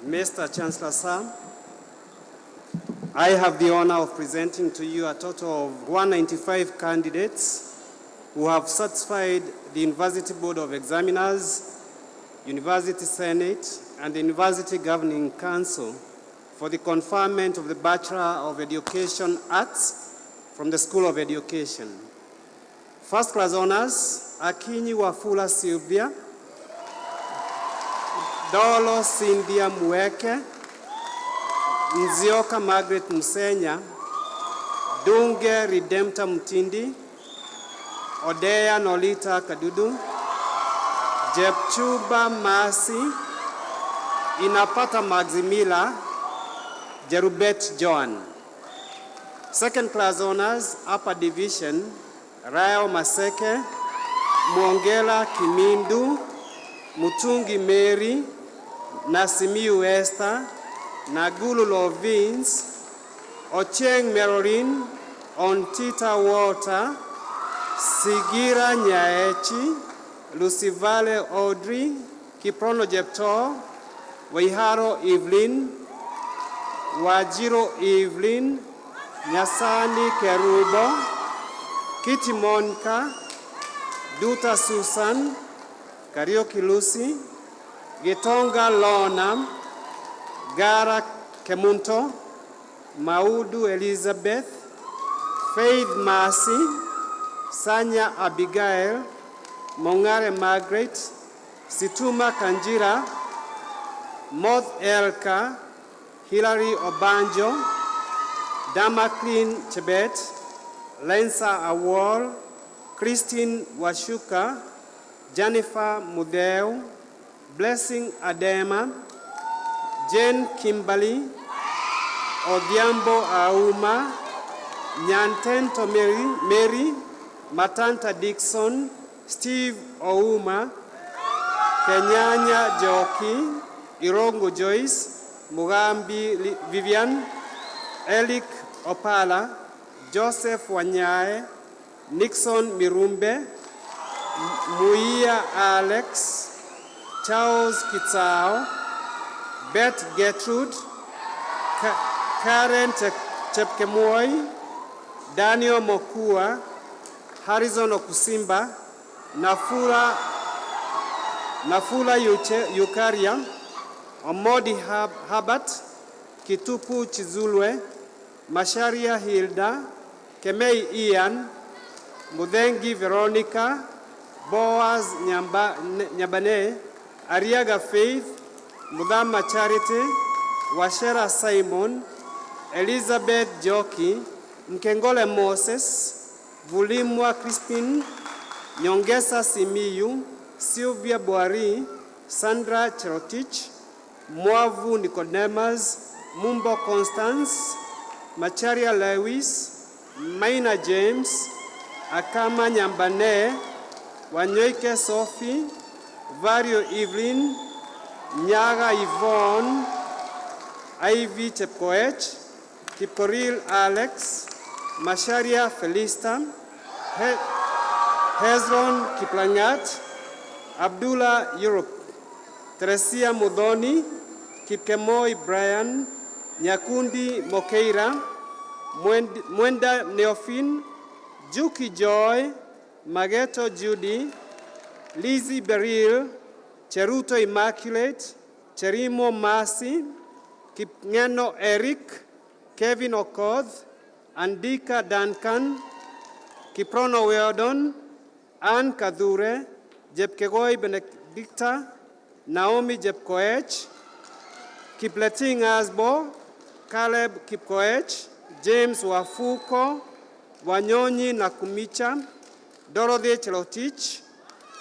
Mr. Chancellor, sir, I have the honor of presenting to you a total of 195 candidates who have satisfied the University Board of Examiners, University Senate, and the University Governing Council for the conferment of the Bachelor of Education Arts from the School of Education. First class honors, Akinyi Wafula Sylvia, Dolo Cynthia Mueke, Nzioka Margaret Musenya, Dunge Redempta Mutindi, Odeya Nolita Kadudu, Jepchuba Masi, Inapata Maximila, Jerubet Joan. Second class honors, Upper Division, Rayo Maseke, Mwongela Kimindu, Mutungi Mary, Nasimiu Esther, Nagulu Lovins, Ocheng Merolin, Ontita Walter, Sigira Nyaechi, Lucivale Audrey, Kiprono Jepto, Waiharo Evelyn, Wajiro Evelyn, Nyasani Kerubo, Kitty Monica, Duta Susan, Karioki Lucy, Gitonga Lona, Gara Kemunto, Maudu Elizabeth, Faith Mercy, Sanya Abigail, Mongare Margaret, Situma Kanjira, Moth Elka, Hilary Obanjo, Damaklin Chebet, Lensa Awol, Christine Washuka, Jennifer Mudeu, Blessing Adema, Jane Kimberly, Odhiambo Auma, Nyantento Mary, Matanta Dixon, Steve Ouma, Kenyanya Joki, Irongo Joyce, Mugambi Vivian, Elick Opala, Joseph Wanyae, Nixon Mirumbe, Muia Alex, Charles Kitsao, Beth Gertrude, Karen Chepkemoi, Daniel Mokua, Harrison Okusimba, Nafula Yukaria, Omodi Habat, Kitupu Chizulwe, Masharia Hilda, Kemei Ian, Mudengi Veronica, Boaz Nyabane, Ariaga Faith, Mudama Charity, Washera Simon, Elizabeth Joki, Mkengole Moses, Vulimwa Crispin, Nyongesa Simiyu, Sylvia Boari, Sandra Cherotich, Mwavu Nicodemus, Mumbo Constance, Macharia Lewis, Maina James, Akama Nyambane, Wanyoike Sophie, Vario Evelyn, Nyaga Yvonne, Ivy Chepkoech, Kipkoril Alex, Masharia Felista, Hezron Kiplangat, Abdullah Europe, Teresia Mudhoni, Kipkemoi Brian, Nyakundi Mokeira, Mwenda Neofin, Juki Joy, Mageto Judy, Lizzie Beryl, Cheruto Immaculate, Cherimo Masi, Kipngeno Eric, Kevin Okoth, Andika Duncan, Kiprono Weodon, Ann Kadhure, Jepkegoi Benedicta, Naomi Jepkoech, Kipleting Asbo, Caleb Kipkoech, James Wafuko, Wanyonyi Nakumicha, Dorothy Cherotich,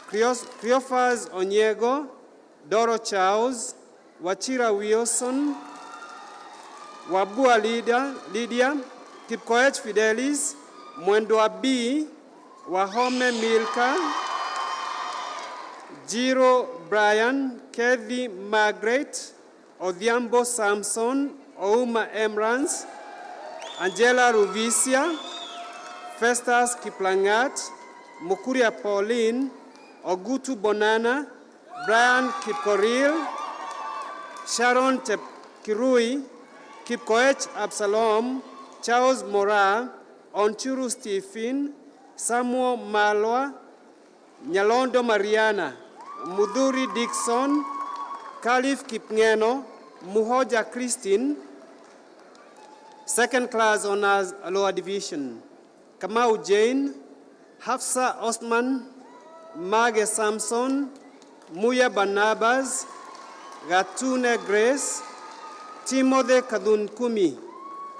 Cleophas Onyego, Doro Charles, Wachira Wilson, Wabua Lydia, Kipkoech Fidelis, Mwendwa B, Wahome Milka, Jiro Brian, Kathy Margaret, Odhiambo Samson, Ouma Emrans, Angela Ruvisia, Festus Kiplangat, Mukuria Pauline, Ogutu Bonana, Brian Kipkoril, Sharon Kirui, Kipkoech Absalom, Charles Mora, Onchuru Stephen, Samuel Malwa, Nyalondo Mariana, Mudhuri Dixon, Khalif Kipngeno, Muhoja Christine, second class honors lower division, Kamau Jane, Hafsa Osman, Mage Samson, Muya Barnabas, Gatune Grace, Timothy Kadunkumi,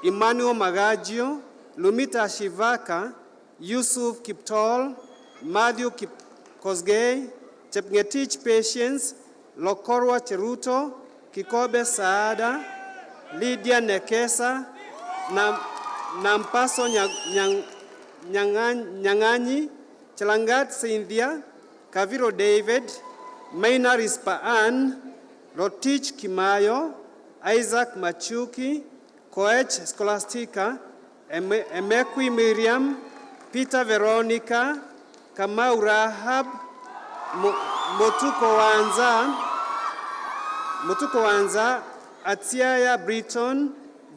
Emmanuel Magagio, Lumita Shivaka, Yusuf Kiptol, Matthew Kosgei, Chepngetich Patience, Lokorwa Cheruto, Kikobe Saada, Lydia Nekesa, Nampaso Nyanganyi, Chalangat Cynthia, Kaviro David, Maina Rispaan, Rotich Kimayo, Isaac Machuki, Koech Scholastica, Emekwi Miriam, Peter Veronica, Kamau Rahab, Motuko Wanza, Atiaya Britton,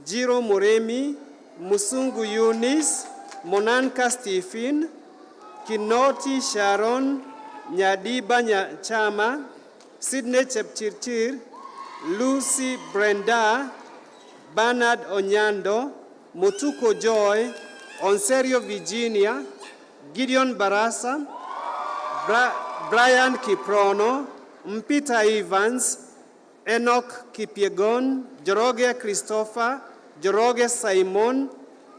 Jiro Moremi, Musungu Eunice, Monanka Stephen, Kinoti Sharon, Nyadiba Chama, Sydney Chepchirchir, Lucy Brenda, Bernard Onyando, Mutuko Joy, Onserio Virginia, Gideon Barasa, Brian Kiprono, Mpita Evans, Enoch Kipiegon, Joroge Christopher, Joroge Simon,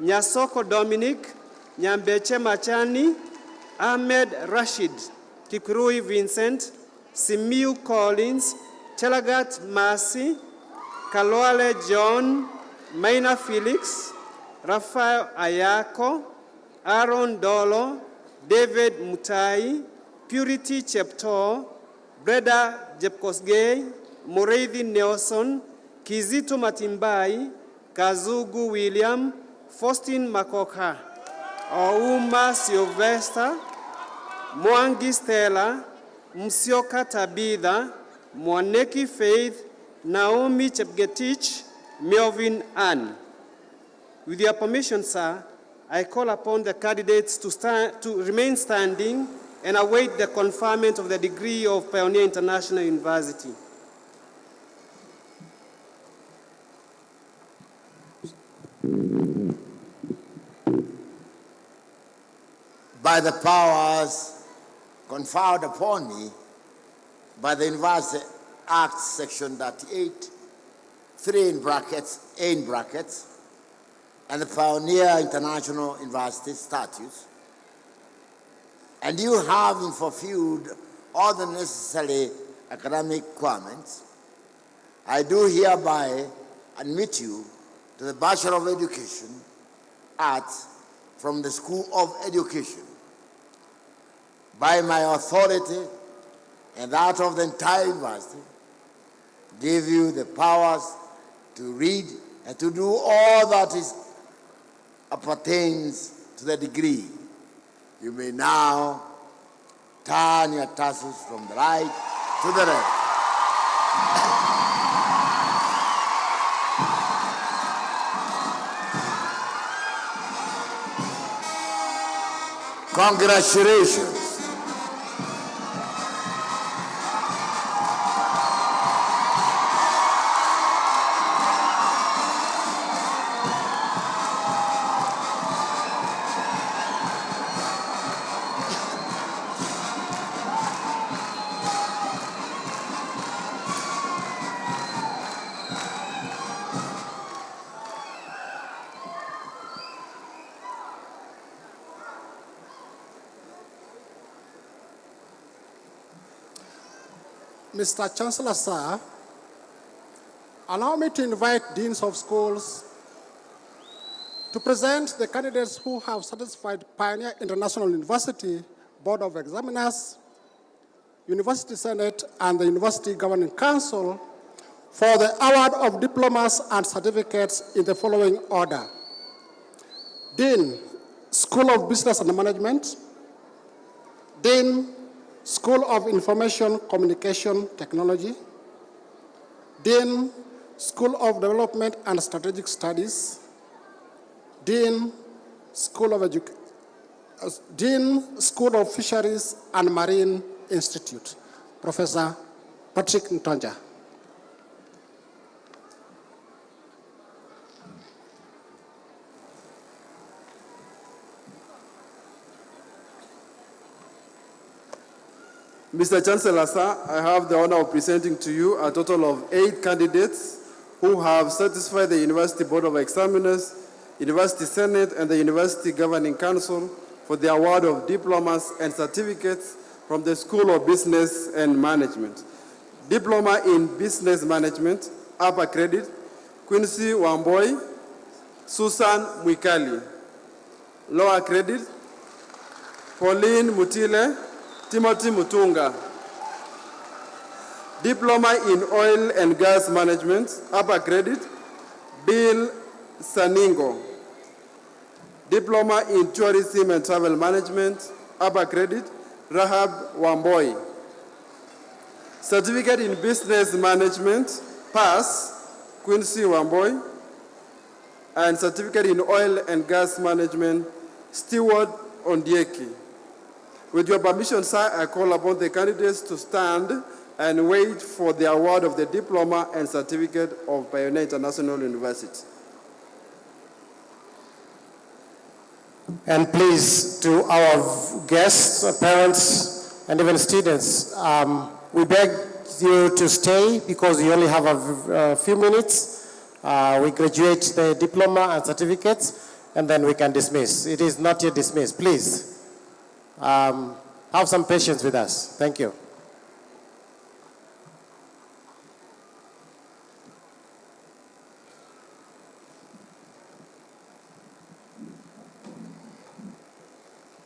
Nyasoko Dominic, Nyambeche Machani, Ahmed Rashid, Kikurui Vincent, Simiu Collins, Chelagat Masi, Kaloale John, Maina Felix, Rafael Ayako, Aaron Dolo, David Mutai, Purity Chepto, Breda Jepkosgei, Moreithi Nelson, Kizito Matimbai, Kazugu William, Faustin Makoka, Ouma Sylvester, Mwangi Stella, Msioka Tabitha, Mwaneki Faith, Naomi Chepgetich, Melvin Ann. With your permission, sir, I call upon the candidates to remain standing and await the conferment of the degree of Pioneer International University. By the powers conferred upon me by the University Act, Section 38, 3 in brackets, A in brackets, and the Pioneer International University Statutes, and you having fulfilled all the necessary academic requirements, I do hereby admit you to the Bachelor of Education, Arts, from the School of Education. By my authority and that of the entire university, give you the powers to read and to do all that appertains to the degree. You may now turn your tassels from the right to the left. Congratulations. Mr. Chancellor, sir, allow me to invite deans of schools to present the candidates who have satisfied Pioneer International University Board of Examiners, University Senate, and the University Governing Council for the award of diplomas and certificates in the following order. Dean, School of Business and Management. Dean, School of Information Communication Technology. Dean, School of Development and Strategic Studies. Dean, School of Fisheries and Marine Institute, Professor Patrick Ntonja. Mr. Chancellor, sir, I have the honor of presenting to you a total of 8 candidates who have satisfied the University Board of Examiners, University Senate, and the University Governing Council for the award of diplomas and certificates from the School of Business and Management. Diploma in Business Management, upper credit, Quincy Wamboi, Susan Mwikali. Lower credit, Pauline Mutile, Timothy Mutunga. Diploma in Oil and Gas Management, upper credit, Bill Saningo. Diploma in Tourism and Travel Management, upper credit, Rahab Wamboi. Certificate in Business Management, pass, Quincy Wamboi. And certificate in Oil and Gas Management, Stewart Ondieki. With your permission, sir, I call upon the candidates to stand and wait for the award of the diploma and certificate of Pioneer International University. And please, to our guests, parents, and even students, we beg you to stay because we only have a few minutes. We graduate the diploma and certificates, and then we can dismiss. It is not yet dismissed. Please, have some patience with us. Thank you.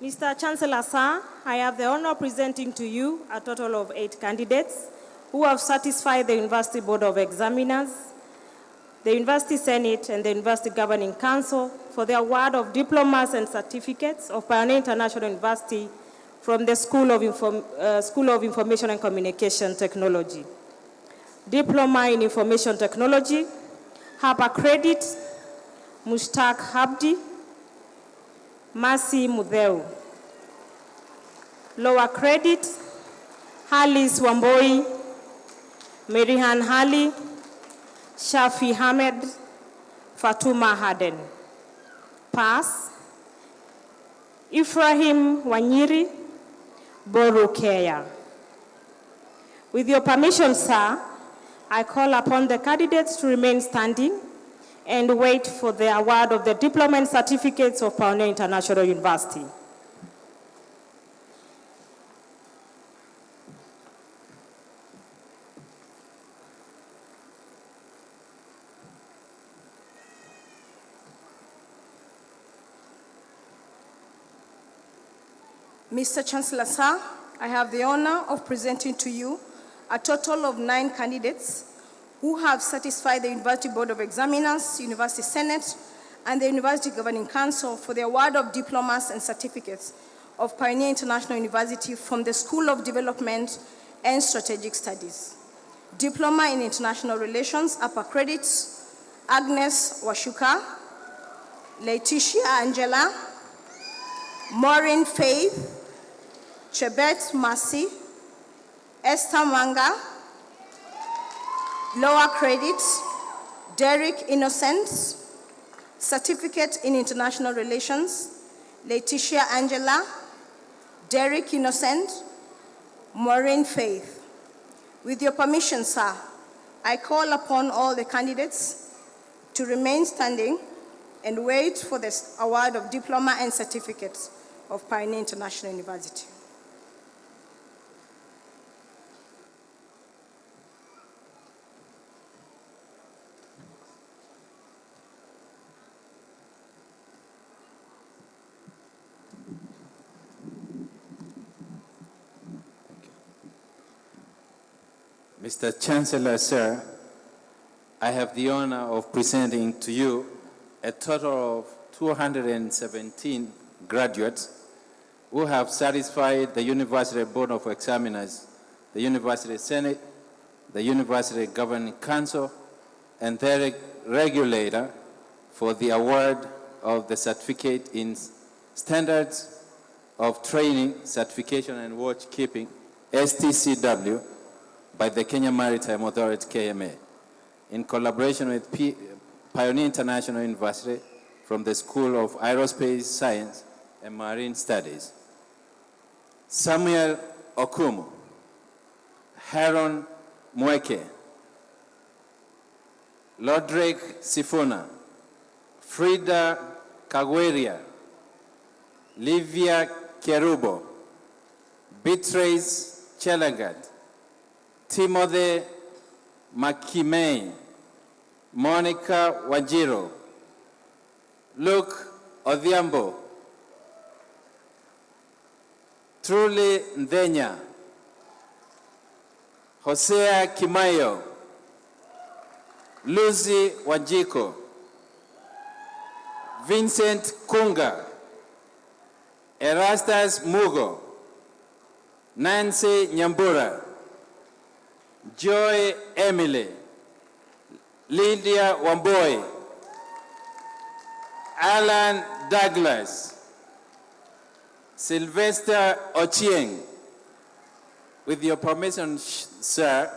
Mr. Chancellor, sir, I have the honor of presenting to you a total of 8 candidates who have satisfied the University Board of Examiners the University Senate, and the University Governing Council for the award of diplomas and certificates of Pioneer International University from the School of Information and Communication Technology. Diploma in Information Technology, Upper Credit, Mushtaq Habdi, Masi Mudeu. Lower Credit, Halis Wamboi, Merihan Hali, Shafi Hamed, Fatuma Haden. Pass, Ibrahim Wanyiri, Boru Keya. With your permission, sir, I call upon the candidates to remain standing and wait for the award of the diploma and certificates of Pioneer International University. Mr. Chancellor, sir, I have the honor of presenting to you a total of 9 candidates who have satisfied the University Board of Examiners, University Senate, and the University Governing Council for the award of diplomas and certificates of Pioneer International University from the School of Development and Strategic Studies. Diploma in International Relations, Upper Credits, Agnes Washuka, Laetitia Angela, Maureen Faith, Chebet Masi, Esther Manga. Lower Credits, Derek Innocent, Certificate in International Relations, Laetitia Angela, Derek Innocent, Maureen Faith. With your permission, sir, I call upon all the candidates to remain standing and wait for the award of diploma and certificates of Pioneer International University. Mr. Chancellor, sir, I have the honor of presenting to you a total of 217 graduates who have satisfied the University Board of Examiners, the University Senate, the University Governing Council, and their regulator for the award of the Certificate in Standards of Training, Certification, and Watchkeeping, STCW, by the Kenya Maritime Authority, KMA, in collaboration with Pioneer International University from the School of Aerospace Science and Marine Studies. Samuel Okumu, Haron Mweke, Lodrick Sifuna, Frida Kagweria, Livia Kerubo, Beatrice Chelagat, Timothy Makimei, Monica Wajiro, Luke Odhiambo, Truly Ndenya, Hosea Kimayo, Lucy Wajiko, Vincent Kunga, Erastus Mugo, Nancy Nyambura, Joy Emily, Lydia Wamboi, Alan Douglas, Sylvester Ochieng. With your permission, sir,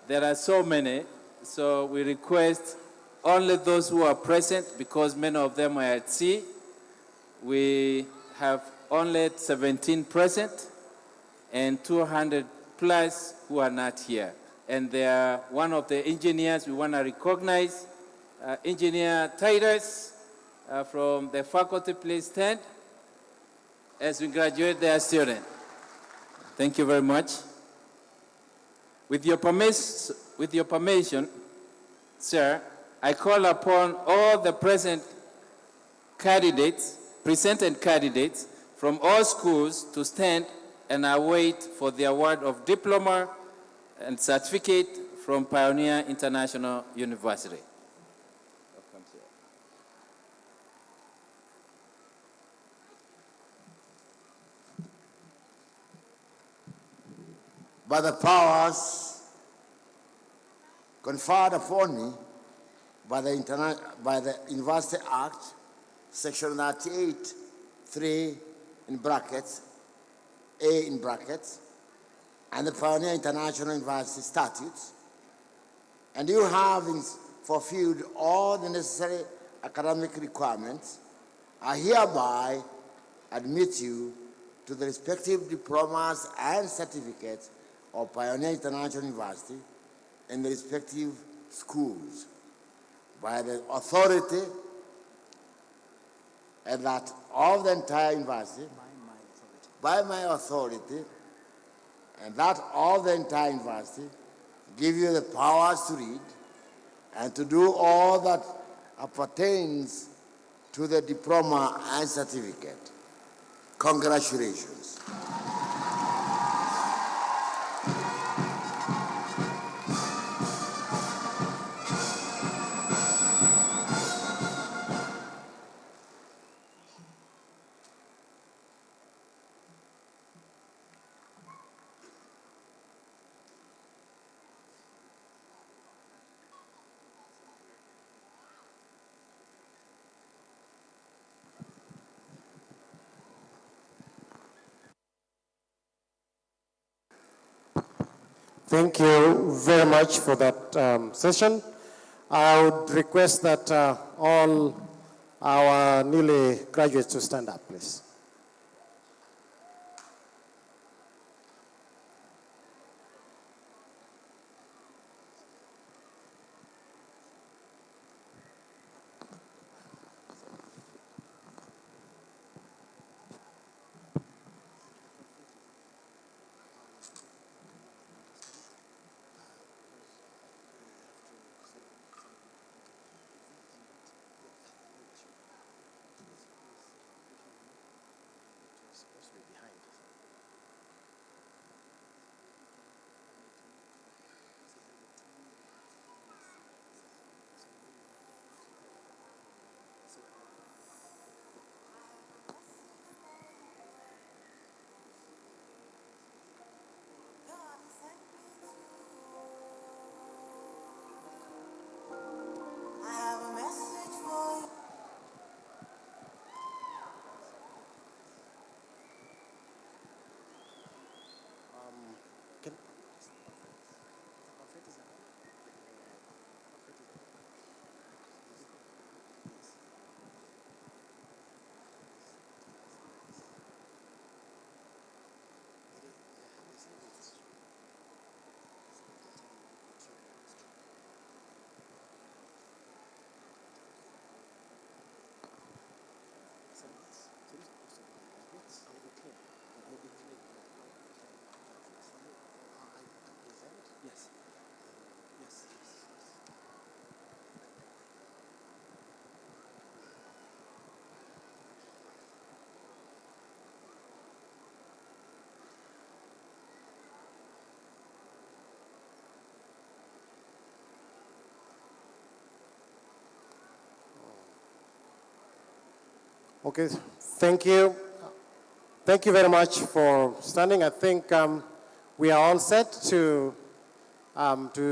there are so many, so we request only those who are present, because many of them are at sea. We have only 17 present and 200 plus who are not here. And they are one of the engineers we want to recognize, Engineer Titus from the faculty. Please stand as we graduate their student. Thank you very much. With your permission, sir, I call upon all the presented candidates from all schools to stand and await for the award of diploma and certificate from Pioneer International University. by the powers conferred upon me by the University Act, Section 38, 3 in brackets, A in brackets, and the Pioneer International University Statutes, and you have fulfilled all the necessary academic requirements, I hereby admit you to the respective diplomas and certificates of Pioneer International University in the respective schools by the authority and that of the entire university, by my authority, and that of the entire university, give you the powers to read and to do all that appertains to the diploma and certificate. Congratulations. Thank you very much for that session. I would request that all our newly graduates to stand up, please. Okay, thank you. Thank you very much for standing. I think we are all set to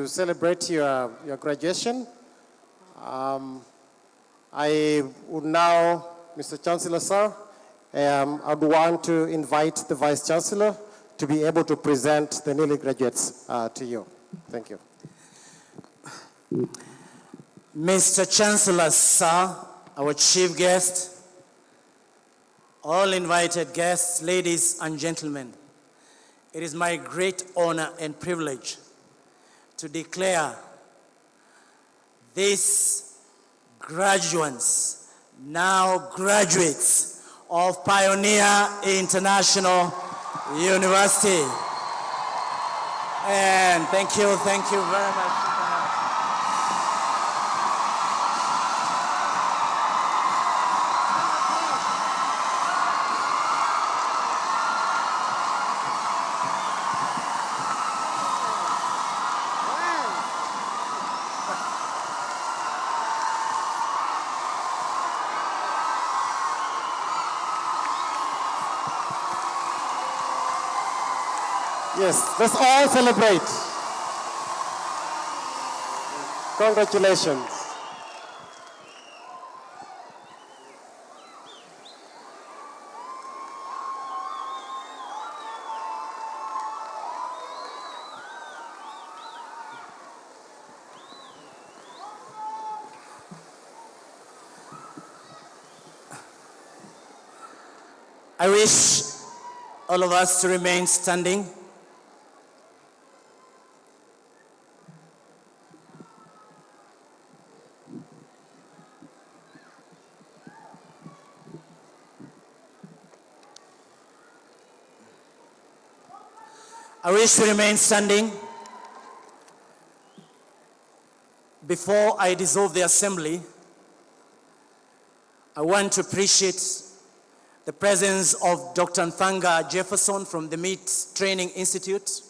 celebrate your graduation. I would now, Mr. Chancellor, sir, I would want to invite the Vice Chancellor to be able to present the newly graduates to you. Thank you. Mr. Chancellor, sir, our chief guest, all invited guests, ladies and gentlemen, it is my great honor and privilege to declare these graduates, now graduates of Pioneer International University. And thank you very much. Yes, let's all celebrate. Congratulations. I wish all of us to remain standing. I wish to remain standing. Before I dissolve the assembly, I want to appreciate the presence of Dr. Nthanga Jefferson from the Meat Training Institute,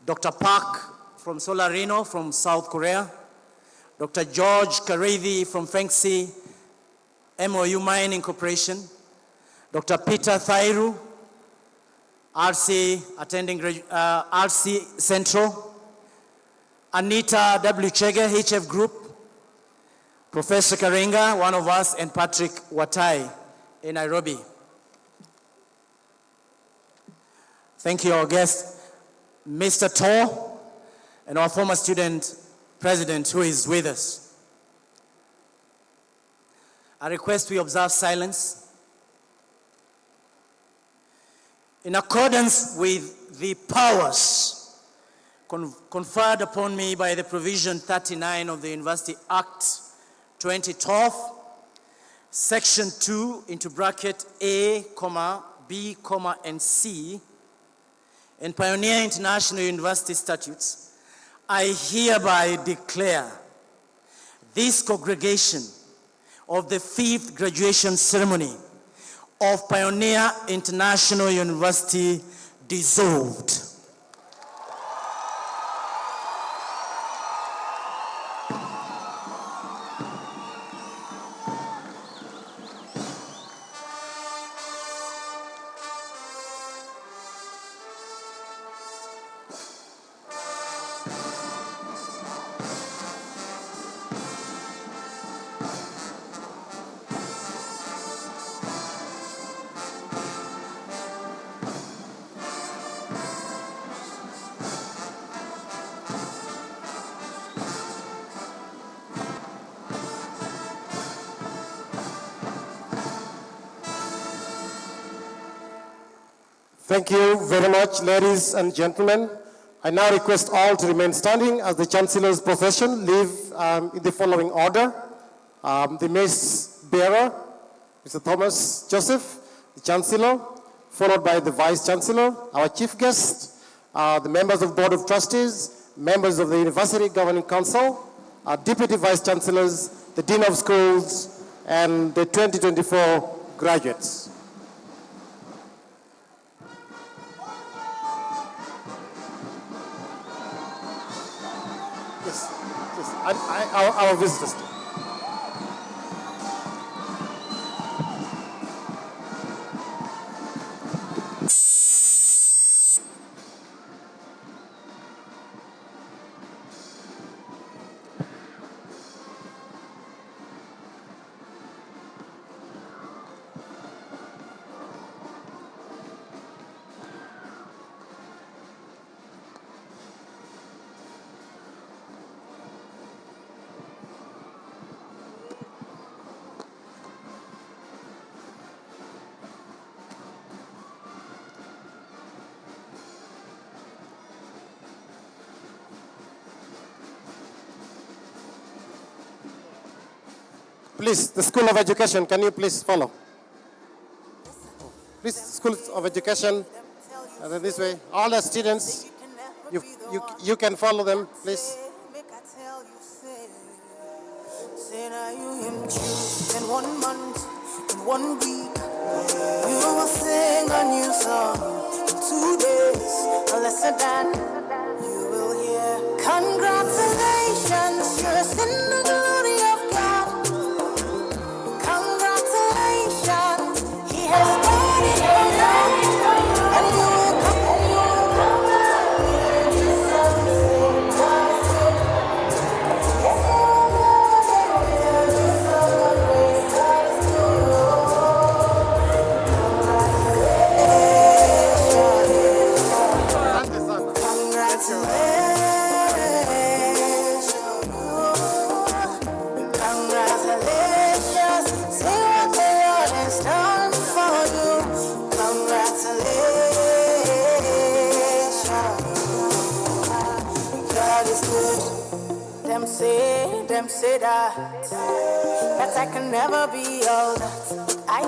Dr. Park from Solarino from South Korea, Dr. George Karethi from Fengsi MOU Mining Corporation, Dr. Peter Thairu, RC attending RC Central, Anita W. Chege, HF Group, Professor Karinga, one of us, and Patrick Watai in Nairobi. Thank you, our guest, Mr. Tor, and our former student president who is with us. I request we observe silence. In accordance with the powers conferred upon me by the provision 39 of the University Act 2012, Section 2 into bracket A, B, and C, and Pioneer International University Statutes, I hereby declare this congregation of the 5th graduation ceremony of Pioneer International University dissolved. Thank you very much, ladies and gentlemen. I now request all to remain standing as the Chancellor's procession leave in the following order. The mace bearer, Mr. Thomas Joseph, the Chancellor, followed by the Vice Chancellor, our Chief Guest, the members of Board of Trustees, members of the University Governing Council, our Deputy Vice Chancellors, the Dean of Schools, and the 2024 graduates. Yes, our visitors. Please, the School of Education, can you please follow? Please, School of Education, and then this way. All the students, you can follow them, please. In 1 month, in 1 week, you will sing a new song. In 2 days, a lesser than you will hear. Congratulations, you're in the glory of God. Congratulations, He has done it for you, and you will come. Them say that I can never be all that.